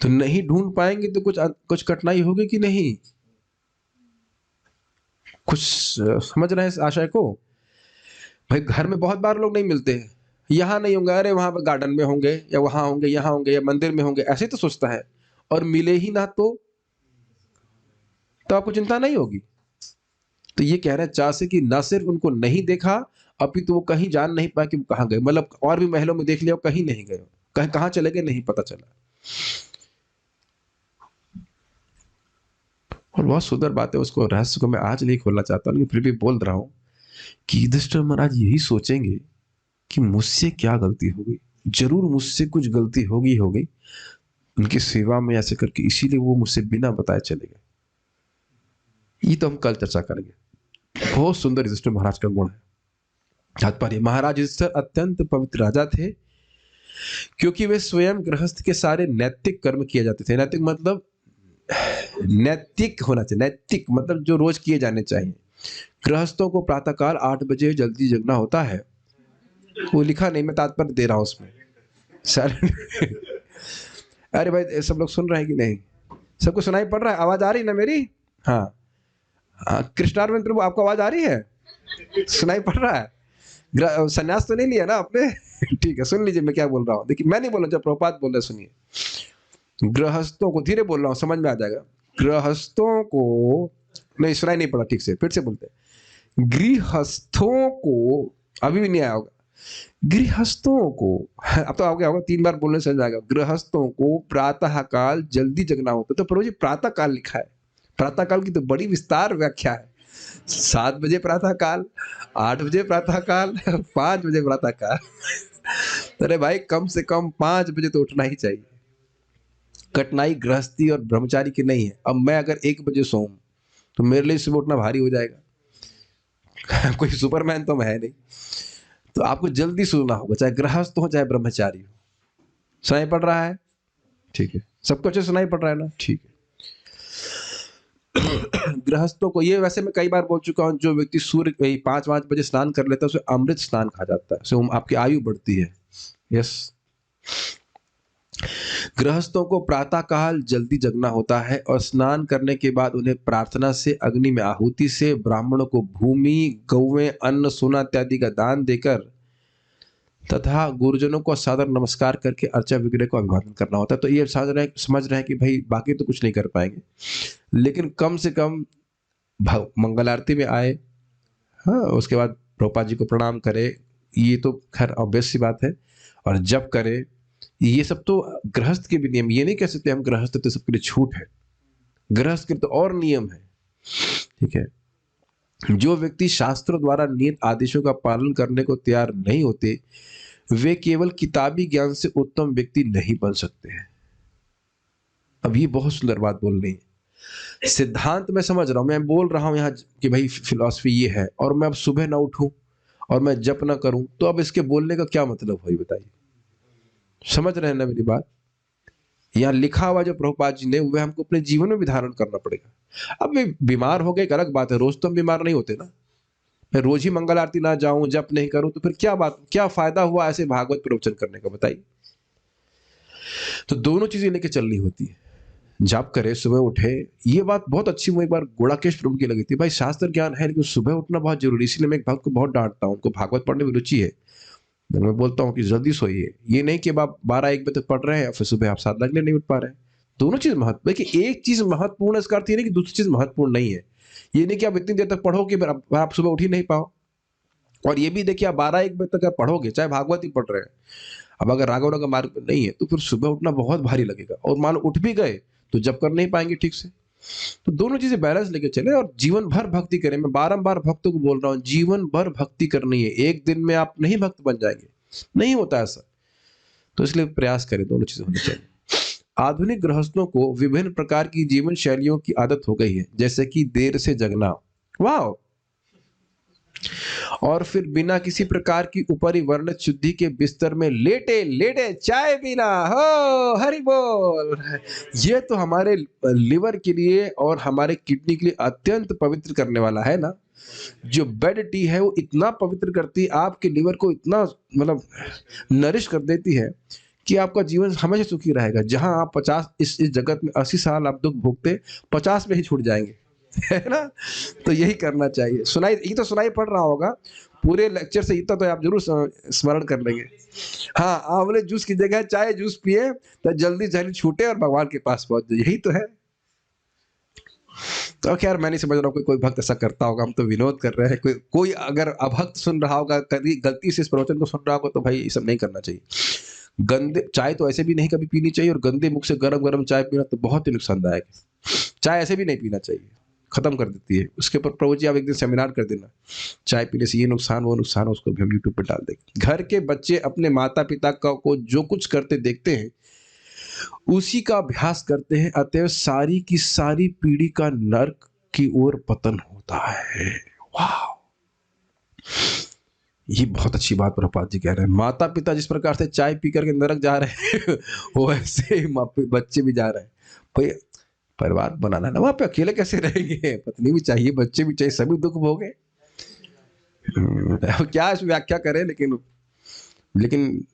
तो नहीं ढूंढ पाएंगे तो कुछ कठिनाई होगी कि नहीं? कुछ समझ रहे हैं इस आशय को? भाई घर में बहुत बार लोग नहीं मिलते हैं, यहाँ नहीं होंगे, अरे वहां पर गार्डन में होंगे या वहां होंगे, यहाँ होंगे या मंदिर में होंगे, ऐसे तो सोचता है। और मिले ही ना तो आपको चिंता नहीं होगी। तो ये कह रहे हैं चा से कि न सिर्फ उनको नहीं देखा अभी तो वो कहीं जान नहीं पाए कि वो कहाँ गए। मतलब और भी महलों में देख लिया, कहीं नहीं गए, कहाँ चले गए नहीं पता चला। और बहुत सुंदर बात है, उसको रहस्य को मैं आज नहीं खोलना चाहता लेकिन फिर भी बोल रहा हूं कि युधिष्ठिर महाराज यही सोचेंगे कि मुझसे क्या गलती हो गई, जरूर मुझसे कुछ गलती होगी उनकी सेवा में ऐसे करके, इसीलिए वो मुझसे बिना बताए चले गए। ये तो हम कल चर्चा करेंगे। बहुत सुंदर युधिष्ठिर महाराज का गुण है। तात्पर्य, महाराज युधिष्ठिर अत्यंत पवित्र राजा थे क्योंकि वे स्वयं गृहस्थ के सारे नैतिक कर्म किए जाते थे। नैतिक मतलब नैतिक होना चाहिए, नैतिक मतलब जो रोज किए जाने चाहिए। गृहस्थों को प्रातःकाल 8 बजे जल्दी जगना होता है। वो लिखा नहीं, मैं तात्पर्य दे रहा हूं उसमें सर। अरे भाई सब लोग सुन रहे हैं कि नहीं? सबको सुनाई पड़ रहा है? आवाज आ रही ना मेरी? हाँ हाँ, कृष्णारविंद प्रभु आपको आवाज आ रही है? सुनाई पड़ रहा है? संन्यास तो नहीं लिया ना आपने? ठीक है, सुन लीजिए मैं क्या बोल रहा हूँ। देखिए मैं नहीं बोल रहा, जब प्रभुपाद बोल रहे सुनिए। गृहस्थों को, धीरे बोल रहा हूँ, समझ में आ जाएगा। गृहस्थों को, नहीं सुनाई नहीं पड़ा ठीक से, फिर से बोलते हैं। गृहस्थों को, अभी भी नहीं आया होगा। गृहस्थों को, अब तो आ गया होगा, 3 बार बोलने से जाएगा। गृहस्थों को प्रातः काल जल्दी जगना होता है। तो प्रभु जी प्रातः काल लिखा है, प्रातः काल की तो बड़ी विस्तार व्याख्या है। 7 बजे प्रातः काल, 8 बजे प्रातः काल, 5 बजे प्रातः काल। अरे भाई कम से कम 5 बजे तो उठना ही चाहिए। कठिनाई गृहस्थी और ब्रह्मचारी की नहीं है। अब मैं अगर 1 बजे सोऊं तो मेरे लिए सुबह उठना भारी हो जाएगा। कोई सुपरमैन तो मैं है नहीं। तो आपको जल्दी सोना होगा, चाहे गृहस्थ हो चाहे ब्रह्मचारी हो। सुनाई पड़ रहा है? ठीक है, सबको अच्छे सुनाई पड़ रहा है ना? ठीक है। गृहस्थों को, ये वैसे मैं कई बार बोल चुका हूं, जो व्यक्ति सूर्य 5 बजे स्नान कर लेता है उसे अमृत स्नान कहा जाता है, उससे आपकी आयु बढ़ती है। यस। गृहस्थों को प्रातः काल जल्दी जगना होता है और स्नान करने के बाद उन्हें प्रार्थना से, अग्नि में आहुति से, ब्राह्मणों को भूमि, गौवें, अन्न, सोना इत्यादि का दान देकर तथा गुरुजनों को सादर नमस्कार करके अर्चा विग्रह को अभिवादन करना होता है। तो ये समझ रहे हैं कि भाई बाकी तो कुछ नहीं कर पाएंगे, लेकिन कम से कम मंगल आरती में आए, हाँ, उसके बाद प्रभुपाद जी को प्रणाम करे, ये तो खैर ऑब्वियस सी बात है। और जब करे, ये सब तो गृहस्थ के भी नियम, ये नहीं कह सकते हम गृहस्थ तो सबके लिए छूट है। गृहस्थ के तो और नियम है, ठीक है। जो व्यक्ति शास्त्रों द्वारा नियत आदेशों का पालन करने को तैयार नहीं होते, वे केवल किताबी ज्ञान से उत्तम व्यक्ति नहीं बन सकते हैं। अब ये बहुत सुंदर बात बोल रही है। सिद्धांत मैं समझ रहा हूं, मैं बोल रहा हूं यहाँ कि भाई फिलॉसफी ये है, और मैं अब सुबह ना उठूं और मैं जप ना करूं, तो अब इसके बोलने का क्या मतलब है बताइए? समझ रहे हैं ना मेरी बात? यहाँ लिखा हुआ जो प्रभुपाद जी ने, वह हमको अपने जीवन में भी धारण करना पड़ेगा। अब मैं बीमार हो गए एक अलग बात है, रोज तो हम बीमार नहीं होते ना। मैं रोज ही मंगल आरती ना जाऊं, जप नहीं करूं, तो फिर क्या बात, क्या फायदा हुआ ऐसे भागवत प्रवचन करने का बताइए? तो दोनों चीजें लेके चलनी होती है। जाप करे, सुबह उठे, ये बात बहुत अच्छी मुझे एक बार गोड़ाकेश प्रभु की लगी थी। भाई शास्त्र ज्ञान है, लेकिन सुबह उठना बहुत जरूरी, इसलिए मैं एक भक्त को बहुत डांटता हूँ, उनको भागवत पढ़ने में रुचि है, मैं बोलता हूँ कि जल्दी सोइए। ये नहीं कि आप 12-1 बजे तक पढ़ रहे हैं फिर सुबह आप 7 लगने नहीं उठ पा रहे हैं। दोनों चीज महत्व, देखिए एक चीज महत्वपूर्ण है, इसका अर्थ ये नहीं कि दूसरी चीज महत्वपूर्ण नहीं है। ये नहीं कि आप इतनी देर तक पढ़ोगे फिर आप सुबह उठ ही नहीं पाओ, और ये भी देखिए आप 12-1 बजे तक आप पढ़ोगे, चाहे भागवत ही पढ़ रहे हैं, अब अगर राघव का मार्ग नहीं है तो फिर सुबह उठना बहुत भारी लगेगा, और मान लो उठ भी गए तो जब कर नहीं पाएंगे ठीक से। तो दोनों चीजें बैलेंस लेके चले और जीवन भर भक्ति करें। मैं बारंबार भक्तों को बोल रहा हूँ, जीवन भर भक्ति करनी है। एक दिन में आप नहीं भक्त बन जाएंगे, नहीं होता ऐसा। तो इसलिए प्रयास करें, दोनों चीजें होनी चाहिए। आधुनिक गृहस्थों को विभिन्न प्रकार की जीवन शैलियों की आदत हो गई है, जैसे कि देर से जगना, वाह, और फिर बिना किसी प्रकार की ऊपरी वर्णित शुद्धि के बिस्तर में लेटे लेटे चाय पीना, हो हरि बोल। ये तो हमारे लिवर के लिए और हमारे किडनी के लिए अत्यंत पवित्र करने वाला है ना। जो बेड टी है वो इतना पवित्र करती है, आपके लिवर को इतना मतलब नरिश कर देती है कि आपका जीवन हमेशा सुखी रहेगा। जहां आप 50 इस जगत में 80 साल आप दुख भोगते, 50 में ही छूट जाएंगे, है ना। तो यही करना चाहिए। सुनाई, ये तो सुनाई पड़ रहा होगा पूरे लेक्चर से, इतना तो आप जरूर स्मरण कर लेंगे। हाँ, आंवले जूस की जगह चाय जूस पिए तो जल्दी जल्दी छूटे और भगवान के पास पहुंच जाए, यही तो है। तो खैर मैं नहीं समझ रहा हूँ कोई भक्त ऐसा करता होगा, हम तो विनोद कर रहे हैं। कोई अगर अभक्त सुन रहा होगा, कभी गलती से इस प्रवचन को सुन रहा होगा, तो भाई ये सब नहीं करना चाहिए। गंदे चाय तो ऐसे भी नहीं कभी पीनी चाहिए, और गंदे मुख से गरम गरम चाय पीना तो बहुत ही नुकसानदायक है। चाय ऐसे भी नहीं पीना चाहिए, खत्म कर देती है। उसके ऊपर प्रभु जी आप एक दिन सेमिनार कर देना, चाय पीने से ये नुकसान वो नुकसान, उसको भी हम यूट्यूब पे डाल देंगे। घर के बच्चे अपने माता पिता को जो कुछ करते देखते हैं उसी का अभ्यास करते हैं, अतएव सारी की सारी पीढ़ी का नरक की ओर पतन होता है। वाह, ये बहुत अच्छी बात प्रभुपाद जी कह रहे हैं। माता पिता जिस प्रकार से चाय पी करके नरक जा रहे हैं वैसे ही बच्चे भी जा रहे हैं। भाई परिवार बनाना है ना, वहां पे अकेले कैसे रहेंगे? पत्नी भी चाहिए, बच्चे भी चाहिए, सभी दुख भोगे। क्या इस व्याख्या करें, लेकिन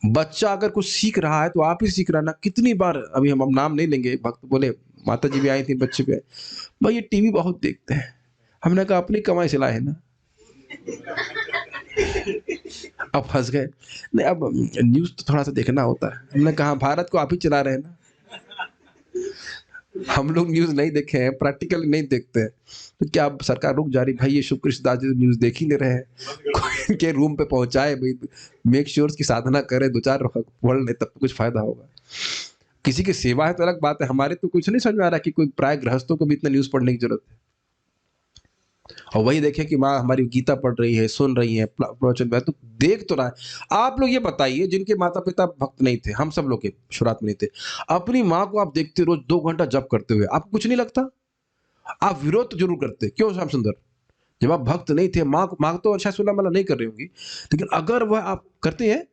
बच्चा अगर कुछ सीख रहा है तो आप ही सीख रहा ना। कितनी बार, अभी हम नाम नहीं लेंगे, भक्त बोले माता जी भी आई थी, बच्चे भी आए, भाई ये टीवी बहुत देखते हैं। हमने कहा अपनी कमाई से लाए हैं ना। अब हंस गए। नहीं, अब न्यूज तो थोड़ा सा देखना होता है। हमने कहा भारत को आप ही चला रहे हैं ना, हम लोग न्यूज नहीं देखे हैं, प्रैक्टिकली नहीं देखते हैं, तो क्या अब सरकार रुक जा रही? भाई ये शुभ कृष्णदास जी न्यूज देख ही नहीं रहे हैं, कोई के रूम पे पहुंचाए भाई, मेक श्योर की साधना करें, 2-4 पढ़ ले, तब तो कुछ फायदा होगा। किसी की सेवा है तो अलग बात है, हमारे तो कुछ नहीं समझ में आ रहा कि कोई प्राय गृहस्थों को भी इतना न्यूज पढ़ने की जरूरत है। और वही देखे कि माँ हमारी गीता पढ़ रही है, सुन रही है, प्रवचन में, तो देख तो रहा है। आप लोग ये बताइए जिनके माता पिता भक्त नहीं थे, हम सब लोग के शुरुआत में नहीं थे, अपनी माँ को आप देखते रोज 2 घंटा जप करते हुए, आपको कुछ नहीं लगता? आप विरोध तो जरूर करते, क्यों श्याम सुंदर? जब आप भक्त नहीं थे, माँ तो अच्छा सोलह माला नहीं कर रही होंगी, लेकिन अगर वह आप करते हैं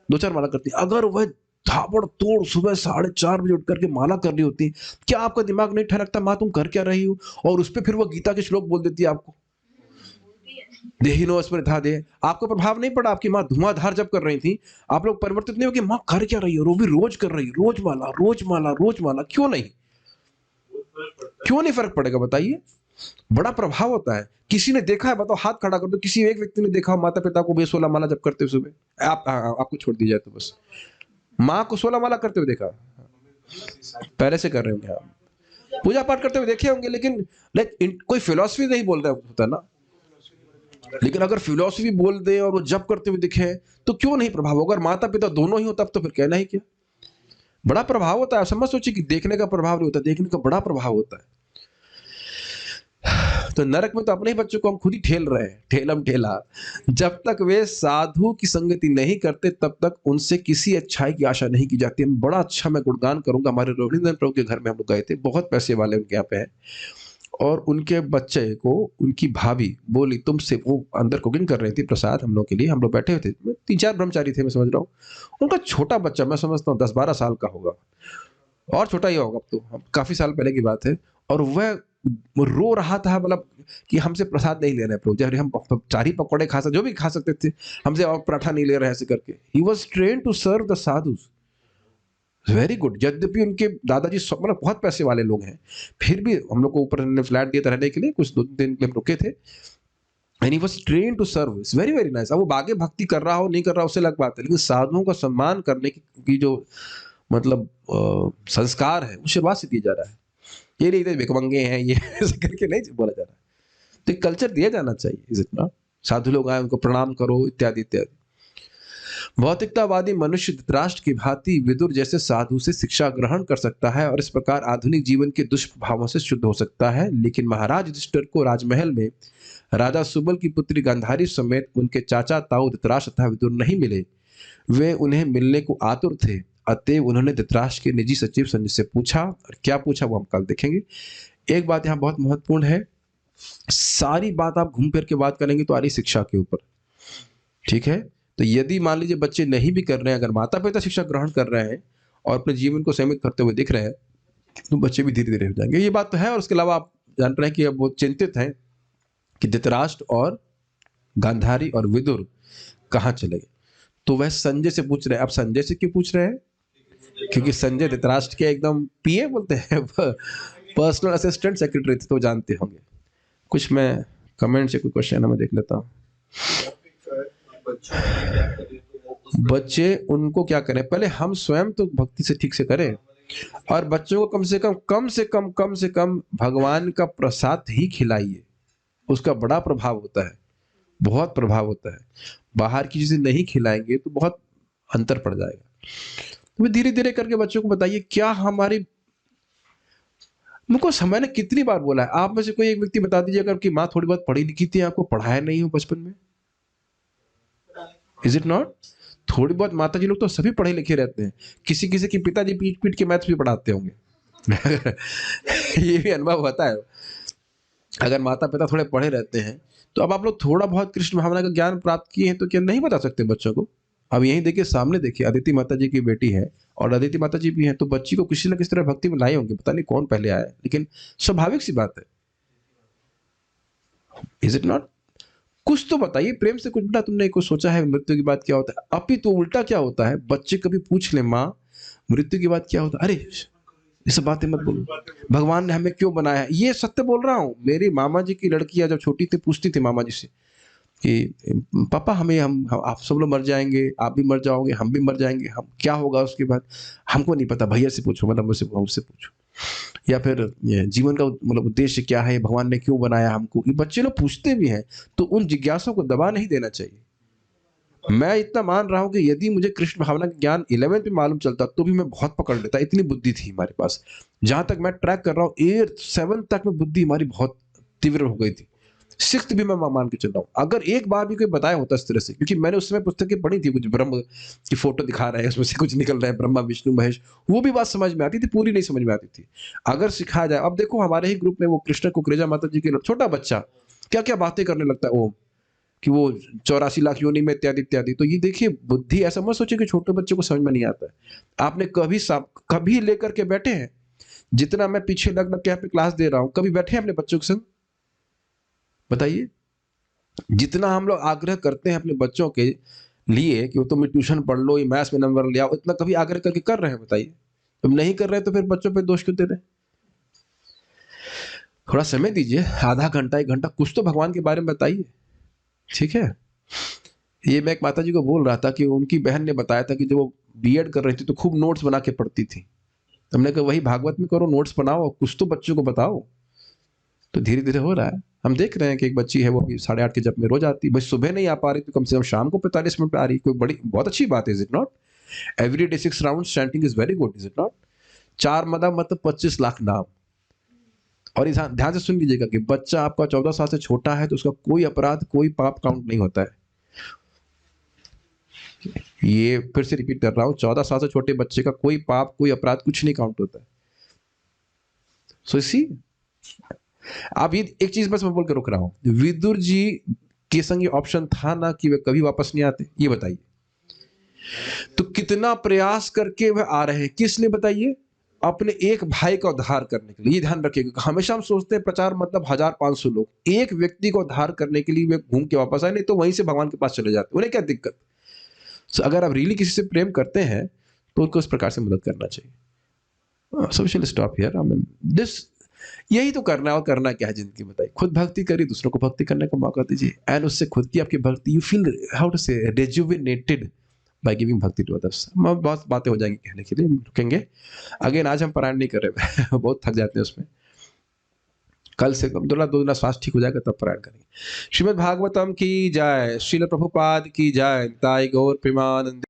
2-4 माला करती, अगर वह धाबड़ तोड़ सुबह 4:30 बजे उठ करके माला कर रही होती, क्या आपका दिमाग नहीं ठनकता माँ तुम कर क्या रही हो? और उस पर फिर वो गीता के श्लोक बोल देती है आपको, देहिनो स्मृता दे। आपको प्रभाव नहीं पड़ा? आपकी माँ धुआंधार जब कर रही थी, आप लोग परिवर्तित नहीं हो कि माँ कर क्या रही है? वो भी रोज कर रही, रोज माला रोज माला रोज माला, क्यों नहीं? क्यों नहीं फर्क पड़ेगा बताइए? बड़ा प्रभाव होता है। किसी ने देखा है? बताओ, हाथ खड़ा कर दो, किसी एक व्यक्ति ने देखा हो माता पिता को भी 16 माला जब करते हुए सुबह? आपको छोड़ दी जाए तो बस, माँ को 16 माला करते हुए देखा? पहले से कर रहे होंगे आप, पूजा पाठ करते हुए देखे होंगे, लेकिन कोई फिलॉसफी नहीं बोल रहा होता ना। लेकिन अगर फिलॉसफी बोल दे और वो जब करते हुए दिखे तो क्यों नहीं प्रभाव होगा? अगर माता पिता दोनों ही हो तब तो फिर कहना ही क्या। बड़ा प्रभाव होता है। समझ सोचिए कि देखने का प्रभाव नहीं होता, देखने का बड़ा प्रभाव होता है। तो नरक में तो अपने ही बच्चों को हम खुद ही ठेल रहे हैं, ठेलम ठेला। जब तक वे साधु की संगति नहीं करते तब तक उनसे किसी अच्छाई की आशा नहीं की जाती। हम बड़ा अच्छा, मैं गुणगान करूंगा, हमारे रोहिणीधर प्रभु के घर में हम लोग गए थे, बहुत पैसे वाले उनके यहाँ पे हैं, और उनके बच्चे को उनकी भाभी बोली, तुमसे, वो अंदर कुकिंग कर रही थी प्रसाद हम लोग के लिए, हम लोग बैठे हुए थे, 3-4 ब्रह्मचारी थे मैं समझ रहा हूँ, उनका छोटा बच्चा, मैं समझता हूँ 10-12 साल का होगा, और छोटा ही होगा, अब तो काफी साल पहले की बात है, और वह रो रहा था, मतलब कि हमसे प्रसाद नहीं ले रहे प्रभु, जब हम 4 ही पकौड़े खा सकते, जो भी खा सकते थे, हमसे और पराठा नहीं ले रहे ऐसे करके। He was train to serve the sadhus, very good. यद्यपि उनके दादाजी मतलब बहुत पैसे वाले लोग हैं, फिर भी हम लोग को ऊपर फ्लैट दिया था रहने के लिए, कुछ 2 दिन के लिए हम रुके थे, and he was trained to serve, it's very very nice. अब वो बागे भक्ति कर रहा हो नहीं कर रहा हो उससे अलग बात है, लेकिन साधुओं का सम्मान करने की जो मतलब संस्कार है वो शुरुआत से दिया जा रहा है। ये नहीं थे भिखमंगे हैं ये ऐसे करके नहीं बोला जा रहा है, तो कल्चर दिया जाना चाहिए, इज इट नॉट? साधु लोग आए उनको प्रणाम करो इत्यादि इत्यादि। भौतिकतावादी मनुष्य धृतराष्ट्र की भांति विदुर जैसे साधु से शिक्षा ग्रहण कर सकता है और इस प्रकार आधुनिक जीवन के दुष्प्रभावों से शुद्ध हो सकता है, लेकिन महाराज युधिष्ठिर को राजमहल में राजा सुबल की पुत्री गांधारी समेत उनके चाचा ताऊ धृतराष्ट्र तथा विदुर नहीं मिले। वे उन्हें मिलने को आतुर थे, अतएव उन्होंने धृतराष्ट्र के निजी सचिव संजय से पूछा, और क्या पूछा वो हम कल देखेंगे। एक बात यहाँ बहुत महत्वपूर्ण है, सारी बात आप घूम फिर के बात करेंगे तो आ रही शिक्षा के ऊपर, ठीक है? तो यदि मान लीजिए बच्चे नहीं भी कर रहे हैं, अगर माता पिता शिक्षा ग्रहण कर रहे हैं और अपने जीवन को सीमित करते हुए दिख रहे हैं, तो बच्चे भी धीरे धीरे हो जाएंगे, ये बात तो है। और उसके अलावा आप जान रहे हैं कि अब वो चिंतित हैं कि धृतराष्ट्र और गांधारी और विदुर कहाँ चले गए, तो वह संजय से पूछ रहे हैं। अब संजय से क्यों पूछ रहे हैं? क्योंकि संजय धृतराष्ट्र के एकदम पीए बोलते हैं, पर्सनल असिस्टेंट सेक्रेटरी थे, तो जानते होंगे। कुछ मैं कमेंट से कोई क्वेश्चन मैं देख लेता हूँ। बच्चे उनको क्या करें? पहले हम स्वयं तो भक्ति से ठीक से करें, और बच्चों को कम से कम भगवान का प्रसाद ही खिलाइए, उसका बड़ा प्रभाव होता है, बहुत प्रभाव होता है। बाहर की चीजें नहीं खिलाएंगे तो बहुत अंतर पड़ जाएगा। तो धीरे धीरे करके बच्चों को बताइए। क्या हमारी, मुझको समय ने कितनी बार बोला है, आप में से कोई एक व्यक्ति बता दीजिए अगर आपकी माँ थोड़ी बहुत पढ़ी लिखी थी, आपको पढ़ाया नहीं हो बचपन में, इज इट नॉट? थोड़ी बहुत माता जी लोग तो सभी पढ़े लिखे रहते हैं, किसी किसी के पिताजी पीट पीट के मैथ्स भी पढ़ाते होंगे ये भी अनुभव होता है। अगर माता पिता थोड़े पढ़े रहते हैं तो अब आप लोग थोड़ा बहुत कृष्ण भावना का ज्ञान प्राप्त किए हैं तो क्या नहीं बता सकते बच्चों को? अब यही देखिए, सामने देखिए, अदिति माता जी की बेटी है और अदिति माता जी भी हैं, तो बच्ची को किसी न किसी तरह भक्ति में लाए होंगे, पता नहीं कौन पहले आया, लेकिन स्वाभाविक सी बात है, इज इट नॉट? कुछ तो बताइए प्रेम से। कुछ बेटा तुमने कुछ सोचा है मृत्यु की बात क्या होता है? अभी तो उल्टा क्या होता है, बच्चे कभी पूछ ले माँ मृत्यु की बात क्या होता है, अरे ये सब बातें मत बोलो। भगवान ने हमें क्यों बनाया है, ये सत्य बोल रहा हूँ। मेरी मामा जी की लड़कियां जब छोटी थी पूछती थी मामा जी से कि पापा हमें हम आप सब लोग मर जाएंगे, आप भी मर जाओगे, हम भी मर जाएंगे, हम क्या होगा उसके बाद? हमको नहीं पता, भैया से पूछो, मतलब मुझसे मुझसे पूछो। या फिर ये जीवन का मतलब उद्देश्य क्या है, भगवान ने क्यों बनाया हमको, ये बच्चे लोग पूछते भी हैं। तो उन जिज्ञासों को दबा नहीं देना चाहिए। मैं इतना मान रहा हूँ कि यदि मुझे कृष्ण भावना का ज्ञान 11th में मालूम चलता तो भी मैं बहुत पकड़ लेता, इतनी बुद्धि थी हमारे पास। जहां तक मैं ट्रैक कर रहा हूँ 8th 7th तक में बुद्धि हमारी बहुत तीव्र हो गई थी। 6th भी मैं मान के चल रहा हूँ। अगर एक बार भी कोई बताया होता इस तरह से, क्योंकि मैंने उस समय पुस्तकें पढ़ी थी, कुछ ब्रह्म की फोटो दिखा रहे हैं, उसमें से कुछ निकल रहा है, ब्रह्मा विष्णु महेश, वो भी बात समझ में आती थी, पूरी नहीं समझ में आती थी। अगर सिखाया जाए, अब देखो हमारे ही ग्रुप में वो कृष्ण कुकरेजा माता जी के छोटा बच्चा क्या क्या बातें करने लगता है, ओम कि वो 84 लाख योनि में इत्यादि इत्यादि। तो ये देखिए बुद्धि, ऐसा मत सोचिए कि छोटे बच्चे को समझ में नहीं आता है। आपने कभी लेकर के बैठे हैं, जितना मैं पीछे लग के यहाँ पे क्लास दे रहा हूँ, कभी बैठे हैं अपने बच्चों के संग? बताइए। जितना हम लोग आग्रह करते हैं अपने बच्चों के लिए कि वो तुम ट्यूशन पढ़ लो, ये मैथ्स में नंबर ले आओ, इतना कभी आग्रह करके कर रहे हैं? बताइए। तुम नहीं कर रहे तो फिर बच्चों पे दोष क्यों दे रहे हैं? थोड़ा समय दीजिए, आधा घंटा 1 घंटा, कुछ तो भगवान के बारे में बताइए। ठीक है। ये मैं एक माता जी को बोल रहा था कि उनकी बहन ने बताया था कि जब वो बीएड कर रही थी तो खूब नोट्स बना के पढ़ती थी। हमने कहा वही भागवत में करो, नोट्स बनाओ, कुछ तो बच्चों को बताओ। तो धीरे धीरे हो रहा है। हम देख रहे हैं कि एक बच्ची है, वो भी 8:30 के जब में रोज आती है, बस सुबह नहीं आ पा रही तो कम से कम शाम को 45 मिनट पे आ रही। कोई बड़ी बहुत अच्छी बात है, is it not? Every day 6 round chanting is very good, is it not? 4 मतलब 25 लाख नाम। और ध्यान से सुन लीजिएगा कि बच्चा आपका 14 साल से छोटा है तो उसका कोई अपराध, कोई पाप काउंट नहीं होता है। ये फिर से रिपीट कर रहा हूं, 14 साल से छोटे बच्चे का कोई पाप, कोई अपराध, कुछ नहीं काउंट होता है। सो इसी अब ये एक चीज बस मैं बोल के रुक रहा हूं, विदुर जी के संग ये ऑप्शन था ना कि वे कभी वापस नहीं आते? ये बताइए। तो कितना प्रयास करके वह आ रहे हैं, किस लिए बताइए? अपने एक भाई का उद्धार करने के लिए। ये ध्यान रखिएगा, हमेशा हम सोचते हैं प्रचार मतलब 1500 लोग, एक व्यक्ति को उद्धार करने के लिए वे घूम के वापस आए, नहीं तो वहीं से भगवान के पास चले जाते। उन्हें क्या दिक्कत? So, अगर आप रियली किसी से प्रेम करते हैं तो उनको इस प्रकार से मदद करना चाहिए। So we shall stop here. I mean this, यही तो करना है। और करना क्या है जिंदगी में? बताइए। खुद भक्ति करिए, दूसरों को भक्ति करने का मौका दीजिए, एंड उससे खुद की आपकी भक्ति, यू फील हाउ टू से रेजुविनेटेड बाय गिविंग भक्ति टू अदर्स। बहुत बातें हो जाएंगी कहने के लिए, रुकेंगे। अगेन आज हम पारायण नहीं कर रहे बहुत थक जाते हैं उसमें। कल से दो दिन स्वास्थ्य ठीक हो जाएगा तब पारायण करेंगे। श्रीमद् भागवतम की जय। श्रील प्रभुपाद की जय। ताई गौर प्रेमानंद।